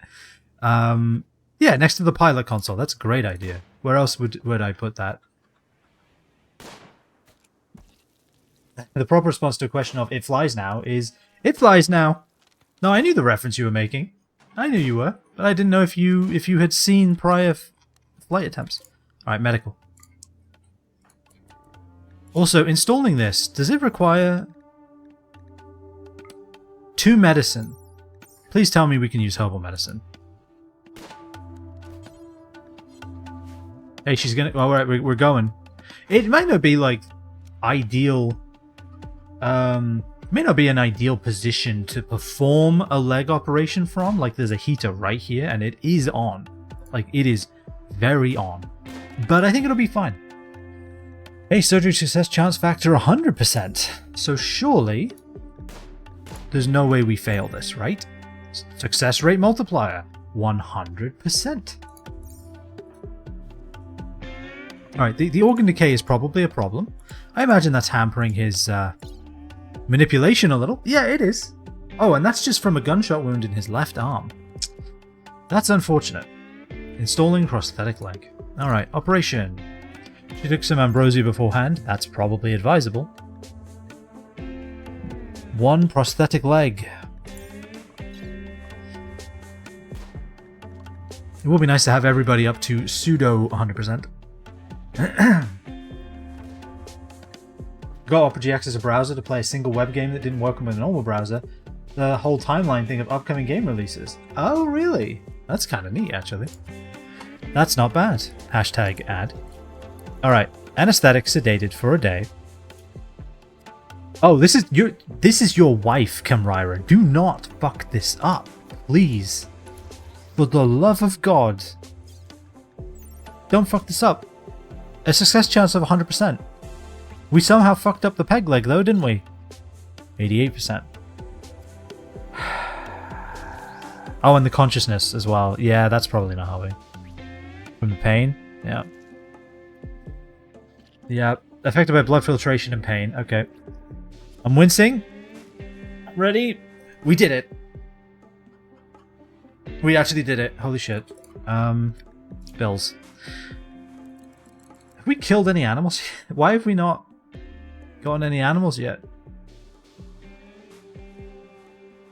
Yeah, next to the pilot console. That's a great idea. Where else would I put that? The proper response to a question of it flies now is it flies now. No, I knew the reference you were making. I knew you were, but I didn't know if you had seen prior flight attempts. Alright, medical. Also, installing this, does it require 2 medicine? Please tell me we can use herbal medicine. Hey, she's gonna... Alright, we're going. It might not be, like, ideal... may not be an ideal position to perform a leg operation from. Like, there's a heater right here, and it is on. Like, it is very on. But I think it'll be fine. Hey, surgery success chance factor 100%. So surely there's no way we fail this, right? Success rate multiplier 100%. Alright, the organ decay is probably a problem. I imagine that's hampering his manipulation a little. Yeah, it is. Oh, and that's just from a gunshot wound in his left arm. That's unfortunate. Installing prosthetic leg. Alright, operation. She took some ambrosia beforehand. That's probably advisable. 1 prosthetic leg. It would be nice to have everybody up to pseudo 100%. Got Opera GX as a browser to play a single web game that didn't work with a normal browser. The whole timeline thing of upcoming game releases. Oh, really? That's kind of neat, actually. That's not bad. Hashtag ad. Alright, anesthetic sedated for a day. Oh, this is your wife, Camryra. Do not fuck this up, please. For the love of God. Don't fuck this up. A success chance of 100%. We somehow fucked up the peg leg though, didn't we? 88%. Oh, and the consciousness as well. Yeah, that's probably not helping. From the pain? Yeah. Yeah, affected by blood filtration and pain. Okay. I'm wincing. Ready? We did it. We actually did it. Holy shit. Bills. Have we killed any animals? Why have we not gotten any animals yet?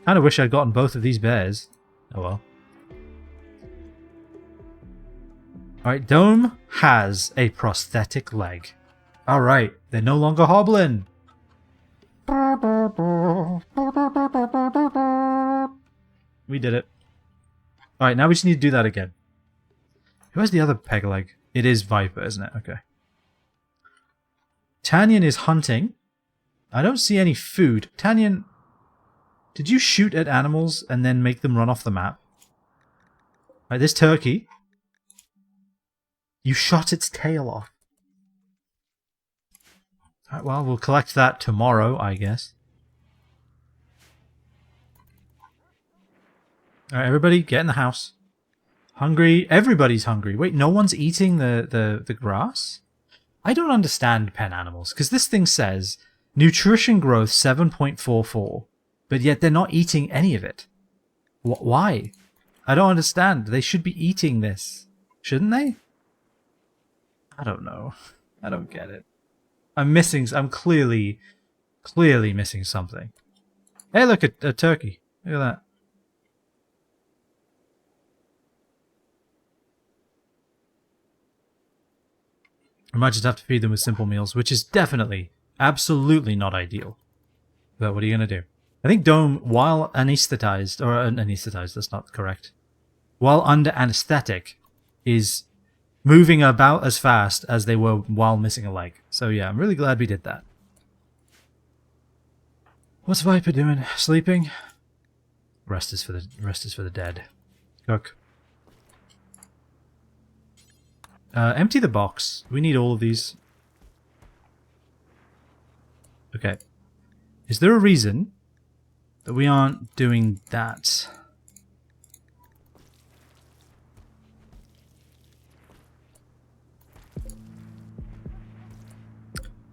Kinda wish I'd gotten both of these bears. Oh well. Alright, Dome has a prosthetic leg. Alright, they're no longer hobbling. We did it. Alright, now we just need to do that again. Who has the other peg leg? It is Viper, isn't it? Okay. Tanyan is hunting. I don't see any food. Tanyan, did you shoot at animals and then make them run off the map? Alright, this turkey. You shot its tail off. Alright, well, we'll collect that tomorrow, I guess. Alright, everybody, get in the house. Hungry. Everybody's hungry. Wait, no one's eating the grass? I don't understand pen animals, because this thing says nutrition growth 7.44, but yet they're not eating any of it. Why? I don't understand. They should be eating this. Shouldn't they? I don't know. I don't get it. I'm clearly missing something. Hey, look at a turkey. Look at that. We might just have to feed them with simple meals, which is definitely, absolutely not ideal. But what are you going to do? I think Dome, while anesthetized, or anesthetized, that's not correct. While under anesthetic, is moving about as fast as they were while missing a leg. So yeah, I'm really glad we did that. What's Viper doing? Sleeping? Rest is for the dead. Cook. Empty the box. We need all of these. Okay. Is there a reason that we aren't doing that?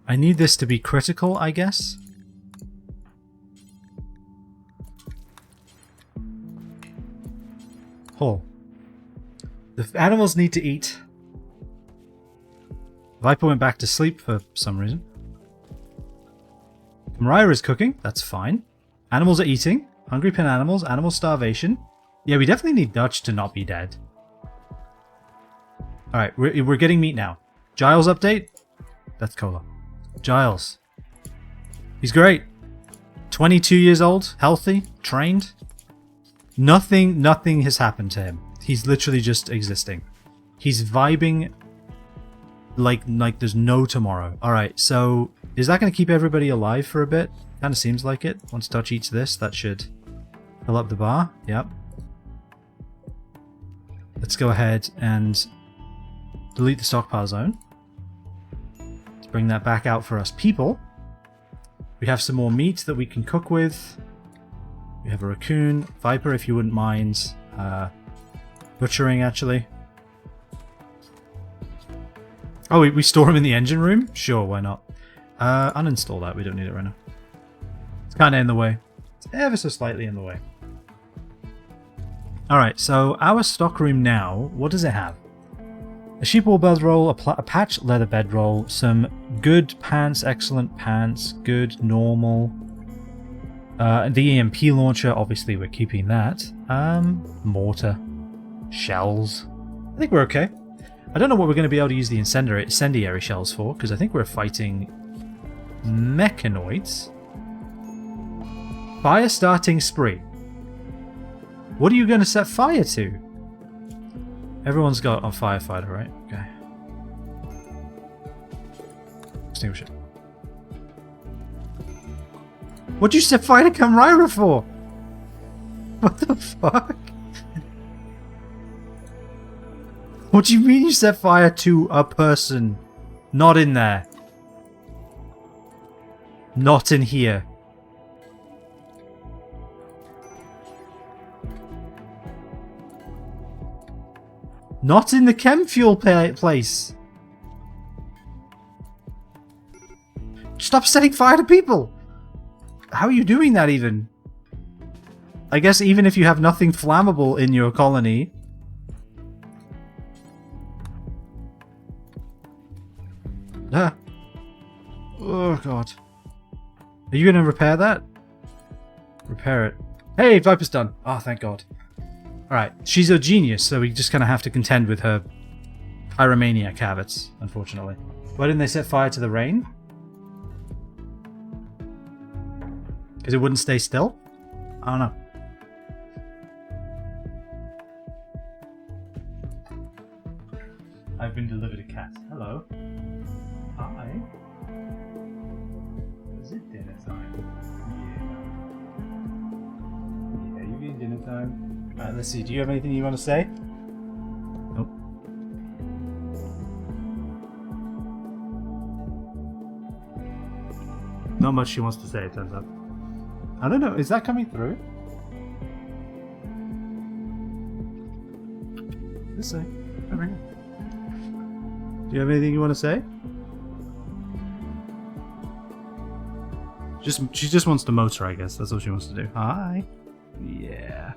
I need this to be critical, I guess. Oh. The animals need to eat. Viper went back to sleep for some reason. Mariah is cooking. That's fine. Animals are eating. Hungry pin animals. Animal starvation. Yeah, we definitely need Dutch to not be dead. Alright, we're getting meat now. Giles update? That's Cola. Giles. He's great. 22 years old. Healthy. Trained. Nothing has happened to him. He's literally just existing. He's vibing like there's no tomorrow. Alright, so is that going to keep everybody alive for a bit? Kind of seems like it. Once Dutch eats this, that should fill up the bar. Yep. Let's go ahead and delete the stockpile zone. Let's bring that back out for us people. We have some more meat that we can cook with. We have a raccoon. Viper, if you wouldn't mind butchering, actually. Oh, we store them in the engine room? Sure, why not? Uninstall that. We don't need it right now. It's kind of in the way. It's ever so slightly in the way. Alright, so our stockroom now, what does it have? A sheepwool bedroll, a patch leather bedroll, some good pants, excellent pants, good, normal. The EMP launcher, obviously we're keeping that. Mortar. Shells. I think we're okay. I don't know what we're going to be able to use the incendiary shells for, because I think we're fighting mechanoids. Fire starting spree. What are you going to set fire to? Everyone's got a firefighter, right? Okay. Extinguish it. What'd you set fire to Camryra for? What the fuck? What do you mean you set fire to a person? Not in there. Not in here. Not in the chem fuel place. Stop setting fire to people. How are you doing that even? I guess even if you have nothing flammable in your colony. Ah. Oh god. Are you gonna repair that? Repair it. Hey, Viper's done. Oh, thank god. Alright, she's a genius, so we just kind of have to contend with her pyromaniac habits, unfortunately. Why didn't they set fire to the rain? Because it wouldn't stay still? I don't know. I've been delivered a cat. Hello. Hi. Is it dinner time? Yeah. Yeah, you getting dinner time? Alright, let's see. Do you have anything you want to say? Nope. Not much she wants to say, it turns out. I don't know. Is that coming through? Let's see. Over here. Do you have anything you want to say? She just wants to motor, I guess. That's all she wants to do. Hi. Yeah.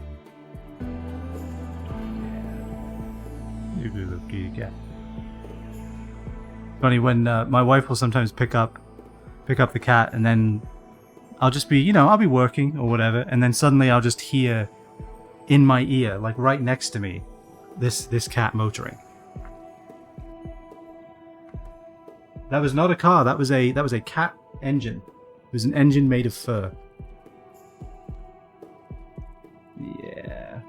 You good little kitty cat. Funny when my wife will sometimes pick up the cat, and then I'll just be, I'll be working or whatever, and then suddenly I'll just hear in my ear, like right next to me, this cat motoring. That was not a car. That was a cat engine. It was an engine made of fur. Yeah.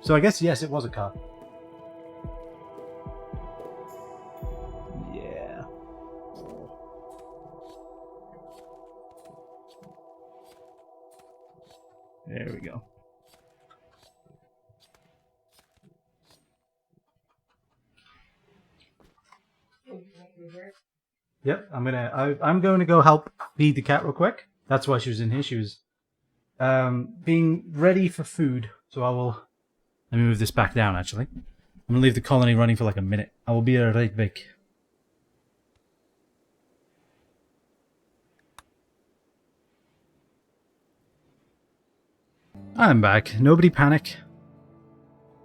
So I guess yes, it was a car. Yeah. There we go. Yep, I'm going to go help feed the cat real quick. That's why she was in here. She was being ready for food. So I will. Let me move this back down. Actually, I'm gonna leave the colony running for like a minute. I will be right back. I'm back. Nobody panic.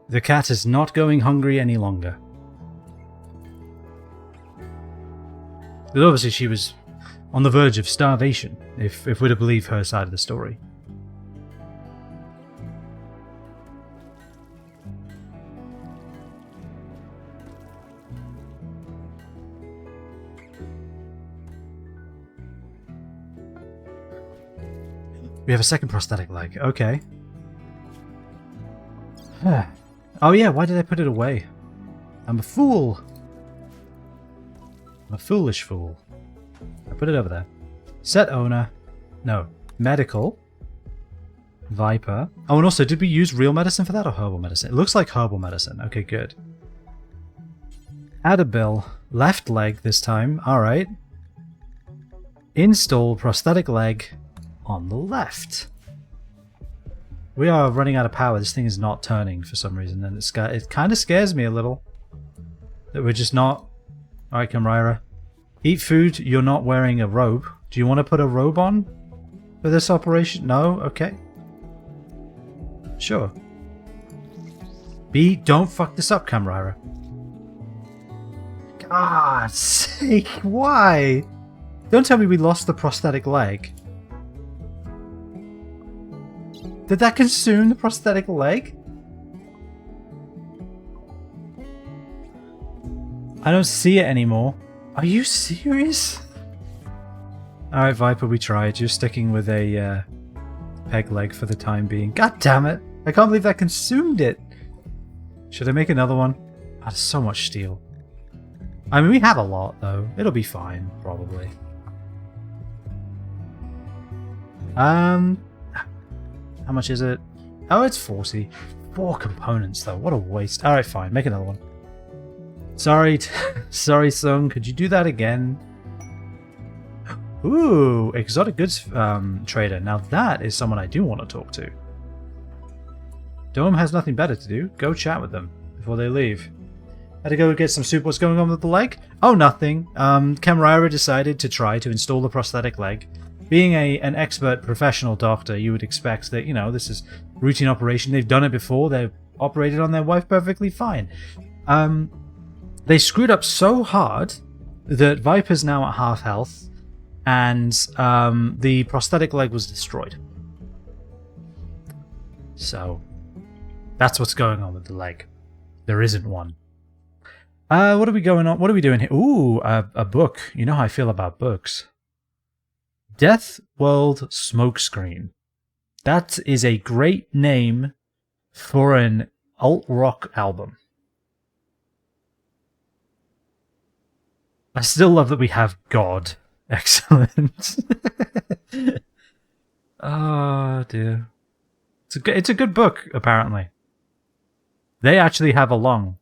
The cat is not going hungry any longer. But obviously she was on the verge of starvation, if we're to believe her side of the story. We have a second prosthetic leg. Okay. Oh yeah, why did I put it away? I'm a fool. I'm a foolish fool. I put it over there. Set owner. No. Medical. Viper. Oh, and also, did we use real medicine for that or herbal medicine? It looks like herbal medicine. Okay, good. Add a bill. Left leg this time. Alright. Install prosthetic leg on the left. We are running out of power. This thing is not turning for some reason, and it kind of scares me a little that we're just not. Alright, Kamrira. Eat food. You're not wearing a robe. Do you want to put a robe on for this operation? No? Okay. Sure. B, don't fuck this up, Kamrira. God's sake, why? Don't tell me we lost the prosthetic leg. Did that consume the prosthetic leg? I don't see it anymore. Are you serious? Alright, Viper, we tried. You're sticking with a peg leg for the time being. God damn it! I can't believe that consumed it! Should I make another one? Oh, there's so much steel. I mean, we have a lot, though. It'll be fine, probably. How much is it? Oh, it's 40. 4 components, though. What a waste. Alright, fine. Make another one. Sorry, sorry, Sung. Could you do that again? Ooh, exotic goods trader. Now that is someone I do want to talk to. Dome has nothing better to do. Go chat with them before they leave. Had to go get some soup. What's going on with the leg? Oh, nothing. Kamrira decided to try to install the prosthetic leg. Being an expert professional doctor, you would expect that, you know, this is routine operation. They've done it before. They've operated on their wife perfectly fine. They screwed up so hard that Viper's now at half health, and the prosthetic leg was destroyed. So, that's what's going on with the leg. There isn't one. What are we going on? What are we doing here? Ooh, a book. You know how I feel about books. Death World Smokescreen. That is a great name for an alt-rock album. I still love that we have God. Excellent. Oh dear. It's a good book, apparently. They actually have a lung,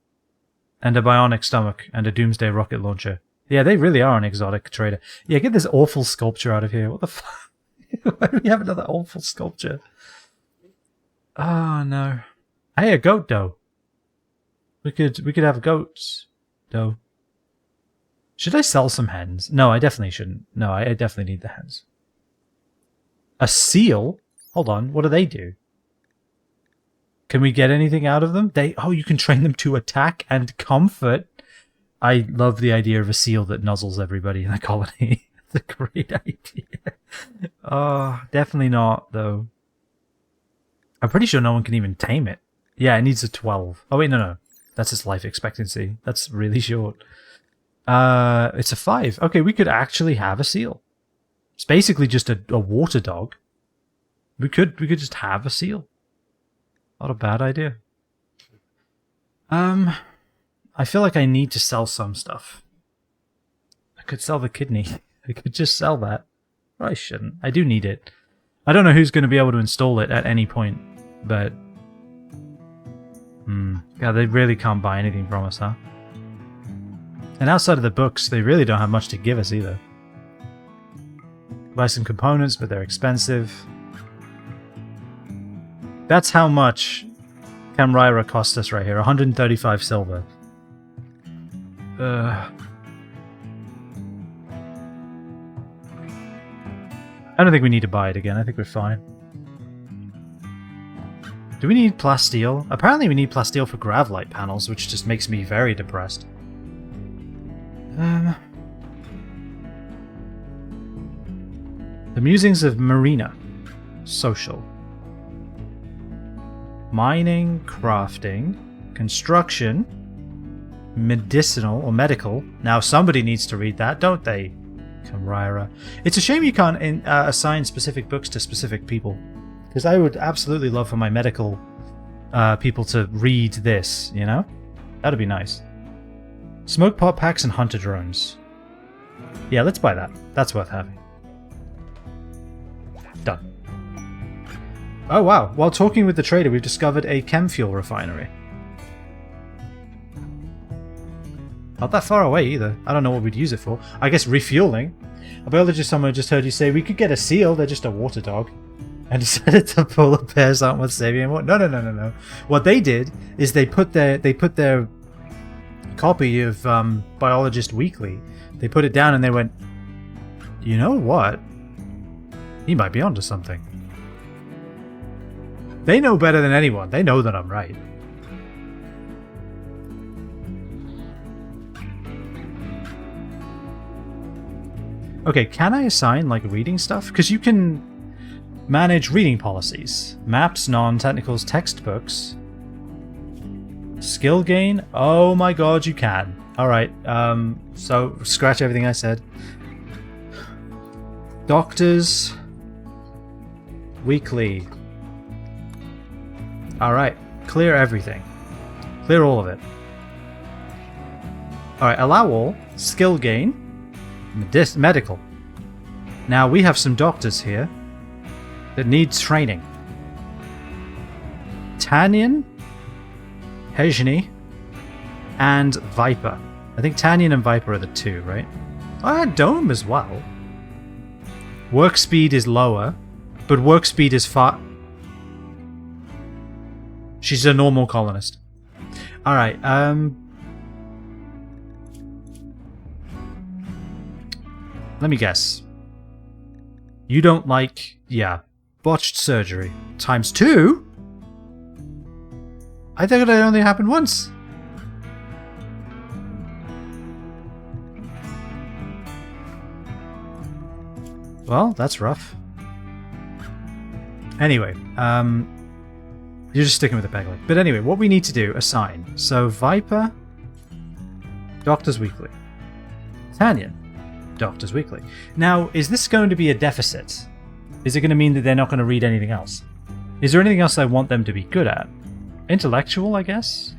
and a bionic stomach, and a doomsday rocket launcher. Yeah, they really are an exotic trader. Yeah, get this awful sculpture out of here. What the fuck? Why do we have another awful sculpture? Oh no. Hey, a goat dough. We could have goats dough. Should I sell some hens? No, I definitely shouldn't. No, I definitely need the hens. A seal? Hold on, what do they do? Can we get anything out of them? Oh, you can train them to attack and comfort. I love the idea of a seal that nuzzles everybody in the colony. It's a great idea. Oh, definitely not, though. I'm pretty sure no one can even tame it. Yeah, it needs a 12. Oh, wait, no. That's its life expectancy. That's really short. It's a 5. Okay, we could actually have a seal. It's basically just a water dog. We could just have a seal. Not a bad idea. I feel like I need to sell some stuff. I could sell the kidney. I could just sell that. But I shouldn't. I do need it. I don't know who's going to be able to install it at any point, but... Yeah, they really can't buy anything from us, huh? And outside of the books, they really don't have much to give us either. Buy some components, but they're expensive. That's how much Camryra cost us right here. 135 silver. I don't think we need to buy it again. I think we're fine. Do we need plasteel? Apparently we need plasteel for gravlight panels, which just makes me very depressed. The Musings of Marina. Social. Mining, crafting, construction, medicinal or medical. Now somebody needs to read that, don't they? Camryra. It's a shame you can't assign specific books to specific people. Because I would absolutely love for my medical people to read this, you know? That'd be nice. Smoke pot packs and hunter drones. Yeah, let's buy that. That's worth having. Done. Oh wow, while talking with the trader, we've discovered a chem fuel refinery. Not that far away either. I don't know what we'd use it for. I guess refueling. A biologist somewhere just heard you say we could get a seal, they're just a water dog. And decided to polar bears aren't worth saving anymore. No. What they did is they put their copy of Biologist Weekly, they put it down and they went, you know what? He might be onto something. They know better than anyone. They know that I'm right. Okay, can I assign like reading stuff? Because you can manage reading policies, maps, non-technicals, textbooks, skill gain. Oh my god, you can. All right. So scratch everything I said. Doctors Weekly. All right. Clear everything. Clear all of it. All right. Allow all. Skill gain. Medical. Now we have some doctors here that needs training. Tanyan, Hejni, and Viper. I think Tanyan and Viper are the two, right? I had Dome as well. Work speed is lower, but work speed is far... She's a normal colonist. Alright, let me guess. You don't like... Yeah. Botched surgery. Times 2? I thought it only happened once. Well, that's rough. Anyway, you're just sticking with the peg leg. But anyway, what we need to do, assign. So, Viper, Doctors Weekly. Tanyan, Doctors Weekly. Now, is this going to be a deficit? Is it going to mean that they're not going to read anything else? Is there anything else I want them to be good at? Intellectual, I guess?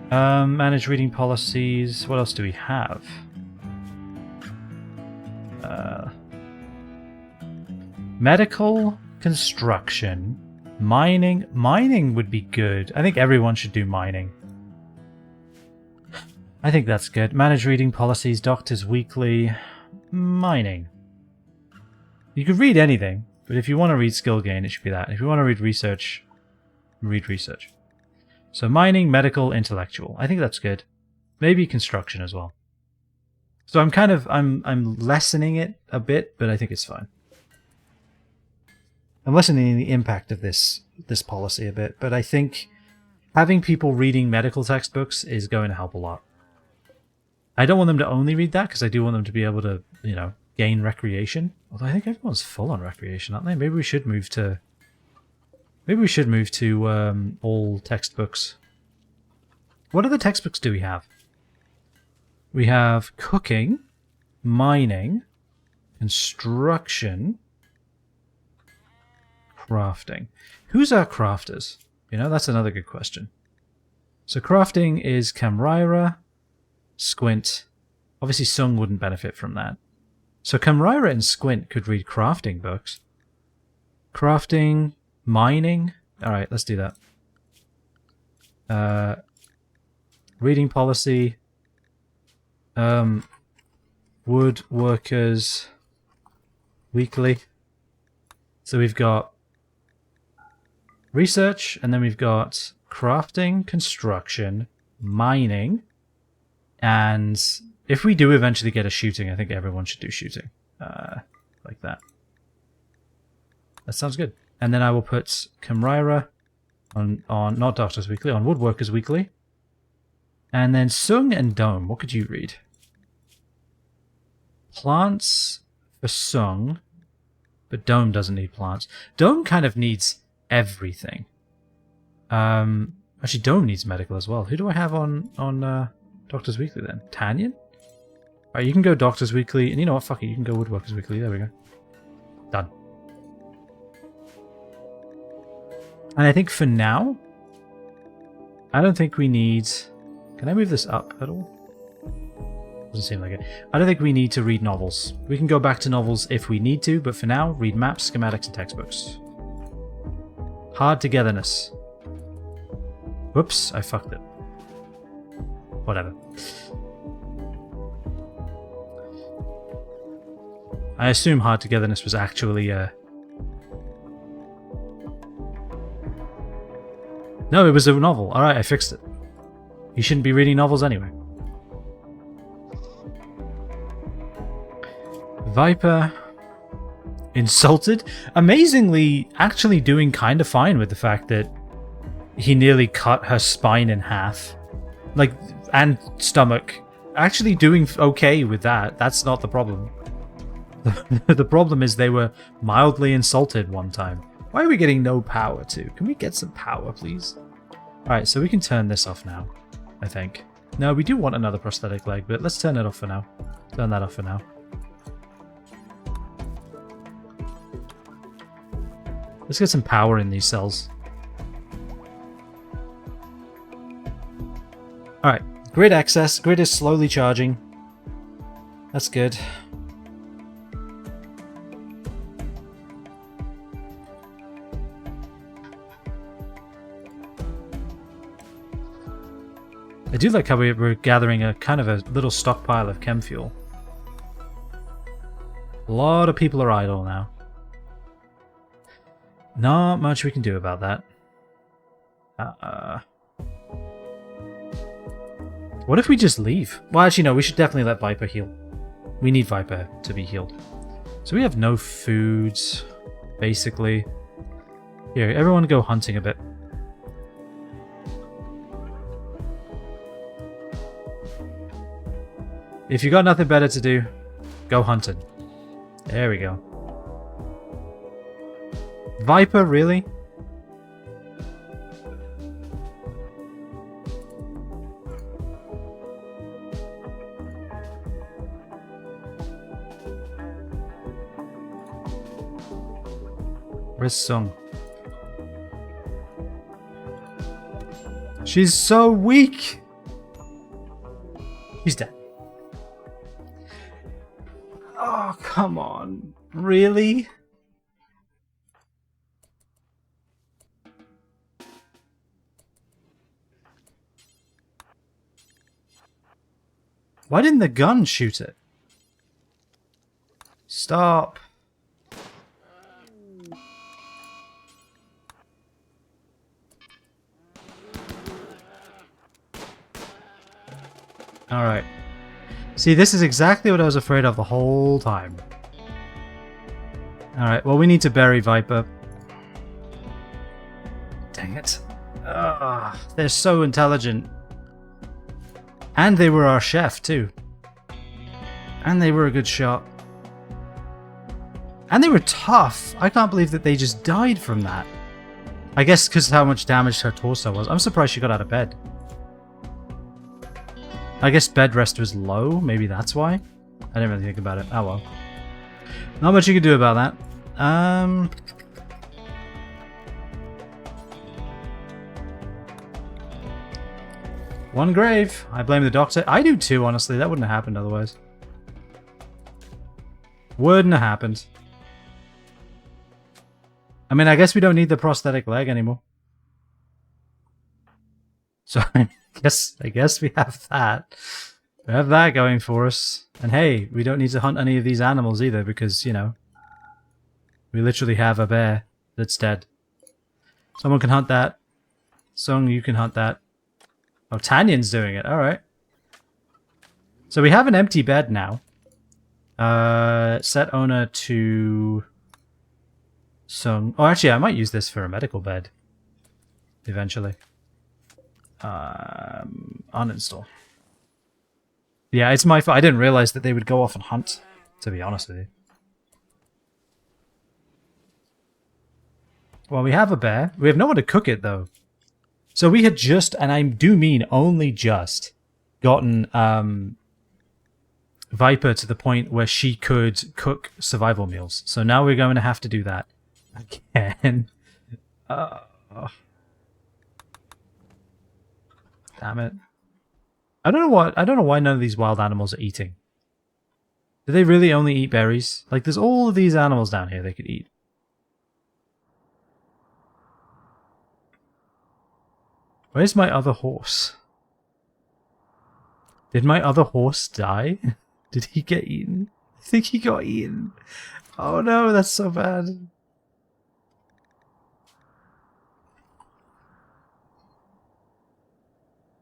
Manage reading policies. What else do we have? Medical, construction, mining. Mining would be good. I think everyone should do mining. I think that's good. Manage reading policies, Doctors Weekly, mining. You could read anything, but if you want to read skill gain, it should be that. If you want to read research, read research. So mining, medical, intellectual. I think that's good. Maybe construction as well. So I'm lessening it a bit, but I think it's fine. I'm lessening the impact of this policy a bit, but I think having people reading medical textbooks is going to help a lot. I don't want them to only read that, because I do want them to be able to, you know, gain recreation. Although I think everyone's full on recreation, aren't they? Maybe we should move to all textbooks. What other textbooks do we have? We have cooking, mining, construction, crafting. Who's our crafters? You know, that's another good question. So crafting is Camryra, Squint. Obviously Sung wouldn't benefit from that. So Camryra and Squint could read crafting books. Crafting, mining. Alright, let's do that. Reading policy. Woodworkers weekly. So we've got research, and then we've got crafting, construction, mining, and if we do eventually get a shooting, I think everyone should do shooting. Like that. That sounds good. And then I will put Camryra on not Doctors Weekly, on Woodworkers Weekly. And then Sung and Dome, what could you read? Plants for Sung, but Dome doesn't need plants. Dome kind of needs everything. Actually, Dome needs medical as well. Who do I have on Doctors Weekly then? Tanyan? Alright, you can go Doctors Weekly, and you know what, fuck it, you can go Woodworkers Weekly, there we go. Done. And I think for now, I don't think we need... Can I move this up at all? Doesn't seem like it. I don't think we need to read novels. We can go back to novels if we need to, but for now, read maps, schematics, and textbooks. Hard togetherness. Whoops, I fucked it. Whatever. I assume hard togetherness was actually No, it was a novel. Alright, I fixed it. You shouldn't be reading novels anyway. Viper. Insulted. Amazingly, actually doing kind of fine with the fact that he nearly cut her spine in half. Like, and stomach. Actually doing okay with that. That's not the problem. The problem is they were mildly insulted one time. Why are we getting no power too? Can we get some power, please? Alright, so we can turn this off now, I think. No, we do want another prosthetic leg, but let's turn it off for now. Turn that off for now. Let's get some power in these cells. Alright, grid access. Grid is slowly charging. That's good. I do like how we're gathering a kind of a little stockpile of chem fuel. A lot of people are idle now. Not much we can do about that. What if we just leave? Well, actually, no, we should definitely let Viper heal. We need Viper to be healed. So we have no foods, basically. Here, everyone go hunting a bit. If you got nothing better to do, go hunting. There we go. Viper, really? Where's Sung? She's so weak! He's dead. Oh, come on. Really? Why didn't the gun shoot it? Stop. Alright. See, this is exactly what I was afraid of the whole time. Alright, well, we need to bury Viper. Dang it. Ugh, they're so intelligent. And they were our chef, too. And they were a good shot. And they were tough. I can't believe that they just died from that. I guess because of how much damage her torso was. I'm surprised she got out of bed. I guess bed rest was low. Maybe that's why. I didn't really think about it. Oh well. Not much you can do about that. One grave. I blame the doctor. I do too, honestly. That wouldn't have happened otherwise. Wouldn't have happened. I mean, I guess we don't need the prosthetic leg anymore. So I guess we have that. We have that going for us. And hey, we don't need to hunt any of these animals either because, you know, we literally have a bear that's dead. Someone can hunt that. Song, you can hunt that. Oh, Tanyan's doing it. Alright. So we have an empty bed now. Set owner to Sung. Oh, actually, I might use this for a medical bed. Eventually. Uninstall. Yeah, it's my fault. I didn't realize that they would go off and hunt, to be honest with you. Well, we have a bear. We have no one to cook it, though. So we had just, and I do mean only just, gotten Viper to the point where she could cook survival meals. So now we're going to have to do that again. Damn it. I don't know why none of these wild animals are eating. Do they really only eat berries? Like, there's all of these animals down here they could eat. Where's my other horse? Did my other horse die? Did he get eaten? I think he got eaten. Oh no, that's so bad.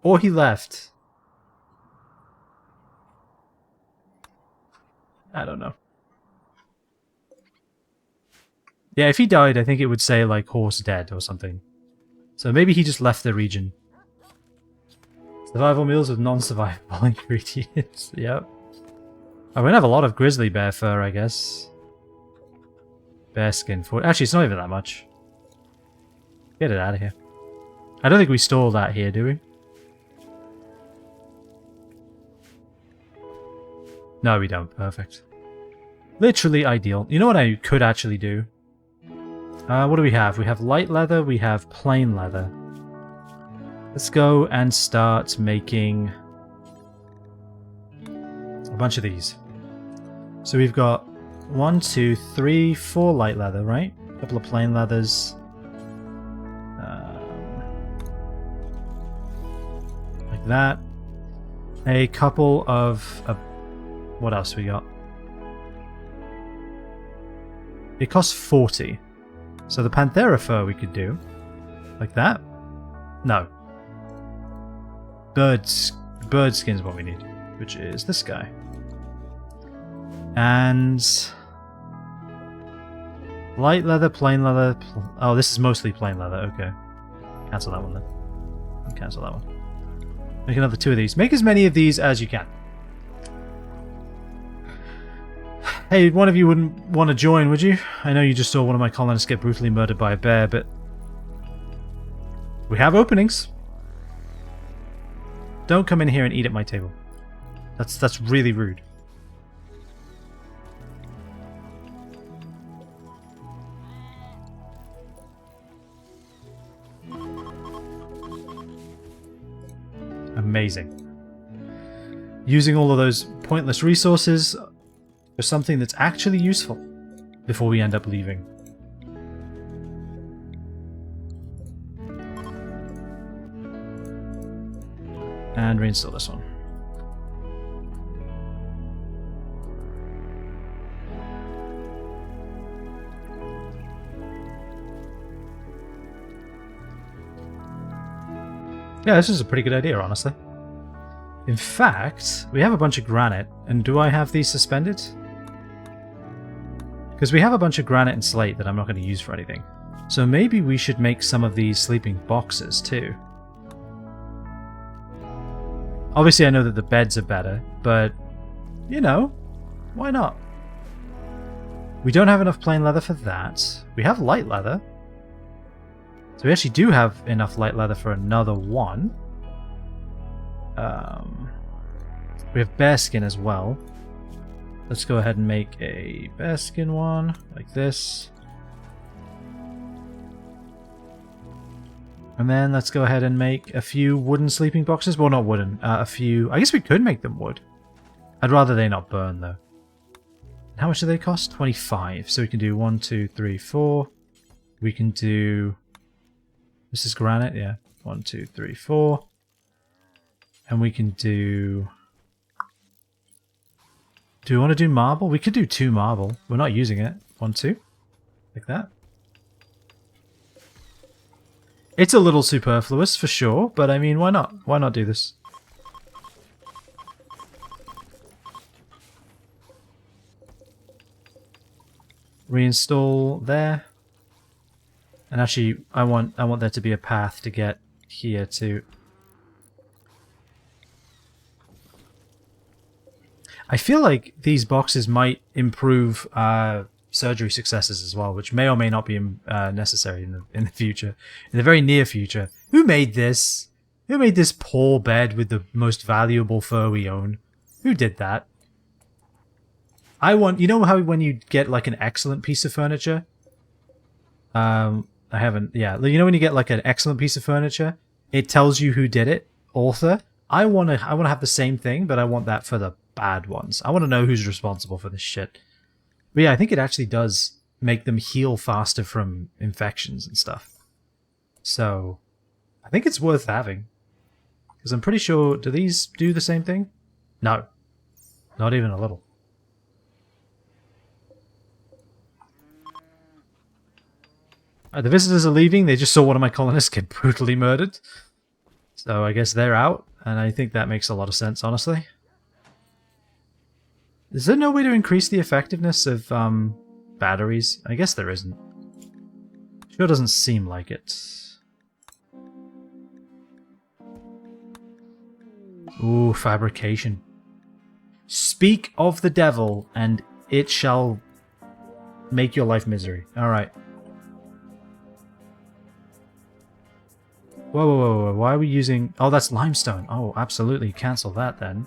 Or he left. I don't know. Yeah, if he died, I think it would say, like, horse dead or something. So maybe he just left the region. Survival meals with non-survivable ingredients. Yep. Oh, we're gonna have a lot of grizzly bear fur, I guess. Bear skin for... Actually, it's not even that much. Get it out of here. I don't think we store that here, do we? No, we don't. Perfect. Literally ideal. You know what I could actually do? What do we have? We have light leather, we have plain leather. Let's go and start making a bunch of these. So we've got 1, 2, 3, 4 light leather, right? A couple of plain leathers. Like that. A couple of... what else we got? It costs 40. So the Panthera fur we could do. Like that? No. Bird skin's what we need. Which is this guy. And... light leather, plain leather... oh, this is mostly plain leather. Okay. Cancel that one then. Cancel that one. Make another 2 of these. Make as many of these as you can. Hey, one of you wouldn't want to join, would you? I know you just saw one of my colonists get brutally murdered by a bear, but... we have openings. Don't come in here and eat at my table. That's really rude. Amazing. Using all of those pointless resources for something that's actually useful before we end up leaving. And reinstall this one. Yeah, this is a pretty good idea, honestly. In fact, we have a bunch of granite, and do I have these suspended? Because we have a bunch of granite and slate that I'm not going to use for anything. So maybe we should make some of these sleeping boxes too. Obviously I know that the beds are better, but, you know, why not? We don't have enough plain leather for that. We have light leather. So we actually do have enough light leather for another one. We have bearskin as well. Let's go ahead and make a bearskin one, like this. And then let's go ahead and make a few wooden sleeping boxes. Well, not wooden. A few... I guess we could make them wood. I'd rather they not burn, though. How much do they cost? 25. So we can do 1, 2, 3, 4. We can do... This is granite, yeah. 1, 2, 3, 4. And we can do... Do we want to do marble? We could do 2 marble. We're not using it. 1, 2. Like that. It's a little superfluous, for sure. But I mean, why not? Why not do this? Reinstall there. And actually, I want there to be a path to get here too. I feel like these boxes might improve surgery successes as well, which may or may not be necessary in the future, in the very near future. Who made this? Who made this poor bed with the most valuable fur we own? Who did that? I want, you know how when you get like an excellent piece of furniture? I haven't, yeah. You know when you get like an excellent piece of furniture, it tells you who did it, author. I want to have the same thing, but I want that for the bad ones. I want to know who's responsible for this shit. But yeah, I think it actually does make them heal faster from infections and stuff. So, I think it's worth having. Because I'm pretty sure, do these do the same thing? No. Not even a little. The visitors are leaving. They just saw one of my colonists get brutally murdered. So I guess they're out. And I think that makes a lot of sense, honestly. Is there no way to increase the effectiveness of batteries? I guess there isn't. Sure doesn't seem like it. Ooh, fabrication. Speak of the devil, and it shall make your life misery. Alright. Whoa, whoa, whoa, whoa, why are we using... Oh, that's limestone. Oh, absolutely. Cancel that, then.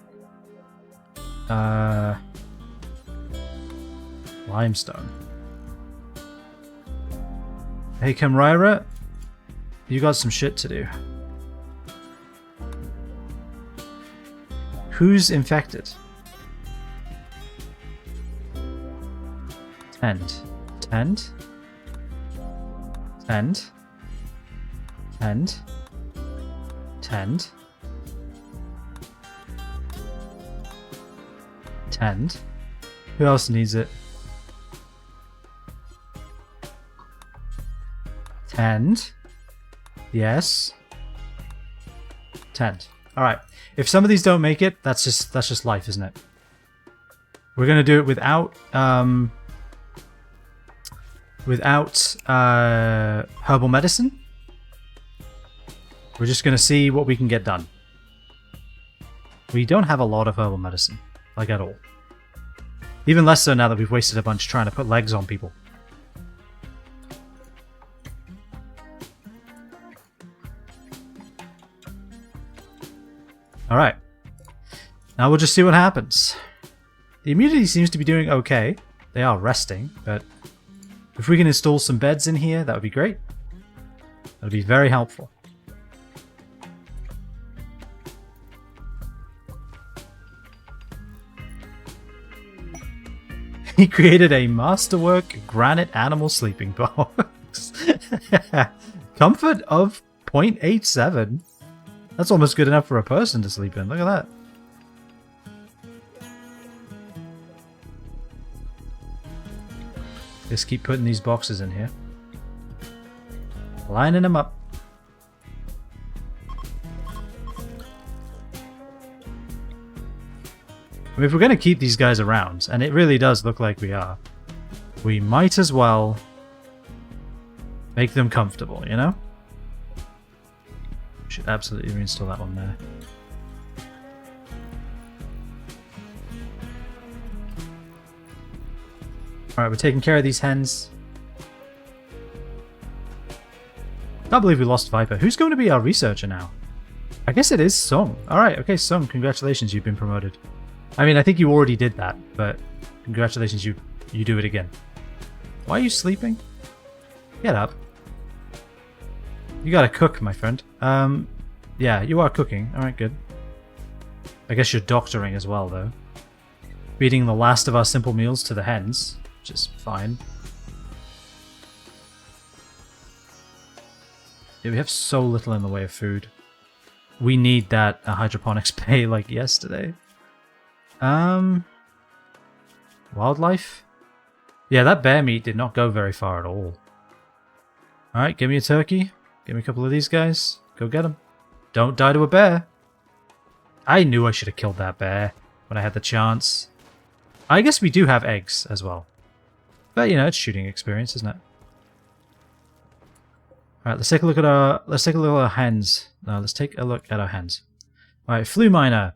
Limestone. Hey, Kamrira. You got some shit to do. Who's infected? Tend. Tend. Tend. Tend. Tend. Tend. Who else needs it? Tend. Yes. Tend. Alright. If some of these don't make it, that's just life, isn't it? We're gonna do it without herbal medicine. We're just going to see what we can get done. We don't have a lot of herbal medicine. Like, at all. Even less so now that we've wasted a bunch trying to put legs on people. Alright. Now we'll just see what happens. The immunity seems to be doing okay. They are resting, but if we can install some beds in here, that would be great. That would be very helpful. He created a masterwork granite animal sleeping box. Comfort of 0.87. That's almost good enough for a person to sleep in. Look at that. Just keep putting these boxes in here. Lining them up. I mean, if we're going to keep these guys around, and it really does look like we are, we might as well make them comfortable, you know? Should absolutely reinstall that one there. Alright, we're taking care of these hens. Can't believe we lost Viper. Who's going to be our researcher now? I guess it is Sung. Alright, okay, Sung, congratulations, you've been promoted. I mean, I think you already did that, but congratulations, you do it again. Why are you sleeping? Get up. You gotta cook, my friend. Yeah, you are cooking. Alright, good. I guess you're doctoring as well, though. Feeding the last of our simple meals to the hens, which is fine. Yeah, we have so little in the way of food. We need that hydroponics bay like yesterday. Wildlife? Yeah, that bear meat did not go very far at all. Alright, give me a turkey. Give me a couple of these guys. Go get them. Don't die to a bear. I knew I should have killed that bear when I had the chance. I guess we do have eggs as well. But, you know, it's shooting experience, isn't it? Alright, let's take a look at our hens. No, let's take a look at our hens. Alright, Flue Miner.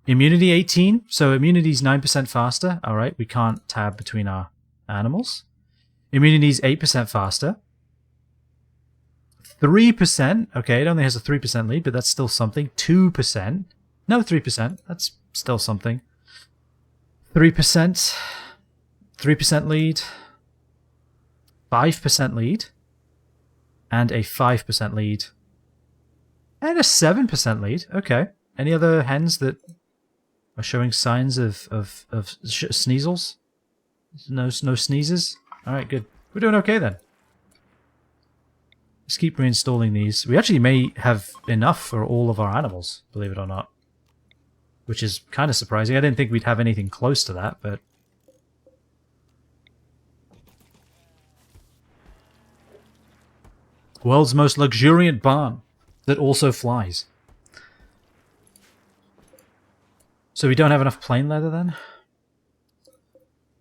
Immunity 18, so immunity's 9% faster. Alright, we can't tab between our animals. Immunity's 8% faster. 3%, okay, it only has a 3% lead, but that's still something. 2%, no, 3%, that's still something. 3%, 3% lead, 5% lead, and a 5% lead, and a 7% lead. Okay, any other hens that are showing signs of sneezels? No sneezes? Alright, good. We're doing okay then. Let's keep reinstalling these. We actually may have enough for all of our animals, believe it or not. Which is kind of surprising. I didn't think we'd have anything close to that, but... World's most luxuriant barn that also flies. So we don't have enough plain leather then?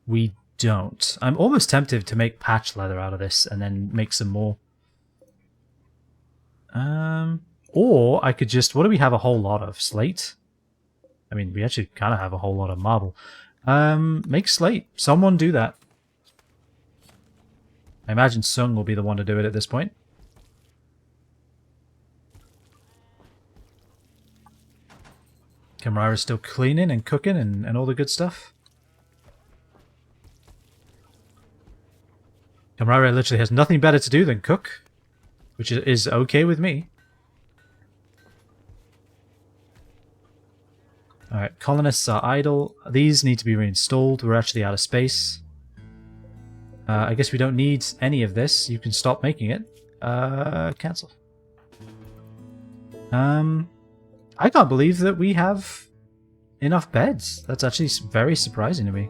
We don't. I'm almost tempted to make patch leather out of this and then make some more. Or I could just... What do we have a whole lot of? Slate? I mean, we actually kind of have a whole lot of marble. Make slate. Someone do that. I imagine Sung will be the one to do it at this point. Kamara's still cleaning and cooking and all the good stuff. Kamara literally has nothing better to do than cook, which is okay with me. Alright, colonists are idle. These need to be reinstalled. We're actually out of space. I guess we don't need any of this. You can stop making it. Cancel. I can't believe that we have enough beds. That's actually very surprising to me.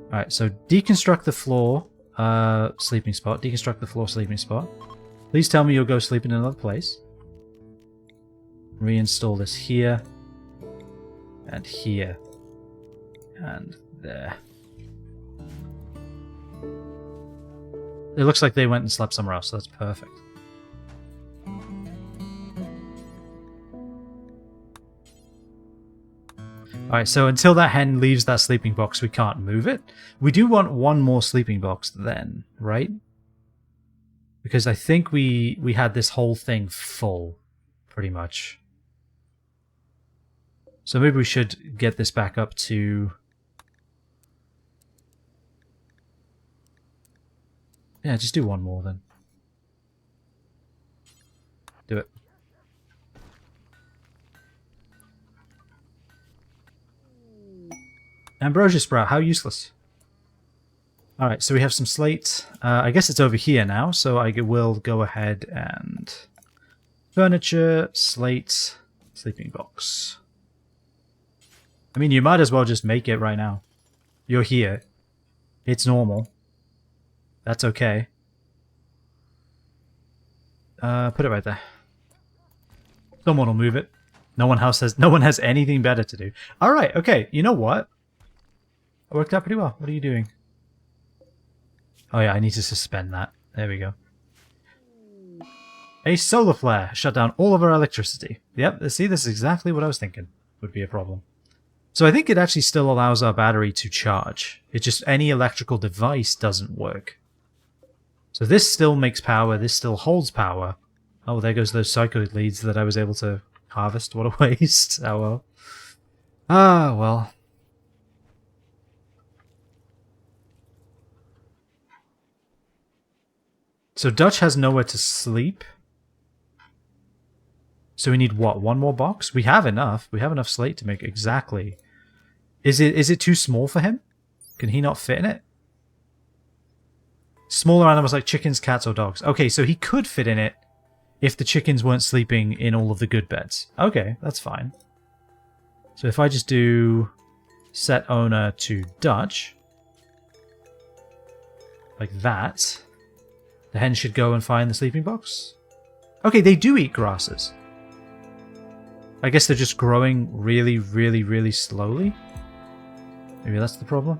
Alright, so deconstruct the floor sleeping spot. Deconstruct the floor sleeping spot. Please tell me you'll go sleep in another place. Reinstall this here. And here. And there. It looks like they went and slept somewhere else, so that's perfect. Alright, so until that hen leaves that sleeping box, we can't move it. We do want one more sleeping box then, right? Because I think we had this whole thing full, pretty much. So maybe we should get this back up to... Yeah, just do one more then. Do it. Ambrosia Sprout, how useless. Alright, so we have some slate. I guess it's over here now, so I will go ahead and... Furniture, slate, sleeping box. I mean, you might as well just make it right now. You're here. It's normal. That's okay. Put it right there. Someone will move it. No one has anything better to do. Alright, okay, you know what? It worked out pretty well. What are you doing? Oh yeah, I need to suspend that. There we go. A solar flare. Shut down all of our electricity. Yep, see, this is exactly what I was thinking would be a problem. So I think it actually still allows our battery to charge. It just, any electrical device doesn't work. So this still makes power, this still holds power. Oh, there goes those psycho leads that I was able to harvest. What a waste. Oh well. Ah, well. So Dutch has nowhere to sleep. So we need what? One more box? We have enough. We have enough slate to make exactly. Is it too small for him? Can he not fit in it? Smaller animals like chickens, cats, or dogs. Okay, so he could fit in it if the chickens weren't sleeping in all of the good beds. Okay, that's fine. So if I just do set owner to Dutch, like that, the hen should go and find the sleeping box. Okay, they do eat grasses. I guess they're just growing really, really, really slowly. Maybe that's the problem.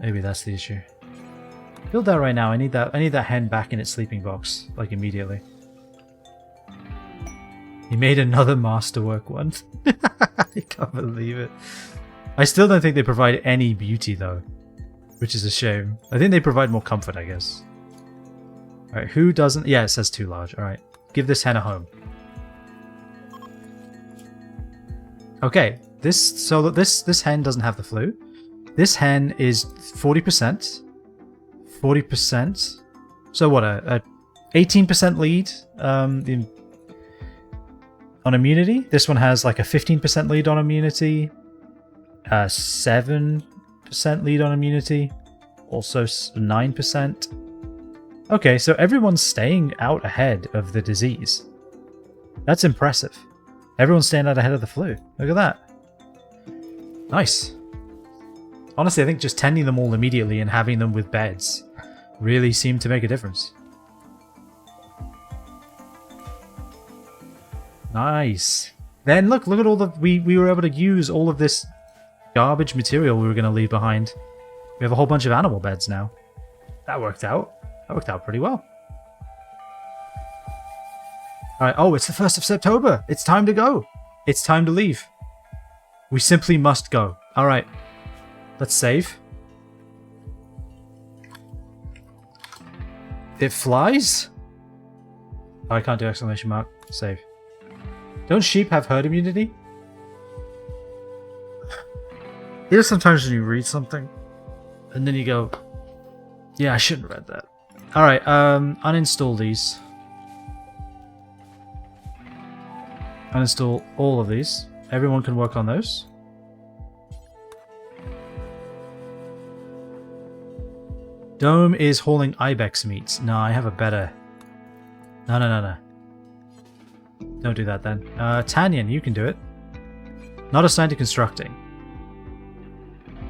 Maybe that's the issue. Build that right now. I need that hen back in its sleeping box, like immediately. He made another masterwork one. I can't believe it. I still don't think they provide any beauty though, which is a shame. I think they provide more comfort, I guess. Alright, who doesn't? Yeah, it says too large. Alright, give this hen a home. Okay, this hen doesn't have the flu. This hen is 40%. 40%. So what, a 18% lead on immunity? This one has like a 15% lead on immunity. 7% lead on immunity. Also 9%. Okay, so everyone's staying out ahead of the disease. That's impressive. Everyone's staying out ahead of the flu. Look at that. Nice. Honestly, I think just tending them all immediately and having them with beds really seemed to make a difference. Nice. Then look at all the... We were able to use all of this garbage material we were going to leave behind. We have a whole bunch of animal beds now. That worked out. That worked out pretty well. Alright, oh, it's the 1st of September. It's time to go. It's time to leave. We simply must go. Alright. Let's save. It flies? Oh, I can't do exclamation mark. Save. Don't sheep have herd immunity? You know, sometimes when you read something and then you go, yeah, I shouldn't have read that. Alright, uninstall these. Uninstall all of these. Everyone can work on those. Dome is hauling ibex meat. No, I have a better... No. Don't do that then. Tanyan, you can do it. Not assigned to constructing.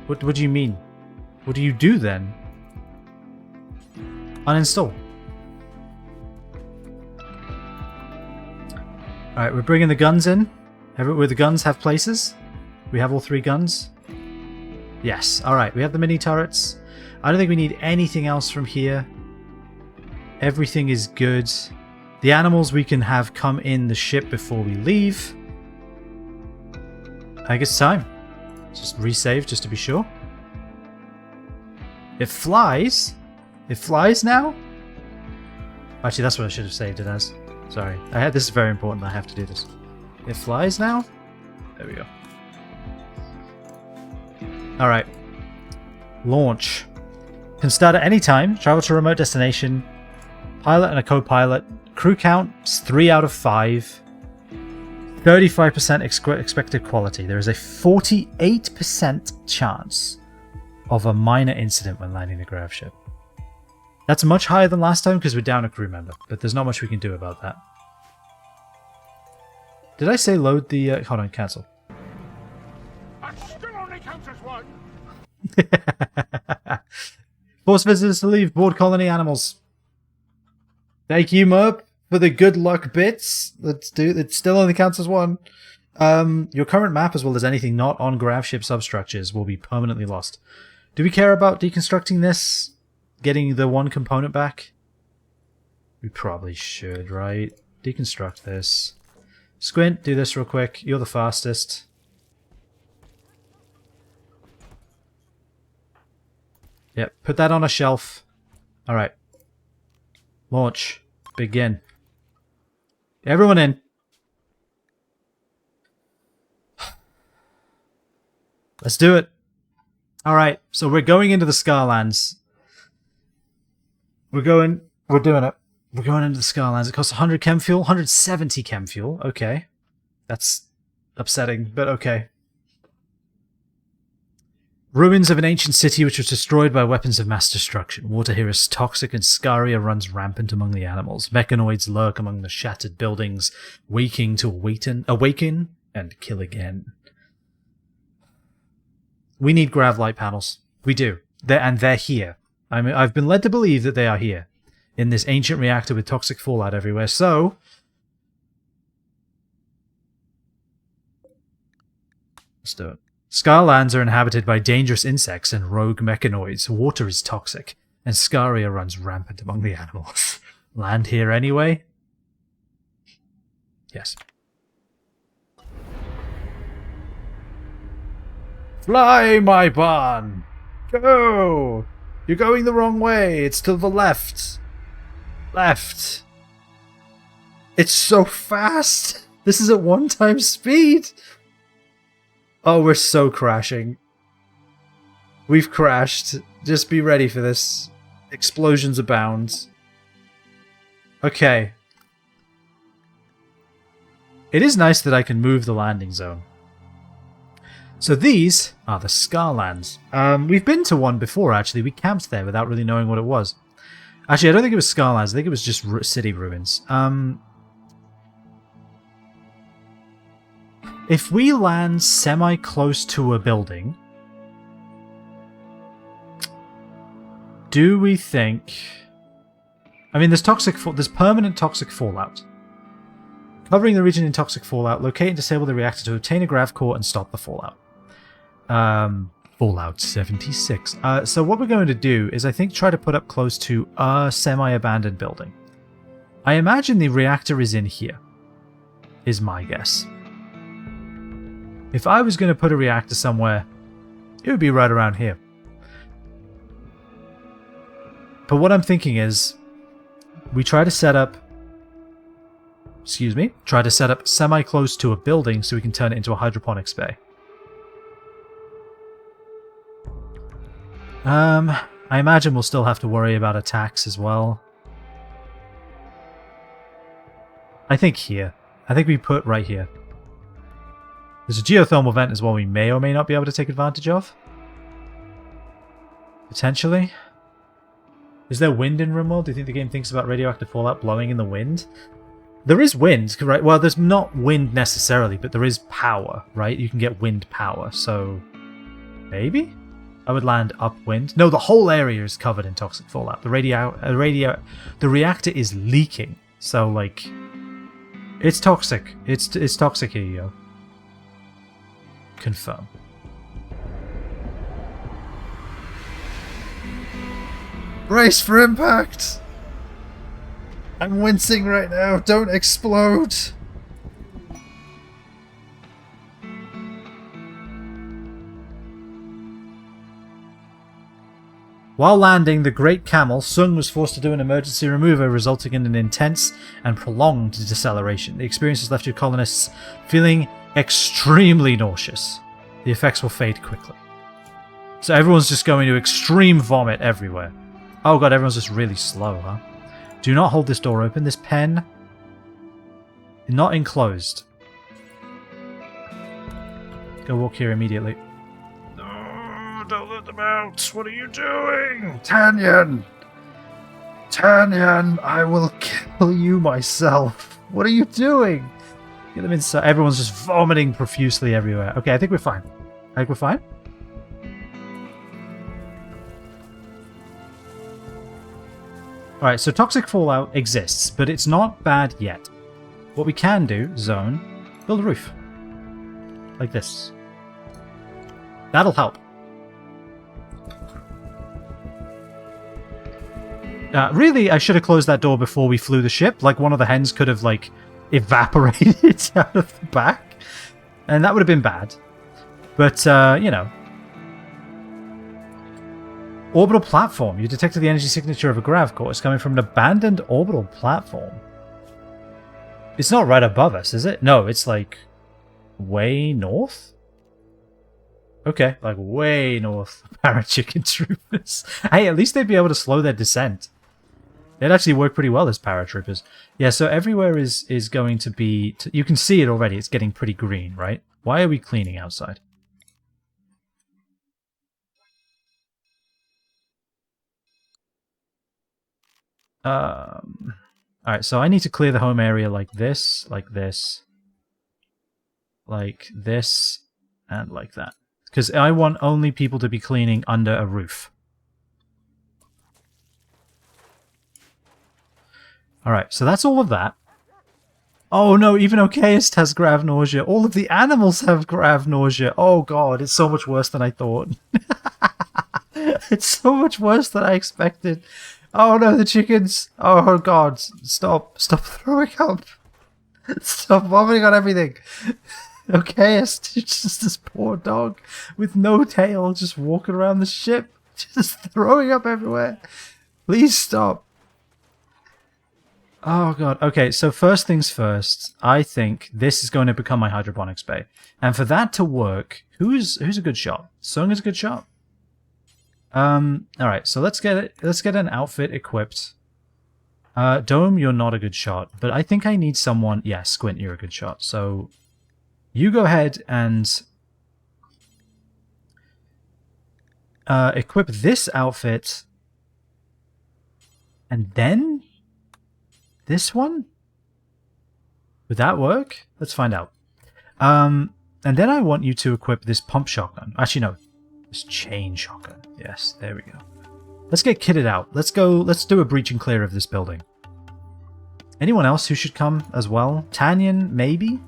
What do you mean? What do you do then? Uninstall. Alright, we're bringing the guns in. Where the guns have places. We have all 3 guns. Yes, alright, we have the mini turrets. I don't think we need anything else from here. Everything is good. The animals we can have come in the ship before we leave. I guess it's time. Just resave just to be sure. It flies? It flies now? Actually, that's what I should have saved it as. Sorry. This is very important. I have to do this. It flies now? There we go. Alright. Launch. Can start at any time. Travel to a remote destination. Pilot and a co-pilot. Crew count is 3 out of 5. 35% expected quality. There is a 48% chance of a minor incident when landing the grav ship. That's much higher than last time because we're down a crew member, but there's not much we can do about that. Did I say load the... hold on, cancel. That still only counts as one. Force visitors to leave. Board colony animals. Thank you, Merp, for the good luck bits. Let's do... It still only counts as one. Your current map, as well as anything not on grav ship substructures, will be permanently lost. Do we care about deconstructing this? Getting the one component back? We probably should, right? Deconstruct this. Squint, do this real quick. You're the fastest. Yep, put that on a shelf. Alright. Launch. Begin. Everyone in. Let's do it. Alright, so we're going into the Scarlands. We're doing it. We're going into the Scarlands. It costs 100 chem fuel, 170 chem fuel. Okay. That's upsetting, but okay. Ruins of an ancient city which was destroyed by weapons of mass destruction. Water here is toxic and scaria runs rampant among the animals. Mechanoids lurk among the shattered buildings, waking to awaken and kill again. We need grav light panels. We do. They're here. I've been led to believe that they are here. In this ancient reactor with toxic fallout everywhere, so... Let's do it. Scarlands are inhabited by dangerous insects and rogue mechanoids. Water is toxic, and scaria runs rampant among the animals. Land here anyway? Yes. Fly, my barn! Go! You're going the wrong way. It's to the left. Left. It's so fast! This is at 1x speed! Oh, we're so crashing. We've crashed. Just be ready for this. Explosions abound. Okay. It is nice that I can move the landing zone. So these are the Scarlands. We've been to one before, actually. We camped there without really knowing what it was. Actually, I don't think it was Scarlands. I think it was just city ruins. If we land semi-close to a building, do we think... I mean, there's permanent toxic fallout. Covering the region in toxic fallout, locate and disable the reactor to obtain a grav core and stop the fallout. Fallout 76. So what we're going to do is, I think, try to put up close to a semi-abandoned building. I imagine the reactor is in here, is my guess. If I was going to put a reactor somewhere, it would be right around here. But what I'm thinking is, we try to set up... Try to set up semi-close to a building so we can turn it into a hydroponics bay. I imagine we'll still have to worry about attacks as well. I think here. I think we put right here. There's a geothermal vent as well we may or may not be able to take advantage of. Potentially. Is there wind in Rimworld? Do you think the game thinks about radioactive fallout blowing in the wind? There is wind, right? Well, there's not wind necessarily, but there is power, right? You can get wind power, so... Maybe? I would land upwind. No, the whole area is covered in toxic fallout. The reactor is leaking, so, like... It's toxic. It's toxic here, yo. Confirm. Brace for impact! I'm wincing right now. Don't explode! While landing, the Great Camel, Sung was forced to do an emergency removal, resulting in an intense and prolonged deceleration. The experience has left your colonists feeling extremely nauseous. The effects will fade quickly. So everyone's just going to extreme vomit everywhere. Oh god, everyone's just really slow, huh? Do not hold this door open. This pen... not enclosed. Go walk here immediately. No, don't let them out. What are you doing? Tanyan! Tanyan, I will kill you myself. What are you doing? Get them inside. Everyone's just vomiting profusely everywhere. Okay, I think we're fine. I think we're fine. Alright, so toxic fallout exists, but it's not bad yet. What we can do, zone, build a roof. Like this. That'll help. Really, I should have closed that door before we flew the ship. Like, one of the hens could have, like, evaporated out of the back. And that would have been bad. But, you know. Orbital platform. You detected the energy signature of a grav core. It's coming from an abandoned orbital platform. It's not right above us, is it? No, it's like way north? Okay, like way north. Parachicken troopers. Hey, at least they'd be able to slow their descent. They'd actually work pretty well as paratroopers. Yeah, so everywhere is going to be... you can see it already. It's getting pretty green, right? Why are we cleaning outside? Alright, so I need to clear the home area like this, like this, and like that. Because I want only people to be cleaning under a roof. Alright, so that's all of that. Oh no, even Okayist has grav nausea. All of the animals have grav nausea. Oh god, it's so much worse than I thought. It's so much worse than I expected. Oh no, the chickens. Oh god, stop throwing up. Stop vomiting on everything. Okayist, it's just this poor dog with no tail just walking around the ship, just throwing up everywhere. Please stop. Oh god. Okay, so first things first, I think this is going to become my hydroponics bay. And for that to work, who's a good shot? Sung is a good shot. Alright, so let's get an outfit equipped. Dome, you're not a good shot, but I think I need someone. Yeah, Squint, you're a good shot. So you go ahead and equip this outfit, and then this one? Would that work? Let's find out. And then I want you to equip this pump shotgun. Actually, no. This chain shotgun. Yes, there we go. Let's get kitted out. Let's do a breach and clear of this building. Anyone else who should come as well? Tanyan, maybe?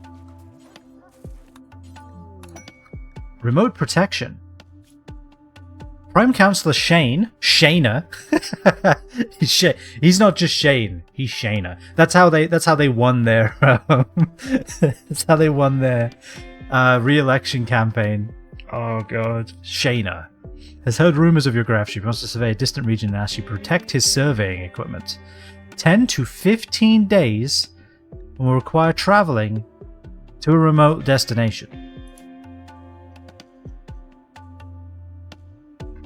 Remote protection. Prime Counselor Shane. Shayna. He's not just Shane. He's Shayna. That's how they won their that's how they won their re-election campaign. Oh god. Shayna has heard rumors of your grav ship. He wants to survey a distant region and asks you to protect his surveying equipment. 10 to 15 days and will require traveling to a remote destination.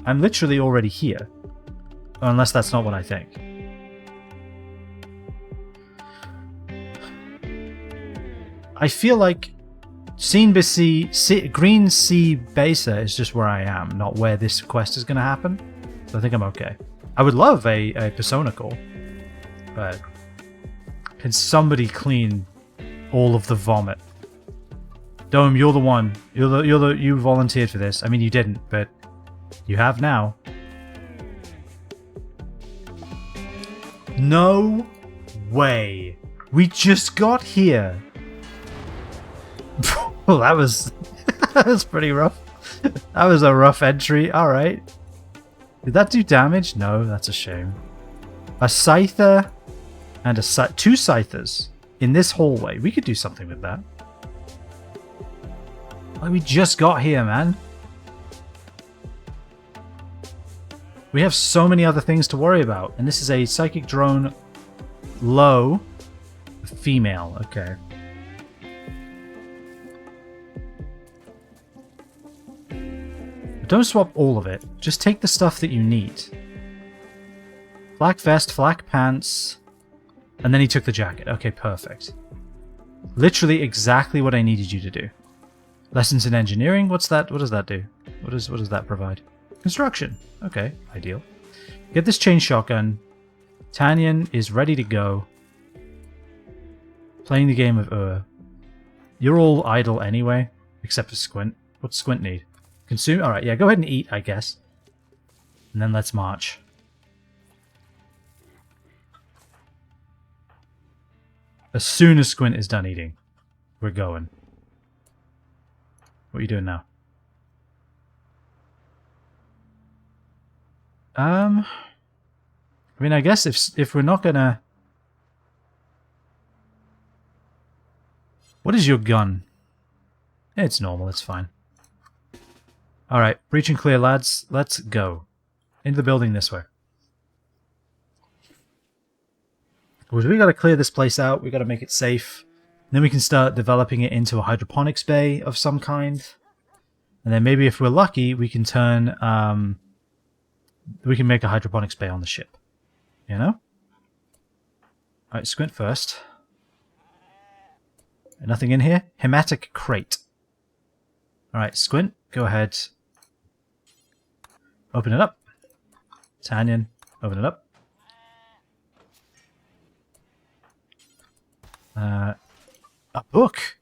I'm literally already here. Unless that's not what I think. I feel like Green Sea Besa is just where I am, not where this quest is going to happen. So I think I'm okay. I would love a Persona call, but can somebody clean all of the vomit? Dome, you're the one. You volunteered for this. I mean, you didn't, but you have now. No way. We just got here. Well, that was pretty rough. That was a rough entry. All right. Did that do damage? No, that's a shame. A scyther and two scythers in this hallway. We could do something with that. Like, we just got here, man. We have so many other things to worry about. And this is a psychic drone low female. Okay. Don't swap all of it. Just take the stuff that you need. Flak vest, flak pants. And then he took the jacket. Okay, perfect. Literally exactly what I needed you to do. Lessons in engineering. What's that? What does that do? What does that provide? Construction. Okay, ideal. Get this chain shotgun. Tanyan is ready to go. Playing the game of You're all idle anyway, except for Squint. What's Squint need? Consume? Alright, yeah, go ahead and eat, I guess. And then let's march. As soon as Squint is done eating, we're going. What are you doing now? I mean, I guess if we're not gonna... What is your gun? It's normal, it's fine. Alright, breach and clear, lads. Let's go. Into the building this way. We gotta clear this place out. We gotta make it safe. Then we can start developing it into a hydroponics bay of some kind. And then maybe if we're lucky, we can turn... we can make a hydroponics bay on the ship. You know? Alright, squint first. Nothing in here? Hematic crate. Alright, squint. Go ahead. Open it up. Tanyan, open it up. A book.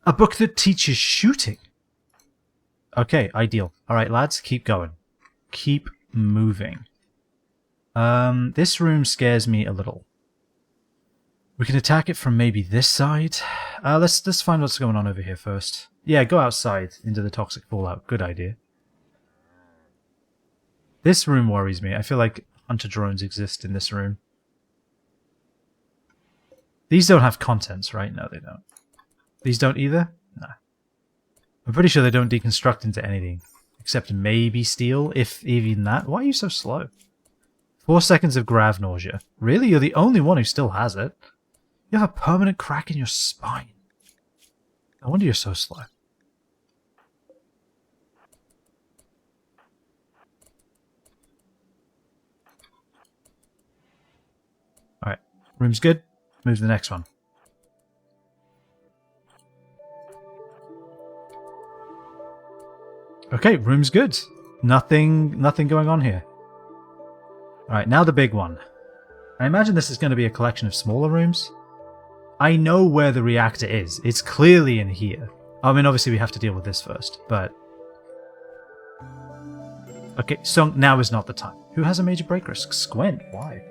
A book that teaches shooting. Okay, ideal. Alright, lads, keep going. Keep moving. This room scares me a little. We can attack it from maybe this side. Let's find what's going on over here first. Yeah, go outside into the toxic fallout. Good idea. This room worries me. I feel like hunter drones exist in this room. These don't have contents, right? No, they don't. These don't either? No. I'm pretty sure they don't deconstruct into anything. Except maybe steel, if even that. Why are you so slow? 4 seconds of grav nausea. Really? You're the only one who still has it. You have a permanent crack in your spine. No wonder you're so slow. Alright. Room's good. Move to the next one. Okay, room's good. Nothing going on here. Alright, now the big one. I imagine this is going to be a collection of smaller rooms. I know where the reactor is. It's clearly in here. I mean, obviously we have to deal with this first, but... Okay, so now is not the time. Who has a major break risk? Squint. Why?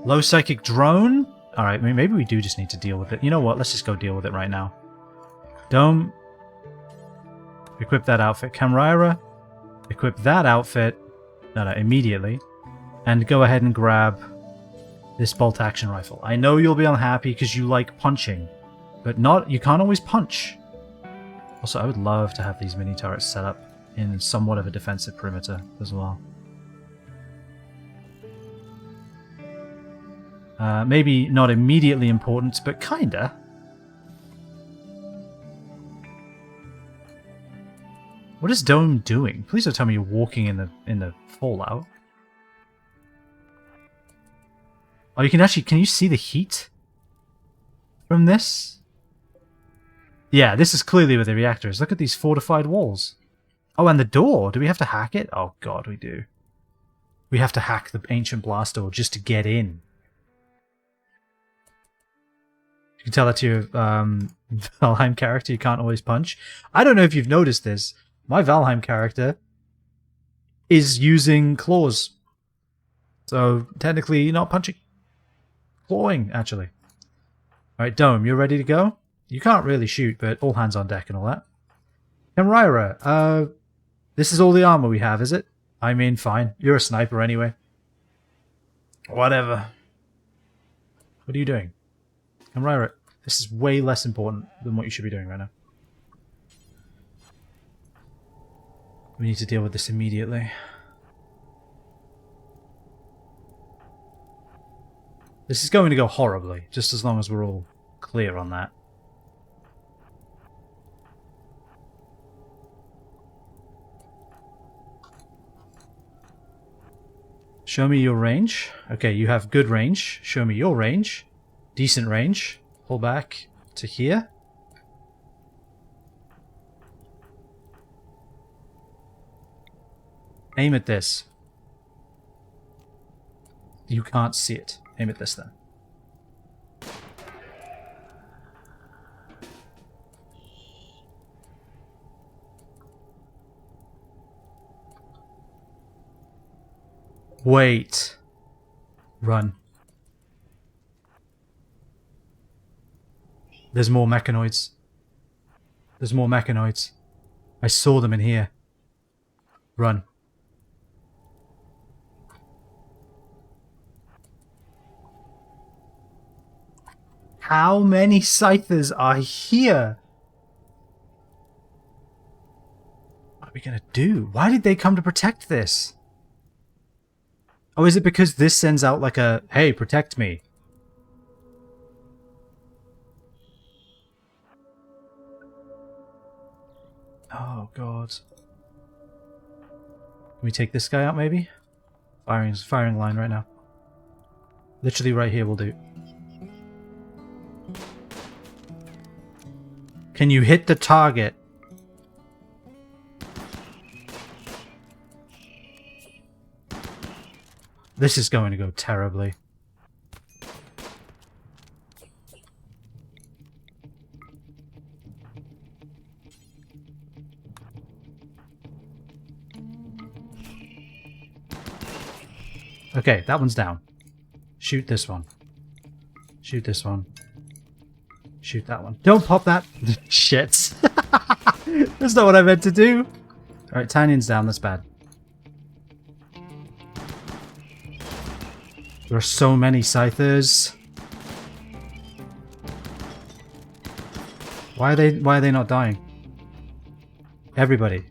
Low psychic drone? Alright, maybe we do just need to deal with it. You know what? Let's just go deal with it right now. Dome. Equip that outfit. Camrira. Equip that outfit. No, immediately. And go ahead and grab this bolt action rifle. I know you'll be unhappy because you like punching, but you can't always punch. Also, I would love to have these mini turrets set up in somewhat of a defensive perimeter as well. Maybe not immediately important, but kinda. What is Dome doing? Please don't tell me you're walking in the fallout. Oh, you can actually... Can you see the heat from this? Yeah, this is clearly where the reactor is. Look at these fortified walls. Oh, and the door. Do we have to hack it? Oh, God, we do. We have to hack the ancient blast door just to get in. You can tell that to your Valheim character you can't always punch. I don't know if you've noticed this. My Valheim character is using claws. So, technically, you're not punching. Clawing, actually. Alright, Dome, you're ready to go? You can't really shoot, but all hands on deck and all that. Camrira, this is all the armor we have, is it? I mean, fine. You're a sniper anyway. Whatever. What are you doing? Camrira, this is way less important than what you should be doing right now. We need to deal with this immediately. This is going to go horribly, just as long as we're all clear on that. Show me your range. Okay, you have good range. Show me your range. Decent range. Pull back to here. Aim at this. You can't see it. Aim at this then. Wait. Run. There's more mechanoids. There's more mechanoids. I saw them in here. Run. How many Scythers are here? What are we gonna do? Why did they come to protect this? Oh, is it because this sends out like a, hey, protect me? Oh god. Can we take this guy out maybe? Firing line right now. Literally right here will do. Can you hit the target? This is going to go terribly. Okay, that one's down. Shoot this one. Shoot this one. Shoot that one. Don't pop that! Shit. That's not what I meant to do. Alright, Tanyan's down. That's bad. There are so many Scythers. Why are they not dying? Everybody.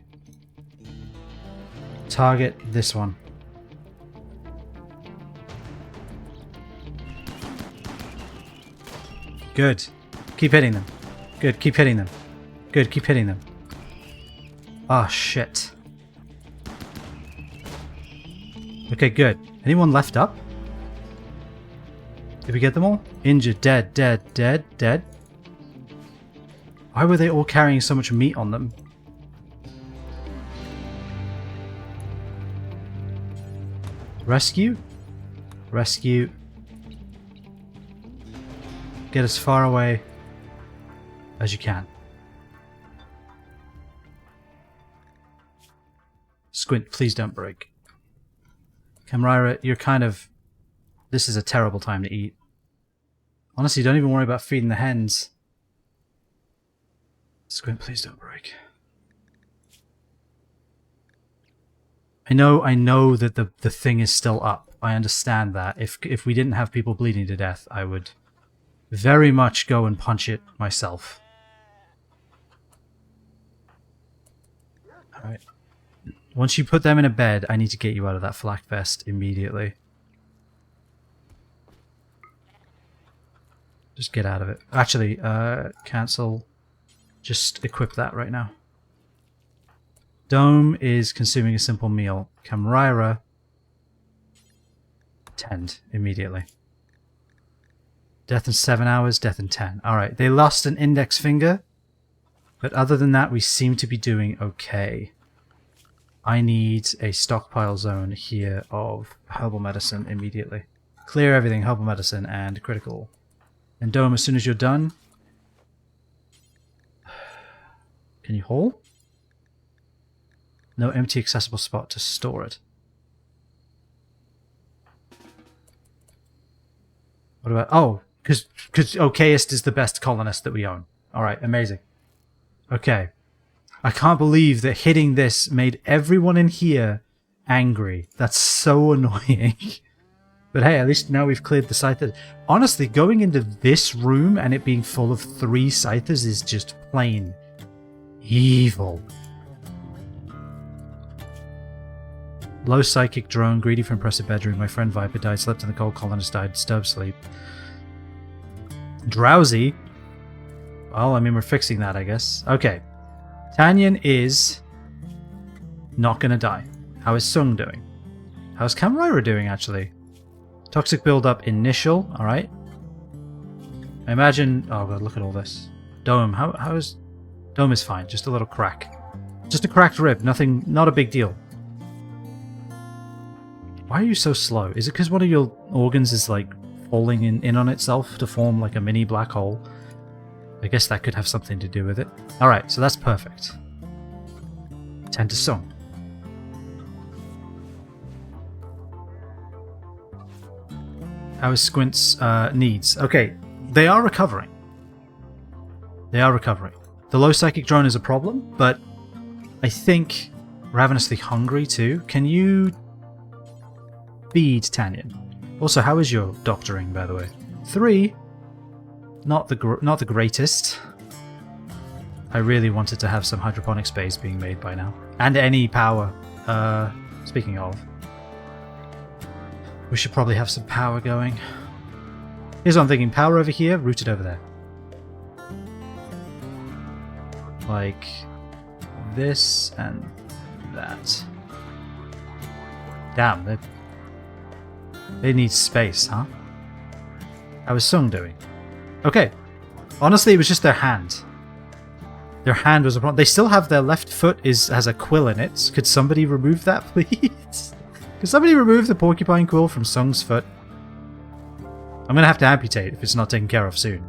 Target this one. Good. Keep hitting them. Good, keep hitting them. Good, keep hitting them. Ah, oh, shit. Okay, good. Anyone left up? Did we get them all? Injured, dead, dead, dead, dead. Why were they all carrying so much meat on them? Rescue? Rescue. Get as far away as you can. Squint, please don't break. Camryra, you're kind of... This is a terrible time to eat. Honestly, don't even worry about feeding the hens. Squint, please don't break. I know that the thing is still up. I understand that. If we didn't have people bleeding to death, I would very much go and punch it myself. Alright. Once you put them in a bed, I need to get you out of that flak vest immediately. Just get out of it. Actually, cancel. Just equip that right now. Dome is consuming a simple meal. Camryra, tend immediately. Death in 7 hours, death in 10. Alright, they lost an index finger, but other than that, we seem to be doing okay. I need a stockpile zone here of herbal medicine immediately. Clear everything, herbal medicine and critical. And Dome, as soon as you're done... Can you haul? No empty accessible spot to store it. What about... Oh, because Okayist is the best colonist that we own. Alright, amazing. Okay. I can't believe that hitting this made everyone in here angry. That's so annoying. But hey, at least now we've cleared the Scythers. Honestly, going into this room and it being full of 3 Scythers is just plain evil. Low psychic drone, greedy for impressive bedroom. My friend Viper died, slept in the cold, colonist died, disturbed sleep. Drowsy? Well, I mean, we're fixing that, I guess. Okay. Tanyan is not gonna die. How is Sung doing? How's Camryra doing, actually? Toxic build-up initial, alright. I imagine... Oh god, look at all this. Dome, how is... Dome is fine, just a little crack. Just a cracked rib, nothing... Not a big deal. Why are you so slow? Is it because one of your organs is, like, falling in on itself to form, like, a mini black hole? I guess that could have something to do with it. Alright, so that's perfect. 10 to Sung. How is Squint's needs? Okay, they are recovering. They are recovering. The low psychic drone is a problem, but I think ravenously hungry too. Can you feed Tanyan? Also, how is your doctoring, by the way? 3. Not the greatest. I really wanted to have some hydroponic space being made by now. And any power. Speaking of. We should probably have some power going. Here's what I'm thinking. Power over here, rooted over there. Like this and that. Damn, they need space, huh? How is Sung doing? Okay. Honestly, it was just their hand. Their hand was a problem. They still have their left foot has a quill in it. Could somebody remove that, please? Could somebody remove the porcupine quill from Sung's foot? I'm going to have to amputate if it's not taken care of soon.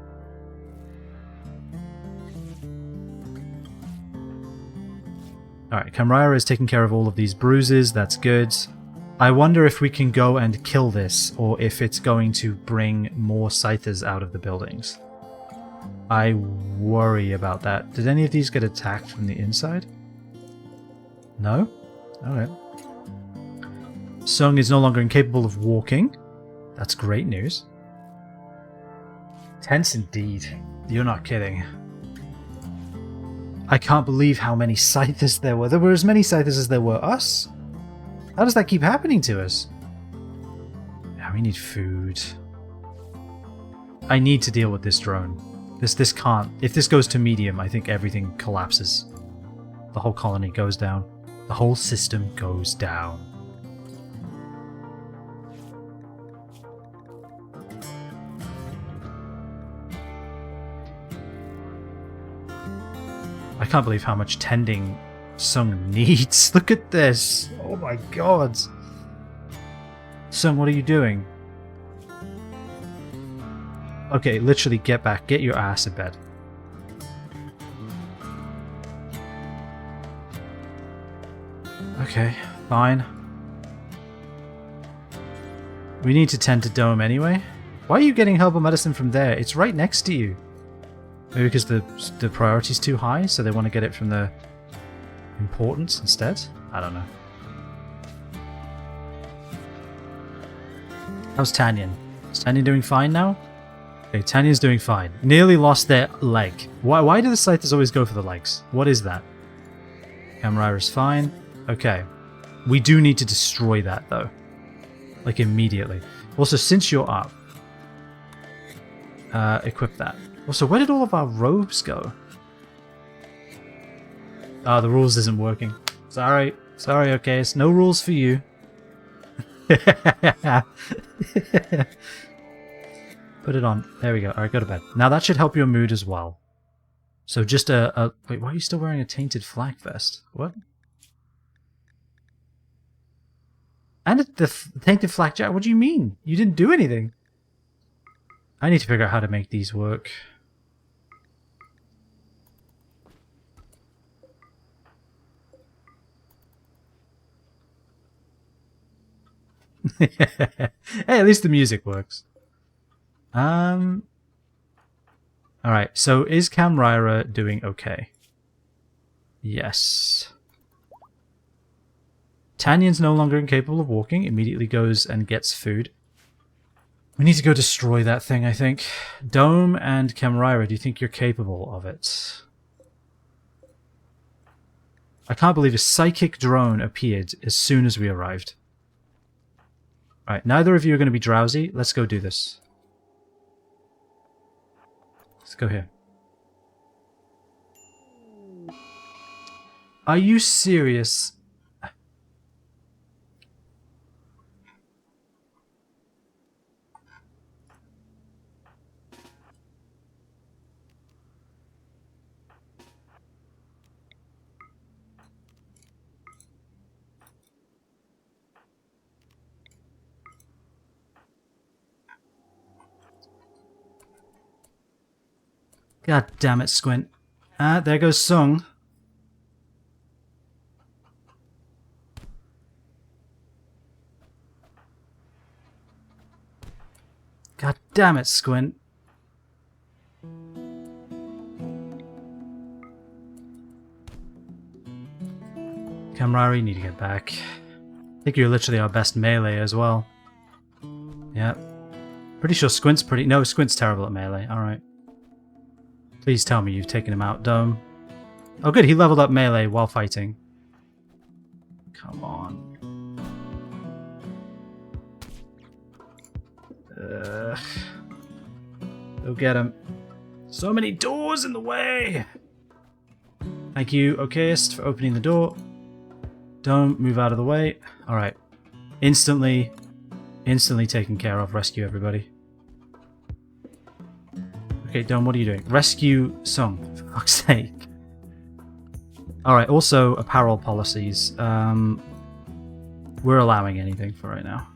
Alright, Kamraira is taking care of all of these bruises. That's good. I wonder if we can go and kill this, or if it's going to bring more scythers out of the buildings. I worry about that. Did any of these get attacked from the inside? No? Alright. Sung is no longer incapable of walking. That's great news. Tense indeed. You're not kidding. I can't believe how many scythers there were. There were as many scythers as there were us. How does that keep happening to us? Yeah, we need food. I need to deal with this drone. This can't... If this goes to medium, I think everything collapses. The whole colony goes down. The whole system goes down. I can't believe how much tending Sung needs. Look at this. Oh my god. Sung, what are you doing? Okay, literally get back. Get your ass in bed. Okay, fine. We need to tend to Dome anyway. Why are you getting herbal medicine from there? It's right next to you. Maybe because the priority's too high, so they want to get it from the importance instead? I don't know. How's Tanyan? Is Tanyan doing fine now? Okay, Tanyan's doing fine. Nearly lost their leg. Why do the Scythers always go for the legs? What is that? Kamraira's fine. Okay. We do need to destroy that, though. Like, immediately. Also, since you're up, equip that. Also, where did all of our robes go? Ah, the rules isn't working. Sorry. Sorry, okay. It's no rules for you. Put it on. There we go. Alright, go to bed. Now that should help your mood as well. So just wait, why are you still wearing a tainted flak vest? What? And the tainted flak jacket? What do you mean? You didn't do anything. I need to figure out how to make these work. Hey, at least the music works. Alright, so is Kamraira doing okay? Yes. Tanyan's no longer incapable of walking, immediately goes and gets food. We need to go destroy that thing, I think. Dome and Kamraira, do you think you're capable of it? I can't believe a psychic drone appeared as soon as we arrived. Alright, neither of you are going to be drowsy. Let's go do this. Let's go here. Are you serious? God damn it, Squint. Ah, there goes Sung. God damn it, Squint. Kamraira, you need to get back. I think you're literally our best melee as well. Yeah. Pretty sure Squint's pretty... No, Squint's terrible at melee. Alright. Please tell me you've taken him out, Dome. Oh good, he leveled up melee while fighting. Come on. Go get him. So many doors in the way! Thank you, okayist, for opening the door. Don't move out of the way. Alright. Instantly taken care of. Rescue everybody. Okay, Dome, what are you doing? Rescue Sung, for fuck's sake. Alright, also apparel policies. We're allowing anything for right now.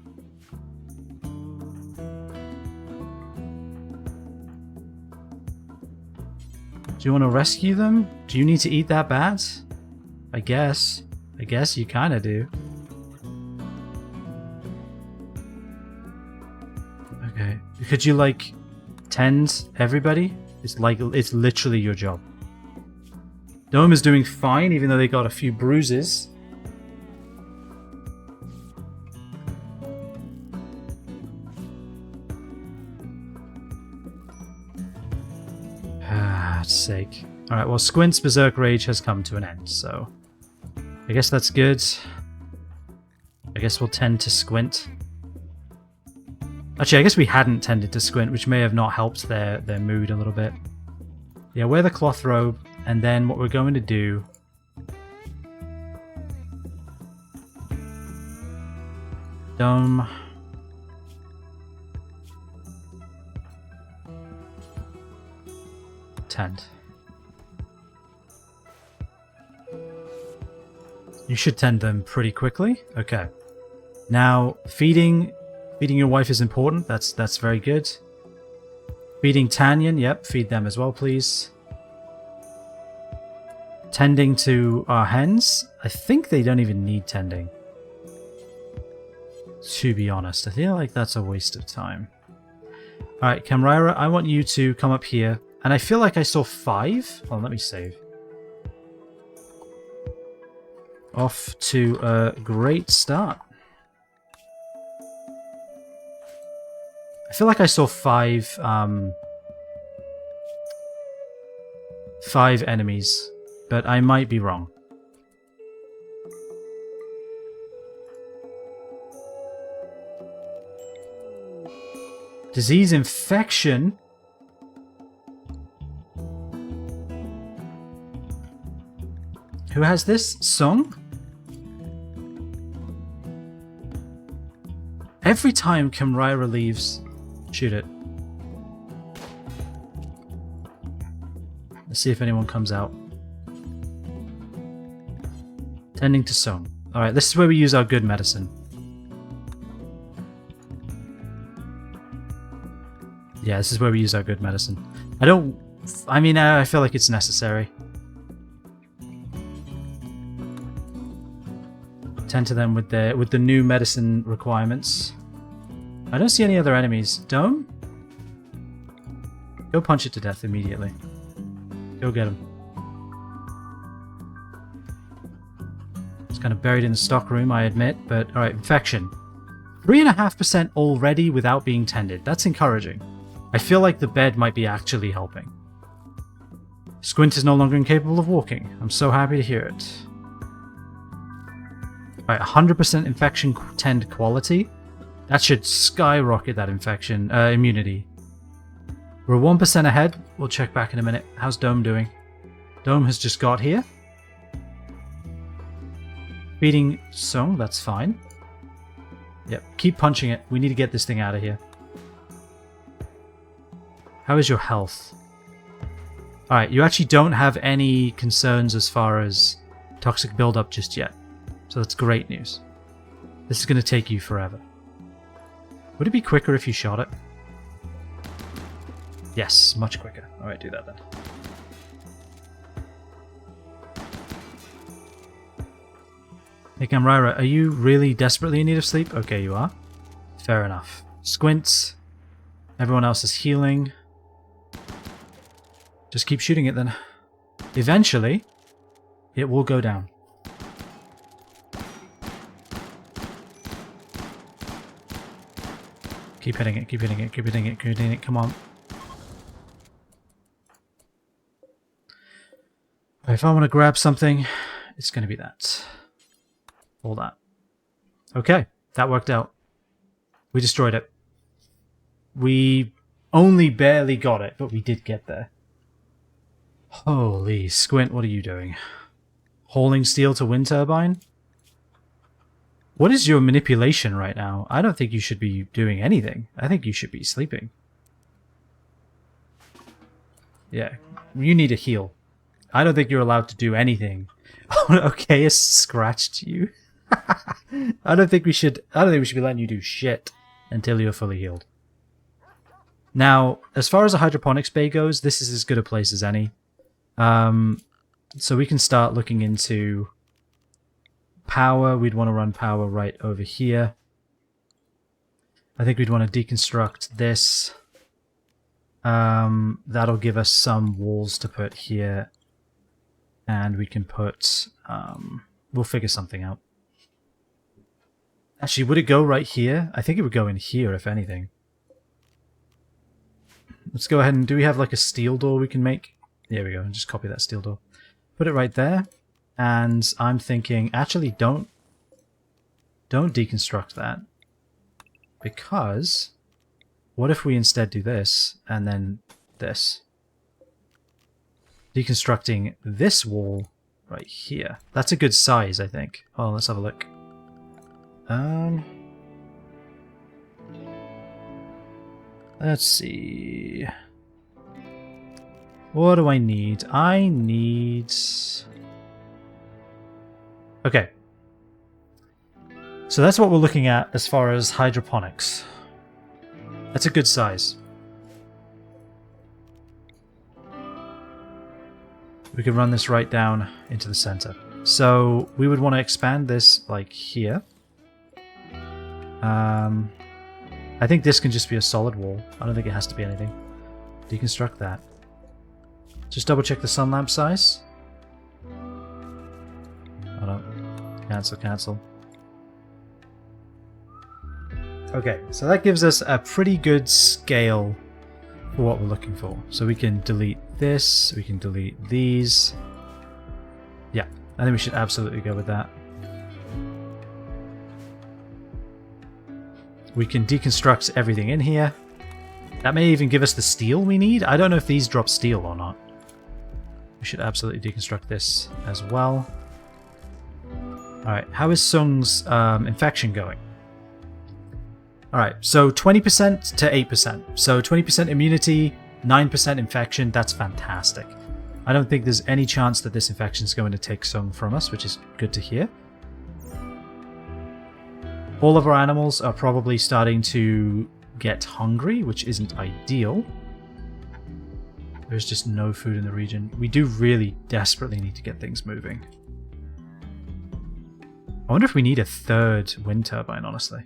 Do you want to rescue them? Do you need to eat that bad? I guess. I guess you kind of do. Okay. Could you, like, tend everybody? It's literally your job. Dome is doing fine, even though they got a few bruises. Sake. Alright, well, Squint's Berserk Rage has come to an end, so I guess that's good. I guess we'll tend to Squint. Actually, I guess we hadn't tended to Squint, which may have not helped their mood a little bit. Yeah, wear the cloth robe, and then what we're going to do... Dome... Tend. You should tend them pretty quickly. Okay. Now, feeding your wife is important. That's very good. Feeding Tanyan, yep, feed them as well, please. Tending to our hens. I think they don't even need tending. To be honest, I feel like that's a waste of time. Alright, Kamraira, I want you to come up here. And I feel like I saw 5. Oh, let me save. Off to a great start. I feel like I saw 5 enemies, but I might be wrong. Disease infection. Who has this? Song? Every time Kamraira leaves... Shoot it. Let's see if anyone comes out. Tending to Song. Alright, this is where we use our good medicine. Yeah, this is where we use our good medicine. I feel like it's necessary. Tend to them with the new medicine requirements. I don't see any other enemies. Dome? Go punch it to death immediately. Go get him. It's kind of buried in the stock room, I admit, but alright, infection. 3.5% already without being tended. That's encouraging. I feel like the bed might be actually helping. Squint is no longer incapable of walking. I'm so happy to hear it. Alright, 100% infection tend quality. That should skyrocket that infection immunity. We're 1% ahead. We'll check back in a minute. How's Dome doing? Dome has just got here. Feeding Song, that's fine. Yep, keep punching it. We need to get this thing out of here. How is your health? Alright, you actually don't have any concerns as far as toxic buildup just yet. So that's great news. This is going to take you forever. Would it be quicker if you shot it? Yes, much quicker. Alright, do that then. Hey Kamraira, are you really desperately in need of sleep? Okay, you are. Fair enough. Squint. Everyone else is healing. Just keep shooting it then. Eventually, it will go down. Keep hitting it, keep hitting it, keep hitting it, keep hitting it, come on. If I want to grab something, it's going to be that. All that. Okay, that worked out. We destroyed it. We only barely got it, but we did get there. Holy Squint, what are you doing? Hauling steel to wind turbine? What is your manipulation right now? I don't think you should be doing anything. I think you should be sleeping. Yeah, you need a heal. I don't think you're allowed to do anything. Okay, it's scratched you. I don't think we should be letting you do shit until you're fully healed. Now, as far as a hydroponics bay goes, this is as good a place as any. So we can start looking into power. We'd want to run power right over here. I think we'd want to deconstruct this. That'll give us some walls to put here. And we can put... we'll figure something out. Actually, would it go right here? I think it would go in here, if anything. Let's go ahead and... Do we have like a steel door we can make? There we go. Just copy that steel door. Put it right there. And I'm thinking... Actually, don't deconstruct that. Because... What if we instead do this, and then this? Deconstructing this wall right here. That's a good size, I think. Oh, let's have a look. Let's see. What do I need? I need... Okay. So that's what we're looking at as far as hydroponics. That's a good size. We can run this right down into the center. So we would want to expand this like here. I think this can just be a solid wall. I don't think it has to be anything. Deconstruct that. Just double check the sun lamp size. Hold on. Cancel. Okay, so that gives us a pretty good scale for what we're looking for. So we can delete this, we can delete these. Yeah, I think we should absolutely go with that. We can deconstruct everything in here. That may even give us the steel we need. I don't know if these drop steel or not. We should absolutely deconstruct this as well. Alright, how is Sung's infection going? Alright, so 20% to 8%. So 20% immunity, 9% infection, that's fantastic. I don't think there's any chance that this infection is going to take Sung from us, which is good to hear. All of our animals are probably starting to get hungry, which isn't ideal. There's just no food in the region. We do really desperately need to get things moving. I wonder if we need a third wind turbine, honestly.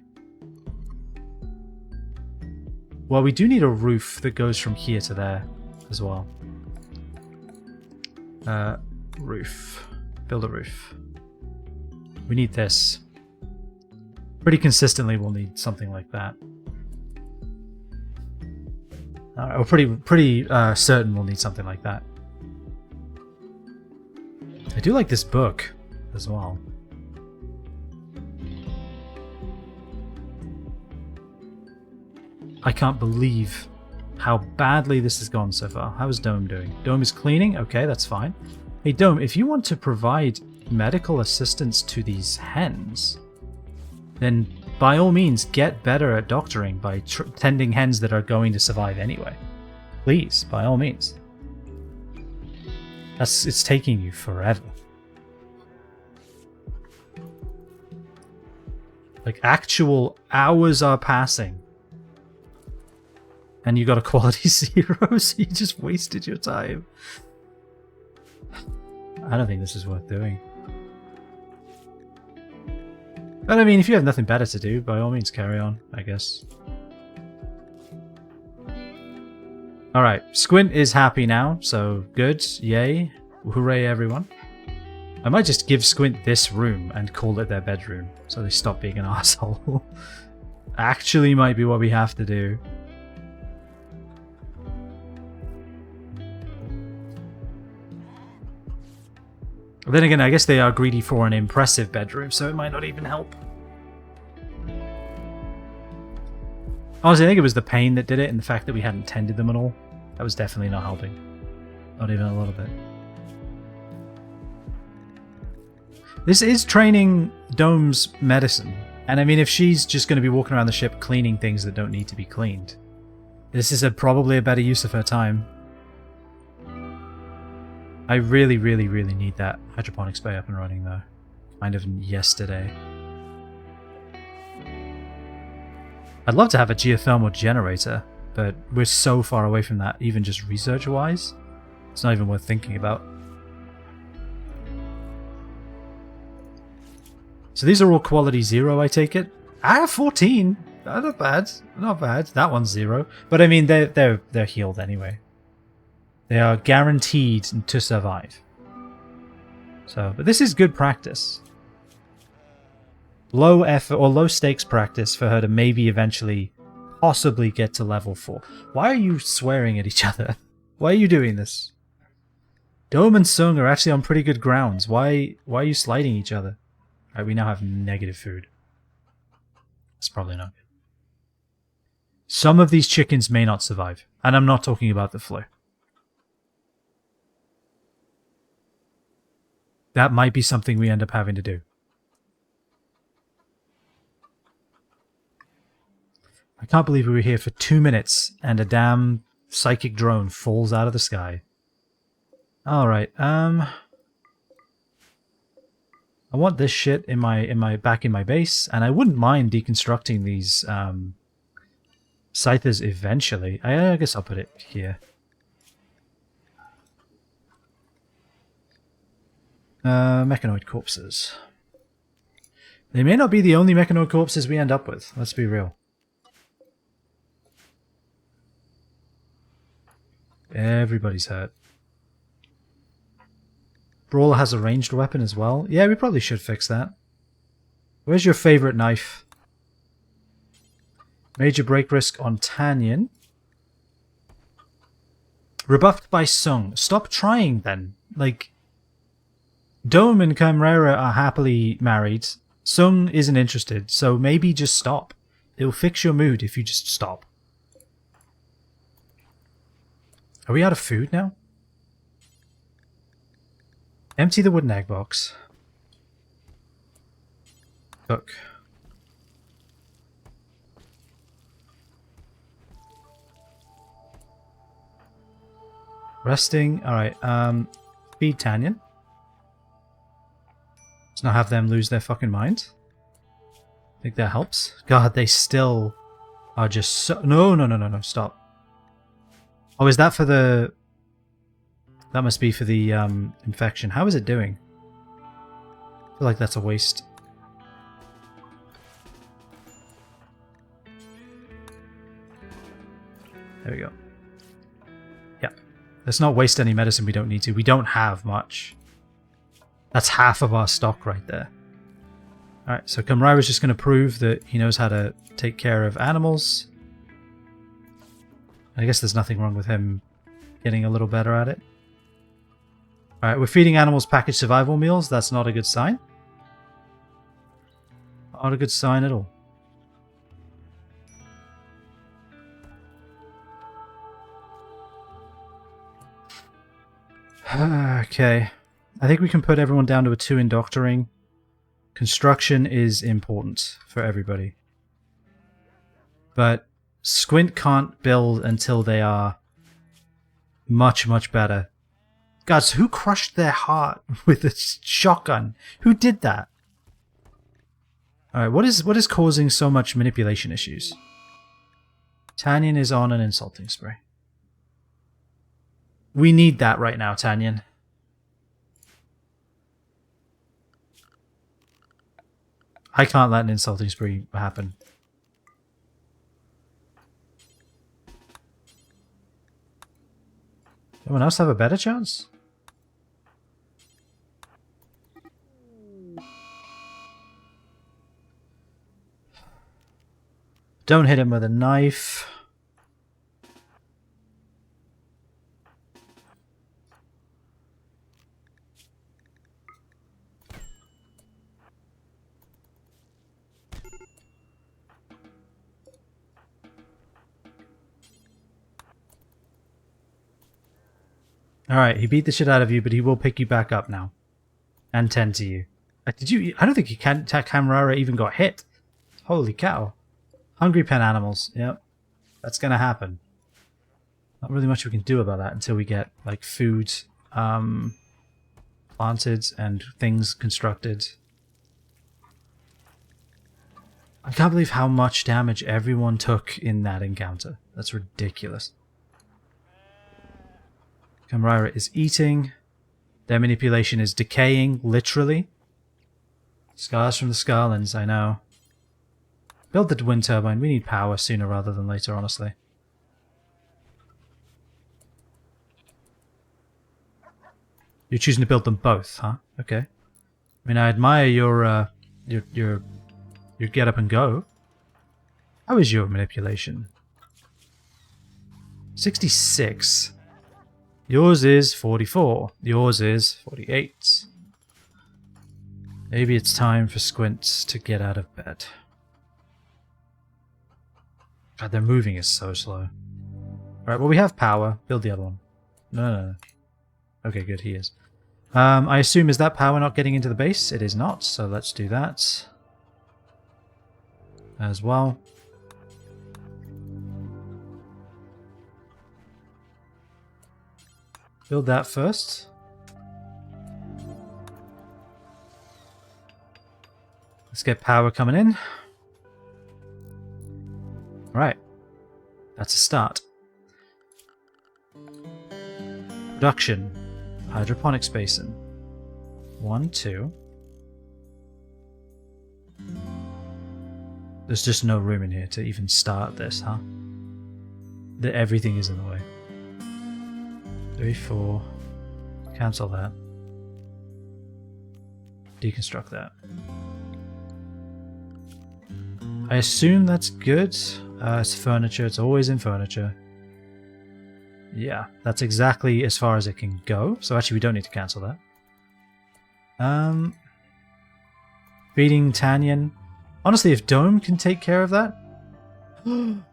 Well, we do need a roof that goes from here to there as well. Roof. Build a roof. We need this. Pretty consistently we'll need something like that. We're pretty certain we'll need something like that. I do like this book as well. I can't believe how badly this has gone so far. How is Dome doing? Dome is cleaning? Okay, that's fine. Hey Dome, if you want to provide medical assistance to these hens, then by all means get better at doctoring by tending hens that are going to survive anyway. Please, by all means. It's taking you forever. Like, actual hours are passing. And you got a quality 0, so you just wasted your time. I don't think this is worth doing. But I mean, if you have nothing better to do, by all means carry on, I guess. Alright, Squint is happy now, so good, yay. Hooray everyone. I might just give Squint this room and call it their bedroom, so they stop being an asshole. Actually might be what we have to do. But then again, I guess they are greedy for an impressive bedroom, so it might not even help. Honestly, I think it was the pain that did it, and the fact that we hadn't tended them at all. That was definitely not helping. Not even a little bit. This is training Dome's medicine. And I mean, if she's just going to be walking around the ship cleaning things that don't need to be cleaned, this is probably a better use of her time. I really, really, really need that hydroponics bay up and running though. Kind of yesterday. I'd love to have a geothermal generator, but we're so far away from that, even just research-wise. It's not even worth thinking about. So these are all quality 0, I take it? Ah, 14! Not bad. Not bad. That one's 0. But I mean, they're healed anyway. They are guaranteed to survive. So, but this is good practice. Low effort or low stakes practice for her to maybe eventually possibly get to level 4. Why are you swearing at each other? Why are you doing this? Dome and Sung are actually on pretty good grounds. Why are you sliding each other? Alright, we now have negative food. It's probably not good. Some of these chickens may not survive. And I'm not talking about the flu. That might be something we end up having to do. I can't believe we were here for 2 minutes and a damn psychic drone falls out of the sky. Alright, I want this shit in my back in my base, and I wouldn't mind deconstructing these scythers eventually. I guess I'll put it here. Mechanoid corpses. They may not be the only mechanoid corpses we end up with, let's be real. Everybody's hurt. Brawler has a ranged weapon as well. Yeah, we probably should fix that. Where's your favorite knife? Major break risk on Tanyan. Rebuffed by Sung. Stop trying then. Like, Dome and Chimera are happily married. Sung isn't interested, so maybe just stop. It'll fix your mood if you just stop. Are we out of food now? Empty the wooden egg box. Cook. Resting. Alright, feed Tanyan. Let's not have them lose their fucking mind. I think that helps. God, they still are just so... No, stop. Oh, is that for the... That must be for the infection. How is it doing? I feel like that's a waste. There we go. Yeah. Let's not waste any medicine we don't need to. We don't have much. That's half of our stock right there. Alright, so Kamraira's just going to prove that he knows how to take care of animals. I guess there's nothing wrong with him getting a little better at it. Alright, we're feeding animals packaged survival meals. That's not a good sign. Not a good sign at all. Okay. I think we can put everyone down to a 2 in doctoring. Construction is important for everybody. But Squint can't build until they are much, much better. God, so who crushed their heart with a shotgun? Who did that? Alright, what is causing so much manipulation issues? Tanyan is on an insulting spree. We need that right now, Tanyan. I can't let an insulting spree happen. Anyone else have a better chance? Don't hit him with a knife. Alright, he beat the shit out of you, but he will pick you back up now. And tend to you. Did you... I don't think Camarara even got hit. Holy cow. Hungry pen animals. Yep. That's gonna happen. Not really much we can do about that until we get, like, food planted and things constructed. I can't believe how much damage everyone took in that encounter. That's ridiculous. Camarara is eating. Their manipulation is decaying, literally. Scars from the Scarlands, I know. Build the wind turbine. We need power sooner rather than later, honestly. You're choosing to build them both, huh? Okay. I mean, I admire your get up and go. How is your manipulation? 66. Yours is 44. Yours is 48. Maybe it's time for Squints to get out of bed. God, their moving is so slow. Alright, well we have power. Build the other one. No. Okay, good, he is. I assume, is that power not getting into the base? It is not, so let's do that as well. Build that first. Let's get power coming in. Right. That's a start. Production. Hydroponics basin. 1, 2. There's just no room in here to even start this, huh? Everything is in the way. 3, 4. Cancel that. Deconstruct that. I assume that's good. It's furniture. It's always in furniture. Yeah, that's exactly as far as it can go. So actually we don't need to cancel that. Feeding Tanyan. Honestly, if Dome can take care of that...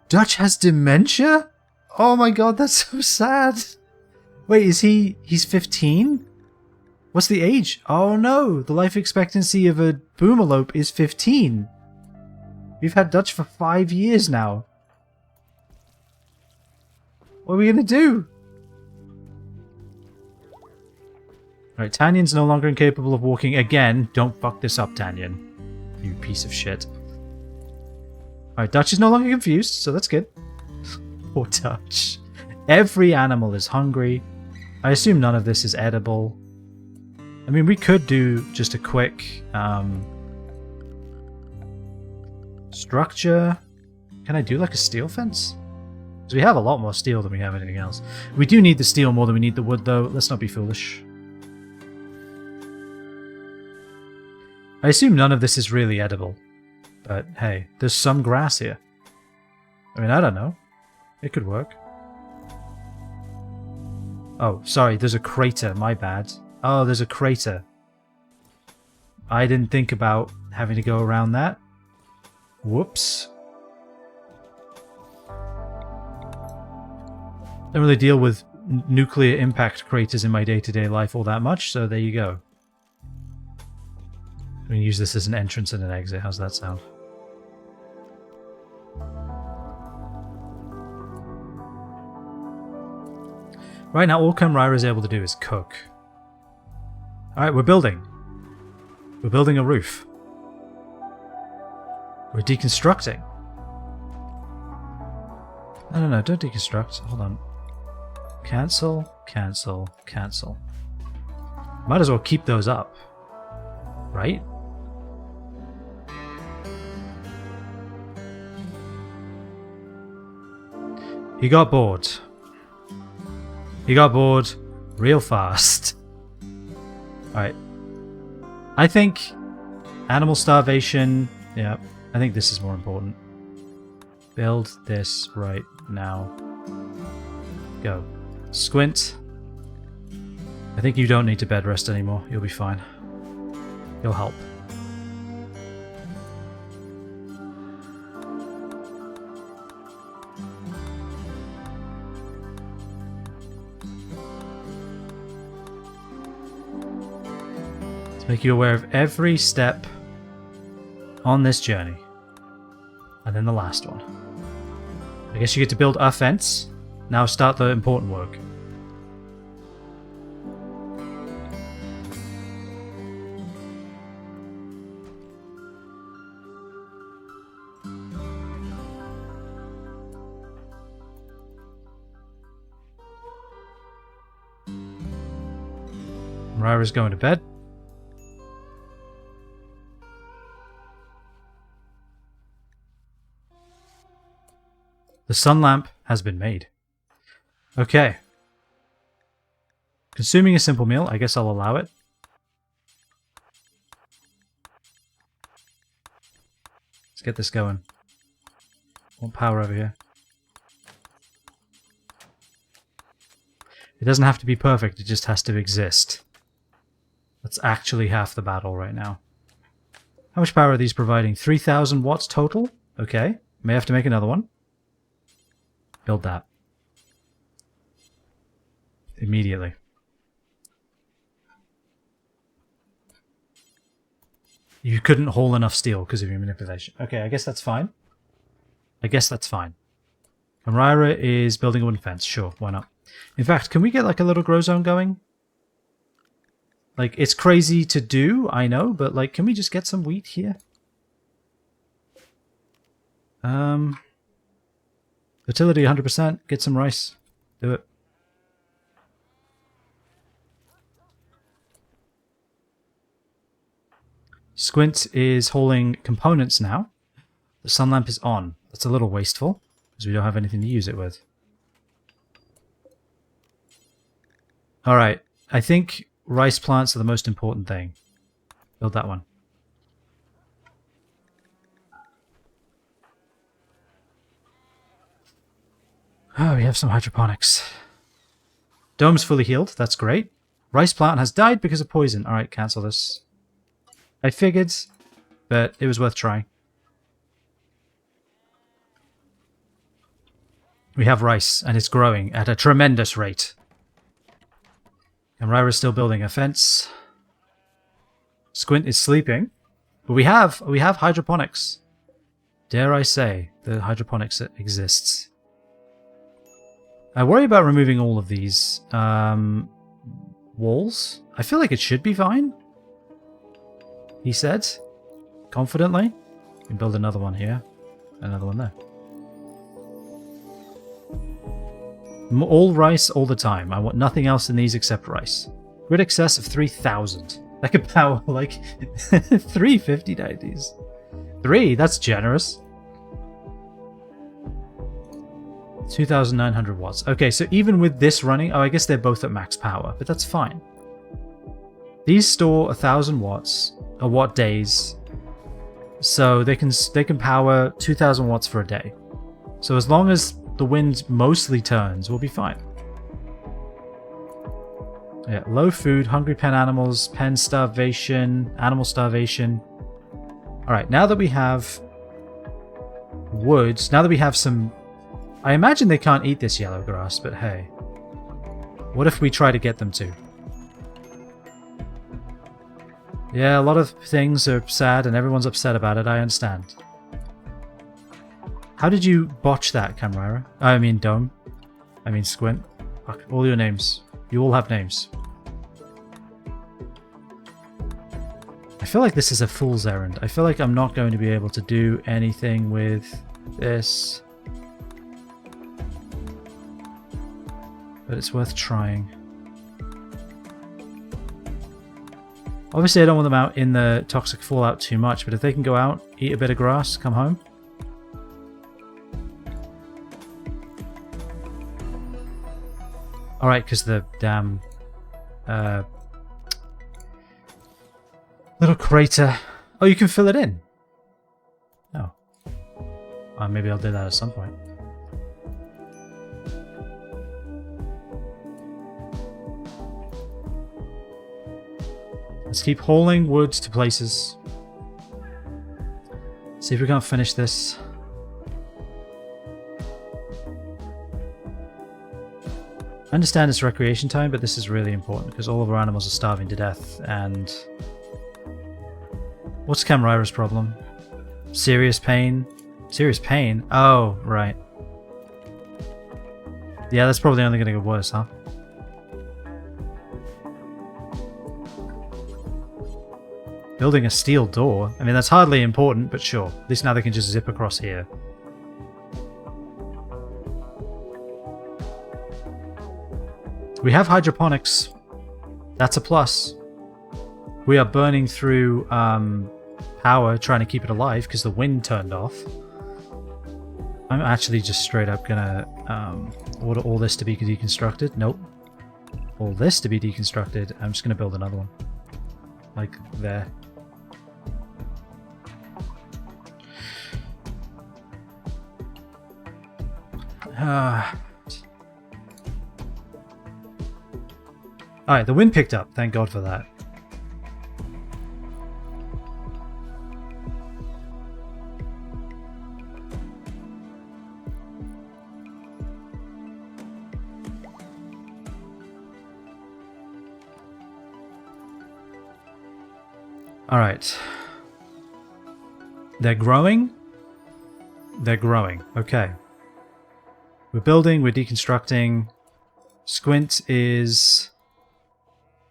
Dutch has dementia? Oh my god, that's so sad. Wait, is he's 15? What's the age? Oh no, the life expectancy of a Boomerlope is 15. We've had Dutch for 5 years now. What are we gonna do? Alright, Tanyan's no longer incapable of walking again. Don't fuck this up, Tanyan. You piece of shit. Alright, Dutch is no longer confused, so that's good. Poor Dutch. Every animal is hungry. I assume none of this is edible. I mean, we could do just a quick structure. Can I do like a steel fence? Because we have a lot more steel than we have anything else. We do need the steel more than we need the wood, though. Let's not be foolish. I assume none of this is really edible. But hey, there's some grass here. I mean, I don't know. It could work. Oh, sorry, there's a crater. My bad. Oh, there's a crater. I didn't think about having to go around that. Whoops. Don't really deal with nuclear impact craters in my day-to-day life all that much, so there you go. I'm going to use this as an entrance and an exit. How's that sound? Right now, all Kamrara is able to do is cook. Alright, we're building. We're building a roof. We're deconstructing. No, don't deconstruct. Hold on. Cancel, cancel, cancel. Might as well keep those up. Right? He got bored. He got bored real fast. Alright. I think animal starvation... Yeah, I think this is more important. Build this right now. Go. Squint. I think you don't need to bed rest anymore. You'll be fine. You'll help. Let's make you aware of every step on this journey. And then the last one. I guess you get to build a fence. Now start the important work. Myra's going to bed. The sun lamp has been made. Okay. Consuming a simple meal, I guess I'll allow it. Let's get this going. Want power over here. It doesn't have to be perfect, it just has to exist. That's actually half the battle right now. How much power are these providing? 3,000 watts total? Okay. May have to make another one. Build that. Immediately. You couldn't haul enough steel because of your manipulation. Okay, I guess that's fine. I guess that's fine. Amrira is building a wooden fence. Sure, why not? In fact, can we get like a little grow zone going? Like, it's crazy to do, I know, but like, can we just get some wheat here? Fertility 100%. Get some rice. Do it. Squint is hauling components now. The sun lamp is on. That's a little wasteful, because we don't have anything to use it with. Alright, I think rice plants are the most important thing. Build that one. Oh, we have some hydroponics. Dome's fully healed. That's great. Rice plant has died because of poison. Alright, cancel this. I figured, but it was worth trying. We have rice, and it's growing at a tremendous rate. Amrira's still building a fence. Squint is sleeping. But we have hydroponics. Dare I say, the hydroponics exists. I worry about removing all of these walls. I feel like it should be fine. He said, confidently. We can build another one here. Another one there. All rice all the time. I want nothing else in these except rice. Grid excess of 3,000. That could power like 350 3? That's generous. 2,900 watts. Okay, so even with this running... Oh, I guess they're both at max power, but that's fine. These store 1,000 watts, or watt days, so they can power 2,000 watts for a day. So as long as the wind mostly turns, we'll be fine. Yeah, low food, hungry pen animals, pen starvation, animal starvation. Alright, now that we have woods, now that we have some... I imagine they can't eat this yellow grass, but hey. What if we try to get them to? Yeah, a lot of things are sad and everyone's upset about it, I understand. How did you botch that, Camrara? I mean Dome. I mean Squint. Fuck, all your names. You all have names. I feel like this is a fool's errand. I feel like I'm not going to be able to do anything with this. But it's worth trying. Obviously I don't want them out in the toxic fallout too much, but if they can go out, eat a bit of grass, come home. Alright, because the damn little crater... Oh, you can fill it in. Oh. Maybe I'll do that at some point. Let's keep hauling wood to places. See if we can't finish this. I understand it's recreation time, but this is really important because all of our animals are starving to death and What's Camryra's problem? Serious pain? Serious pain? Oh, right. Yeah, that's probably only going to get worse, huh? Building a steel door? I mean, that's hardly important, but sure. At least now they can just zip across here. We have hydroponics. That's a plus. We are burning through power trying to keep it alive because the wind turned off. I'm actually just straight up gonna order all this to be deconstructed. Nope. All this to be deconstructed. I'm just gonna build another one. Like there. Alright, the wind picked up. Thank God for that. Alright. They're growing? They're growing. Okay. We're building, we're deconstructing. Squint is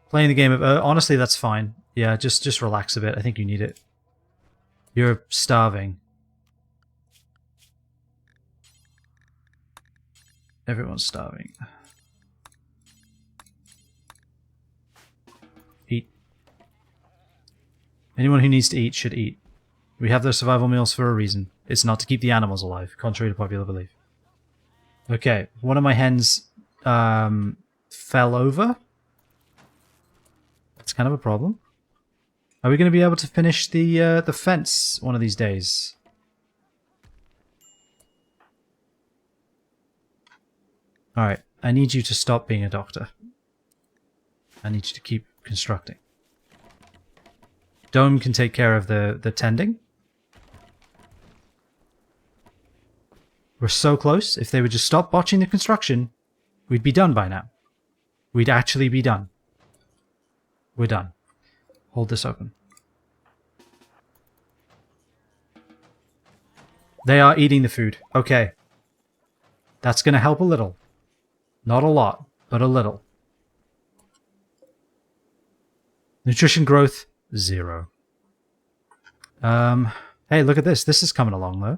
playing the game of... honestly, that's fine. Yeah, just relax a bit. I think you need it. You're starving. Everyone's starving. Eat. Anyone who needs to eat should eat. We have those survival meals for a reason. It's not to keep the animals alive, contrary to popular belief. Okay, one of my hens fell over. That's kind of a problem. Are we going to be able to finish the fence one of these days? Alright, I need you to stop being a doctor. I need you to keep constructing. Dome can take care of the tending. We're so close. If they would just stop botching the construction, we'd be done by now. We'd actually be done. We're done. Hold this open. They are eating the food. Okay. That's going to help a little. Not a lot, but a little. Nutrition growth, 0. Hey, look at this. This is coming along, though.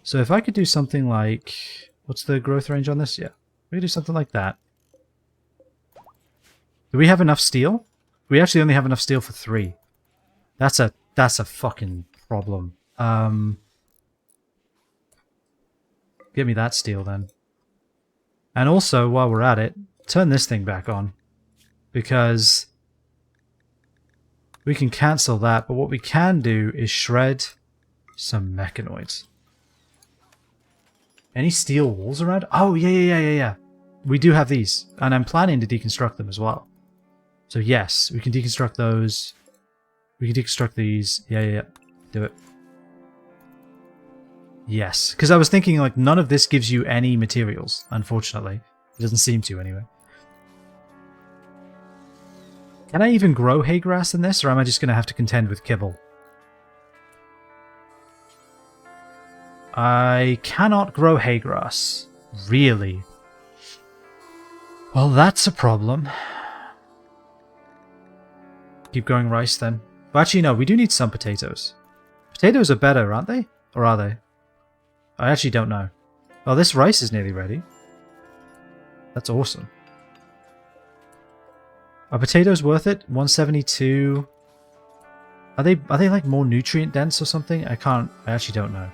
So if I could do something like... What's the growth range on this? Yeah. We could do something like that. Do we have enough steel? We actually only have enough steel for 3. That's a fucking problem. Give me that steel then. And also, while we're at it, turn this thing back on. Because we can cancel that, but what we can do is shred some mechanoids. Any steel walls around? Oh, yeah. We do have these, and I'm planning to deconstruct them as well. So yes, we can deconstruct those. We can deconstruct these. Yeah. Do it. Yes, because I was thinking like none of this gives you any materials, unfortunately. It doesn't seem to anyway. Can I even grow hay grass in this, or am I just going to have to contend with kibble? I cannot grow hay grass. Really? Well, that's a problem. Keep growing rice then. But actually, no, we do need some potatoes. Potatoes are better, aren't they? Or are they? I actually don't know. Oh, this rice is nearly ready. That's awesome. Are potatoes worth it? 172. Are they like more nutrient dense or something? I actually don't know.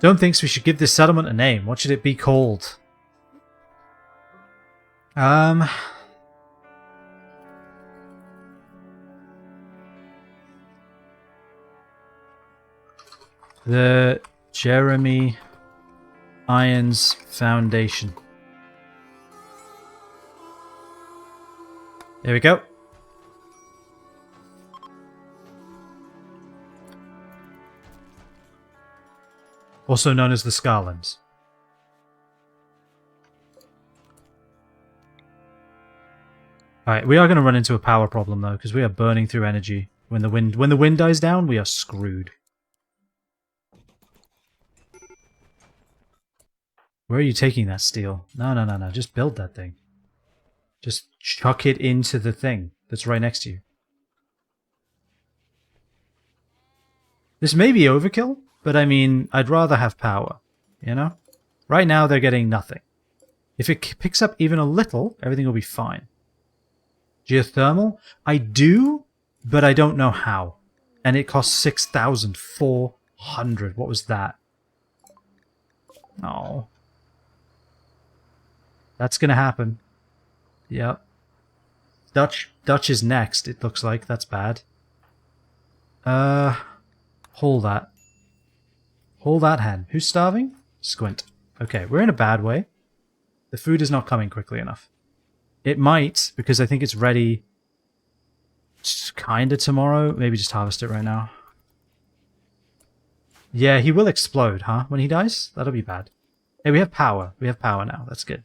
Dome thinks we should give this settlement a name. What should it be called? The Jeremy Irons Foundation. There we go. Also known as the Scarlands. Alright, we are going to run into a power problem though, because we are burning through energy. When the wind dies down, we are screwed. Where are you taking that steel? No. Just build that thing. Just chuck it into the thing that's right next to you. This may be overkill, but I mean, I'd rather have power, you know? Right now, they're getting nothing. If it picks up even a little, everything will be fine. Geothermal? I do, but I don't know how. And it costs 6,400. What was that? Oh. That's gonna happen. Yep. Dutch is next, it looks like. That's bad. Hold that. Hold that hen. Who's starving? Squint. Okay, we're in a bad way. The food is not coming quickly enough. It might, because I think it's ready kinda tomorrow. Maybe just harvest it right now. Yeah, he will explode, huh? When he dies? That'll be bad. Hey, we have power. We have power now. That's good.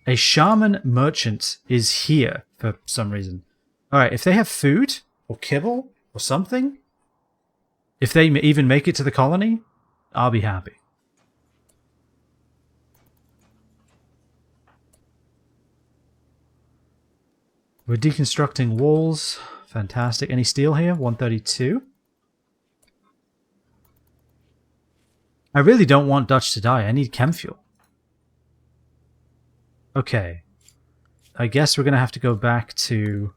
A shaman merchant is here for some reason. Alright, if they have food, or kibble, or something, if they even make it to the colony, I'll be happy. We're deconstructing walls. Fantastic. Any steel here? 132. I really don't want Dutch to die. I need chem fuel. Okay. I guess we're going to have to go back to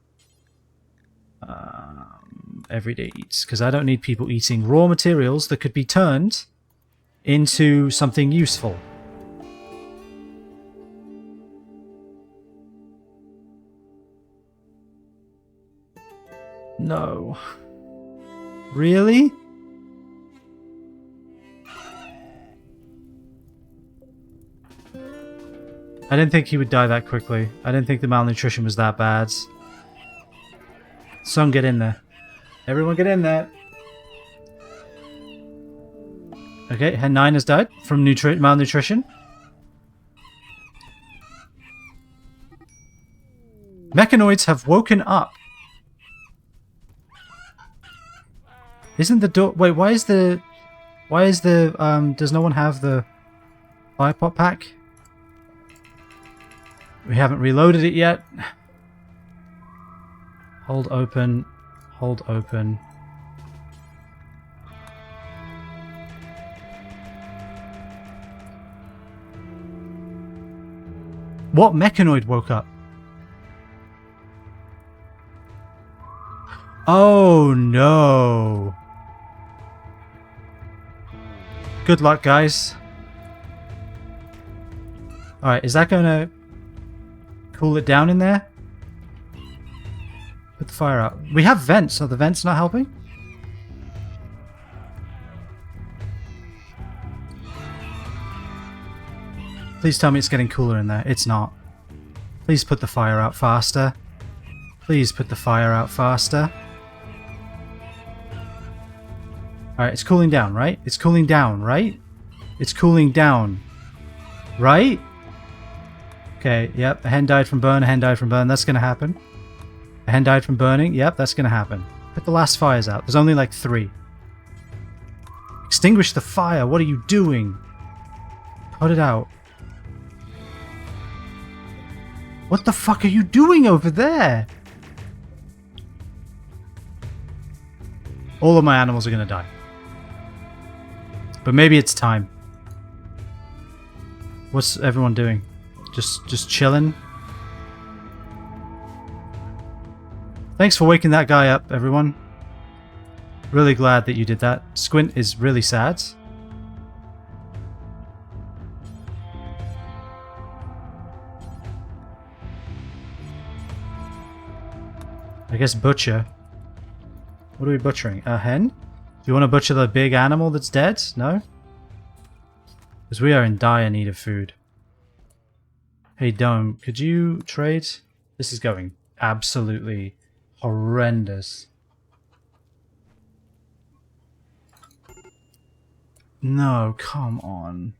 everyday eats, because I don't need people eating raw materials that could be turned into something useful. No. Really? I didn't think he would die that quickly. I didn't think the malnutrition was that bad. Son, get in there. Everyone get in there. Okay, Hen 9 has died from malnutrition. Mechanoids have woken up. Isn't the door... Wait, why is the... does no one have the fire pot pack? We haven't reloaded it yet. Hold open. Hold open. What mechanoid woke up? Oh no. Good luck, guys. Alright, is that gonna cool it down in there? Put the fire out. We have vents. Are the vents not helping? Please tell me it's getting cooler in there. It's not. Please put the fire out faster. Please put the fire out faster. Alright, it's cooling down, right? It's cooling down, right? It's cooling down. Right? Okay, yep. A hen died from burn, a hen died from burn. That's gonna happen. A hen died from burning. Yep, that's gonna happen. Put the last fires out. There's only like 3. Extinguish the fire. What are you doing? Put it out. What the fuck are you doing over there? All of my animals are gonna die. But maybe it's time. What's everyone doing? Just chilling? Thanks for waking that guy up, everyone. Really glad that you did that. Squint is really sad. I guess butcher. What are we butchering? A hen? Do you want to butcher the big animal that's dead? No? Because we are in dire need of food. Hey Dome, could you trade? This is going absolutely horrendous. No, come on.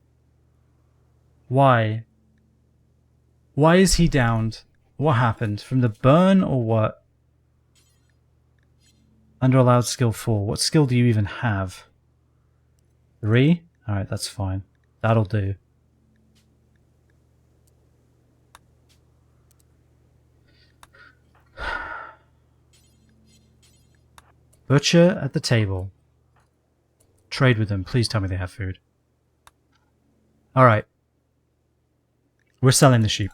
Why? Why is he downed? What happened? From the burn or what? Under allowed skill 4. What skill do you even have? 3? Alright, that's fine. That'll do. Butcher at the table. Trade with them. Please tell me they have food. Alright. We're selling the sheep.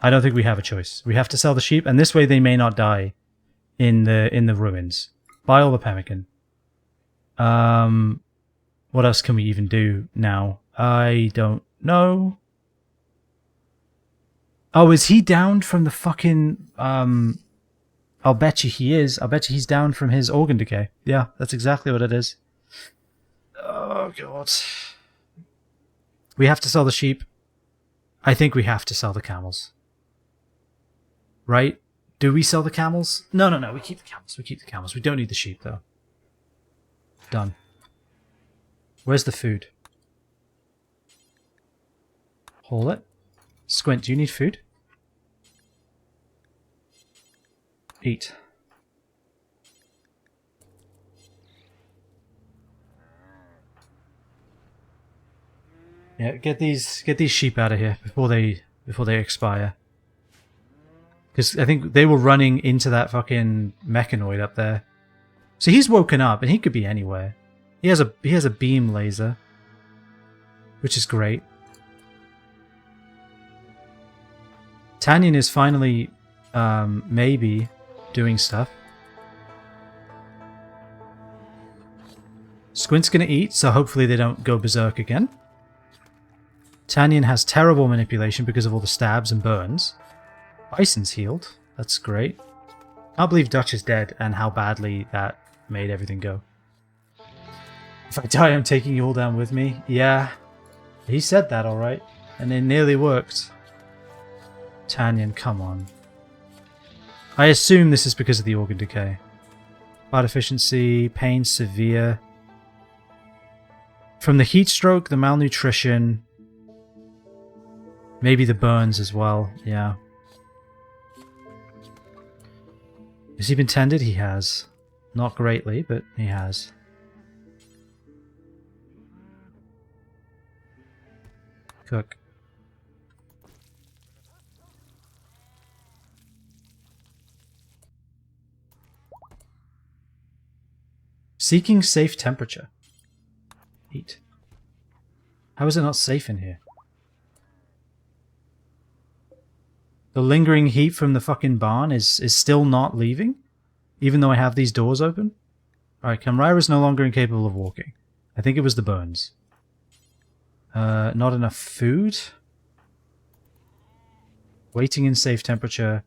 I don't think we have a choice. We have to sell the sheep, and this way they may not die in the ruins. Buy all the pemmican. What else can we even do now? I don't know. Oh, is he down from the fucking... I'll bet you he is. I'll bet you he's down from his organ decay. Yeah, that's exactly what it is. Oh, God. We have to sell the sheep. I think we have to sell the camels. Right? Do we sell the camels? No, no, no. We keep the camels. We keep the camels. We don't need the sheep, though. Done. Where's the food? Haul it. Squint, do you need food? Eat. Yeah, get these sheep out of here before they expire. Because I think they were running into that fucking mechanoid up there. So he's woken up, and he could be anywhere. He has a beam laser, which is great. Tanyan is finally maybe doing stuff. Squint's gonna eat, so hopefully they don't go berserk again. Tanyan has terrible manipulation because of all the stabs and burns. Bison's healed. That's great. Can't believe Dutch is dead and how badly that made everything go. If I die, I'm taking you all down with me. Yeah, he said that alright. And it nearly worked. Tanyan, come on. I assume this is because of the organ decay. Blood efficiency, pain severe. From the heat stroke, the malnutrition. Maybe the burns as well, yeah. Has he been tended? He has. Not greatly, but he has. Cook. Seeking safe temperature. Heat. How is it not safe in here? The lingering heat from the fucking barn is still not leaving? Even though I have these doors open? Alright, Camryra is no longer incapable of walking. I think it was the burns. Not enough food? Waiting in safe temperature.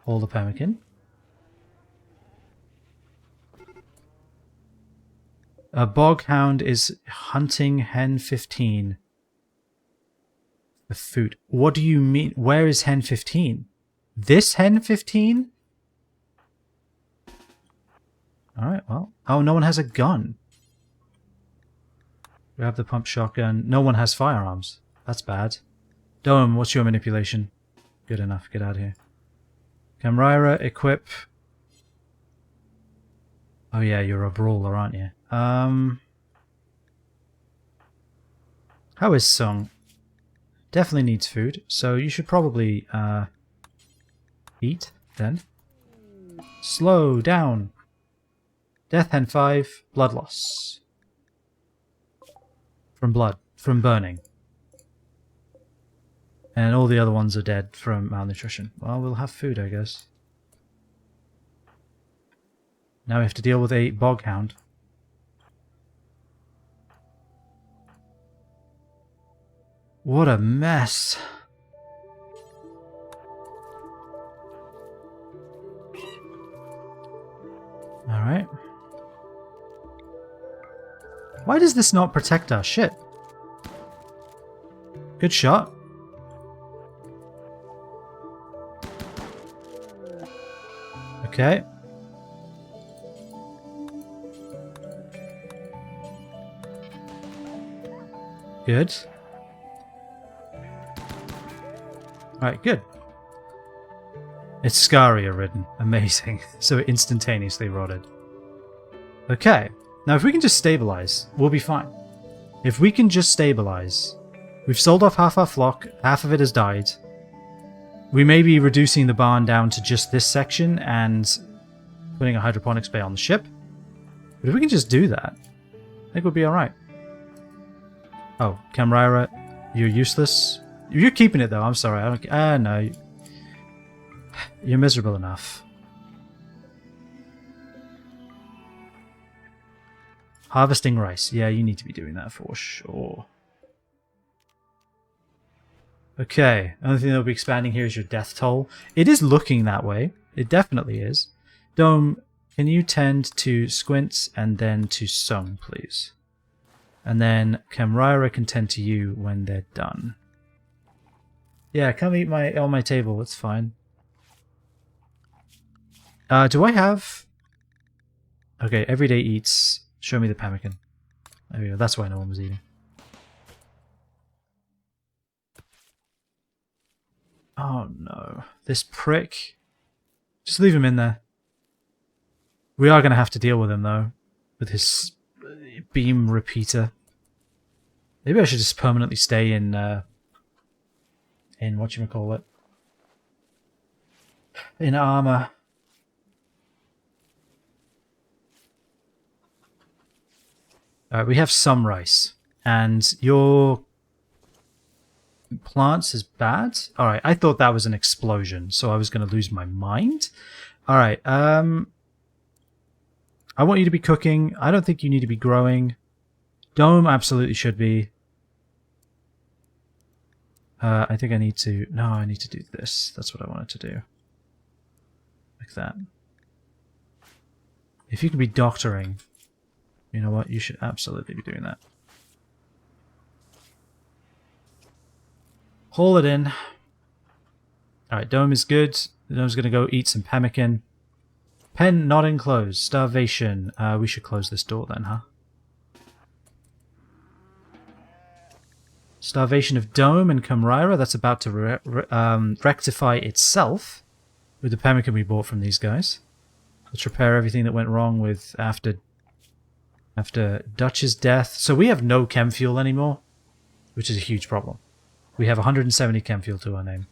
Hold the pemmican. A boghound is hunting hen 15. The food. What do you mean? Where is hen 15? This hen 15? Alright, well. Oh, no one has a gun. Grab the pump shotgun. No one has firearms. That's bad. Dome, what's your manipulation? Good enough. Get out of here. Camryra, equip. Oh yeah, you're a brawler, aren't you? How is Sung? Definitely needs food, so you should probably eat then. Slow down. Death hen 5, blood loss. From blood, from burning. And all the other ones are dead from malnutrition. Well, we'll have food, I guess. Now we have to deal with a boghound. What a mess. Alright. Why does this not protect our shit? Good shot. Okay. Good. Alright, good. It's Scaria ridden. Amazing. So it instantaneously rotted. Okay. Now if we can just stabilize, we'll be fine. If we can just stabilize. We've sold off half our flock, half of it has died. We may be reducing the barn down to just this section and putting a hydroponics bay on the ship. But if we can just do that, I think we'll be alright. Oh, Camryra, you're useless. You're keeping it though, I'm sorry. I don't. No. You're miserable enough. Harvesting rice. Yeah, you need to be doing that for sure. Okay, the only thing that will be expanding here is your death toll. It is looking that way. It definitely is. Dome, can you tend to Squints and then to Sung, please? And then Camryra can tend to you when they're done. Yeah, come eat on my table. It's fine. Do I have... Okay, everyday eats. Show me the pemmican. There we go. That's why no one was eating. Oh no. This prick. Just leave him in there. We are going to have to deal with him though. With his beam repeater. Maybe I should just permanently stay in whatchamacallit. In armor. Alright, we have some rice. And your plants is bad? Alright, I thought that was an explosion, so I was going to lose my mind. Alright, I want you to be cooking. I don't think you need to be growing. Dome absolutely should be. I think I need to... No, I need to do this. That's what I wanted to do. Like that. If you could be doctoring, you know what? You should absolutely be doing that. Haul it in. Alright, Dome is good. Dome's going to go eat some pemmican. Pen not enclosed. Starvation. We should close this door then, huh? Starvation of Dome and Camryra. That's about to rectify itself with the pemmican we bought from these guys. Let's repair everything that went wrong with after Dutch's death. So we have no chem fuel anymore, which is a huge problem. We have 170 chem fuel to our name.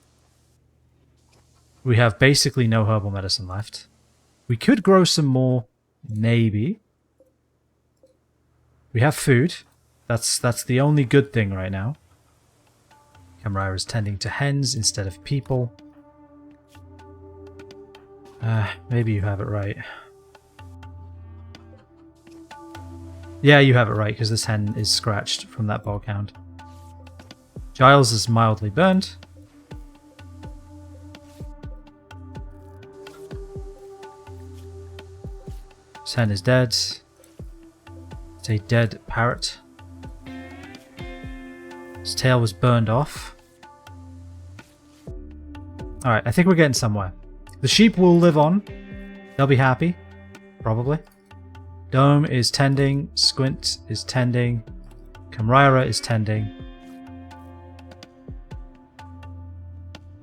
We have basically no herbal medicine left. We could grow some more, maybe. We have food. That's the only good thing right now. Camryra is tending to hens instead of people. Maybe you have it right. Yeah, you have it right, because this hen is scratched from that bog hound. Giles is mildly burned. This hen is dead. It's a dead parrot. His tail was burned off. Alright, I think we're getting somewhere. The sheep will live on. They'll be happy. Probably. Dome is tending. Squint is tending. Camryra is tending.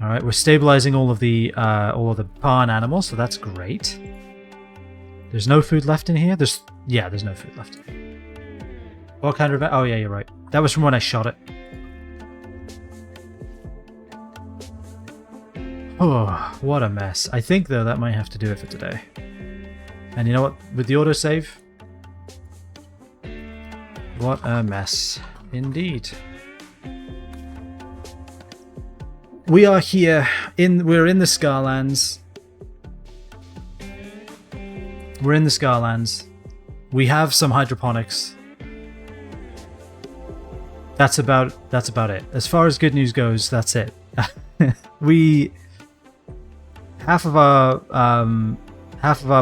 Alright, we're stabilizing all of the barn animals, so that's great. There's no food left in here? There's no food left. What kind of... Oh yeah, you're right. That was from when I shot it. Oh, what a mess. I think, though, that might have to do it for today. And you know what? With the autosave... What a mess. Indeed. We are here. We're in the Scarlands. We're in the Scarlands. We have some hydroponics. That's about it. As far as good news goes, that's it. Half of our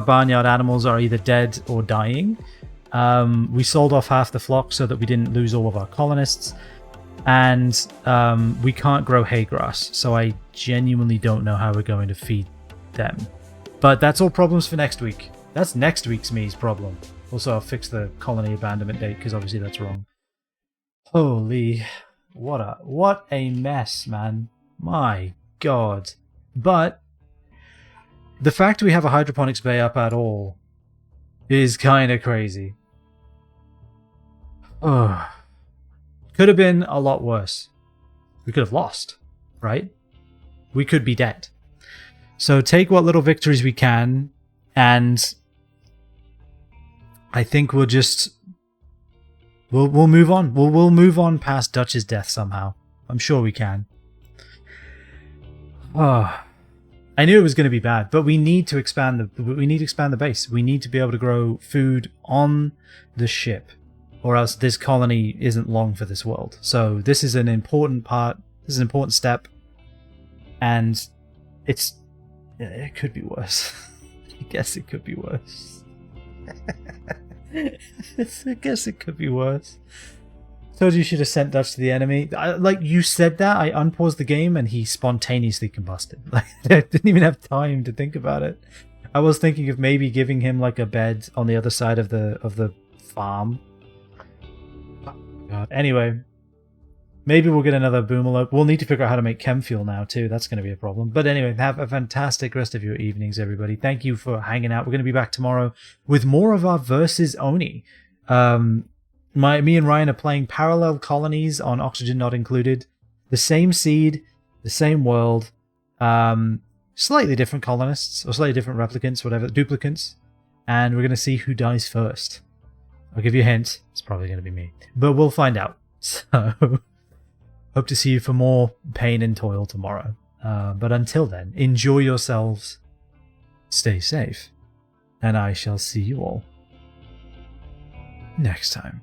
barnyard animals are either dead or dying. We sold off half the flock so that we didn't lose all of our colonists, and we can't grow hay grass, so I genuinely don't know how we're going to feed them. But that's all problems for next week. That's next week's me's problem. Also, I'll fix the colony abandonment date because obviously that's wrong. Holy, what a mess, man. My god. But the fact we have a hydroponics bay up at all is kind of crazy. Ugh. Could have been a lot worse. We could have lost, right? We could be dead. So take what little victories we can, and I think we'll just we'll move on. We'll move on past Dutch's death somehow. I'm sure we can. Oh, I knew it was going to be bad, but we need to expand the base. We need to be able to grow food on the ship, or else this colony isn't long for this world. So this is an important part. This is an important step, and it could be worse. I guess it could be worse. I guess it could be worse. Told you should have sent Dutch to the enemy. Like you said that, I unpaused the game and he spontaneously combusted. Like I didn't even have time to think about it. I was thinking of maybe giving him like a bed on the other side of the farm. God. Anyway, maybe we'll get another boomalop. We'll need to figure out how to make chem fuel now too. That's going to be a problem. But anyway, have a fantastic rest of your evenings, everybody. Thank you for hanging out. We're going to be back tomorrow with more of our versus Oni. Me and Ryan are playing parallel colonies on Oxygen Not Included. The same seed, the same world, slightly different colonists, or slightly different replicants, whatever, duplicants. And we're going to see who dies first. I'll give you a hint. It's probably going to be me. But we'll find out. So, hope to see you for more pain and toil tomorrow. But until then, enjoy yourselves, stay safe, and I shall see you all next time.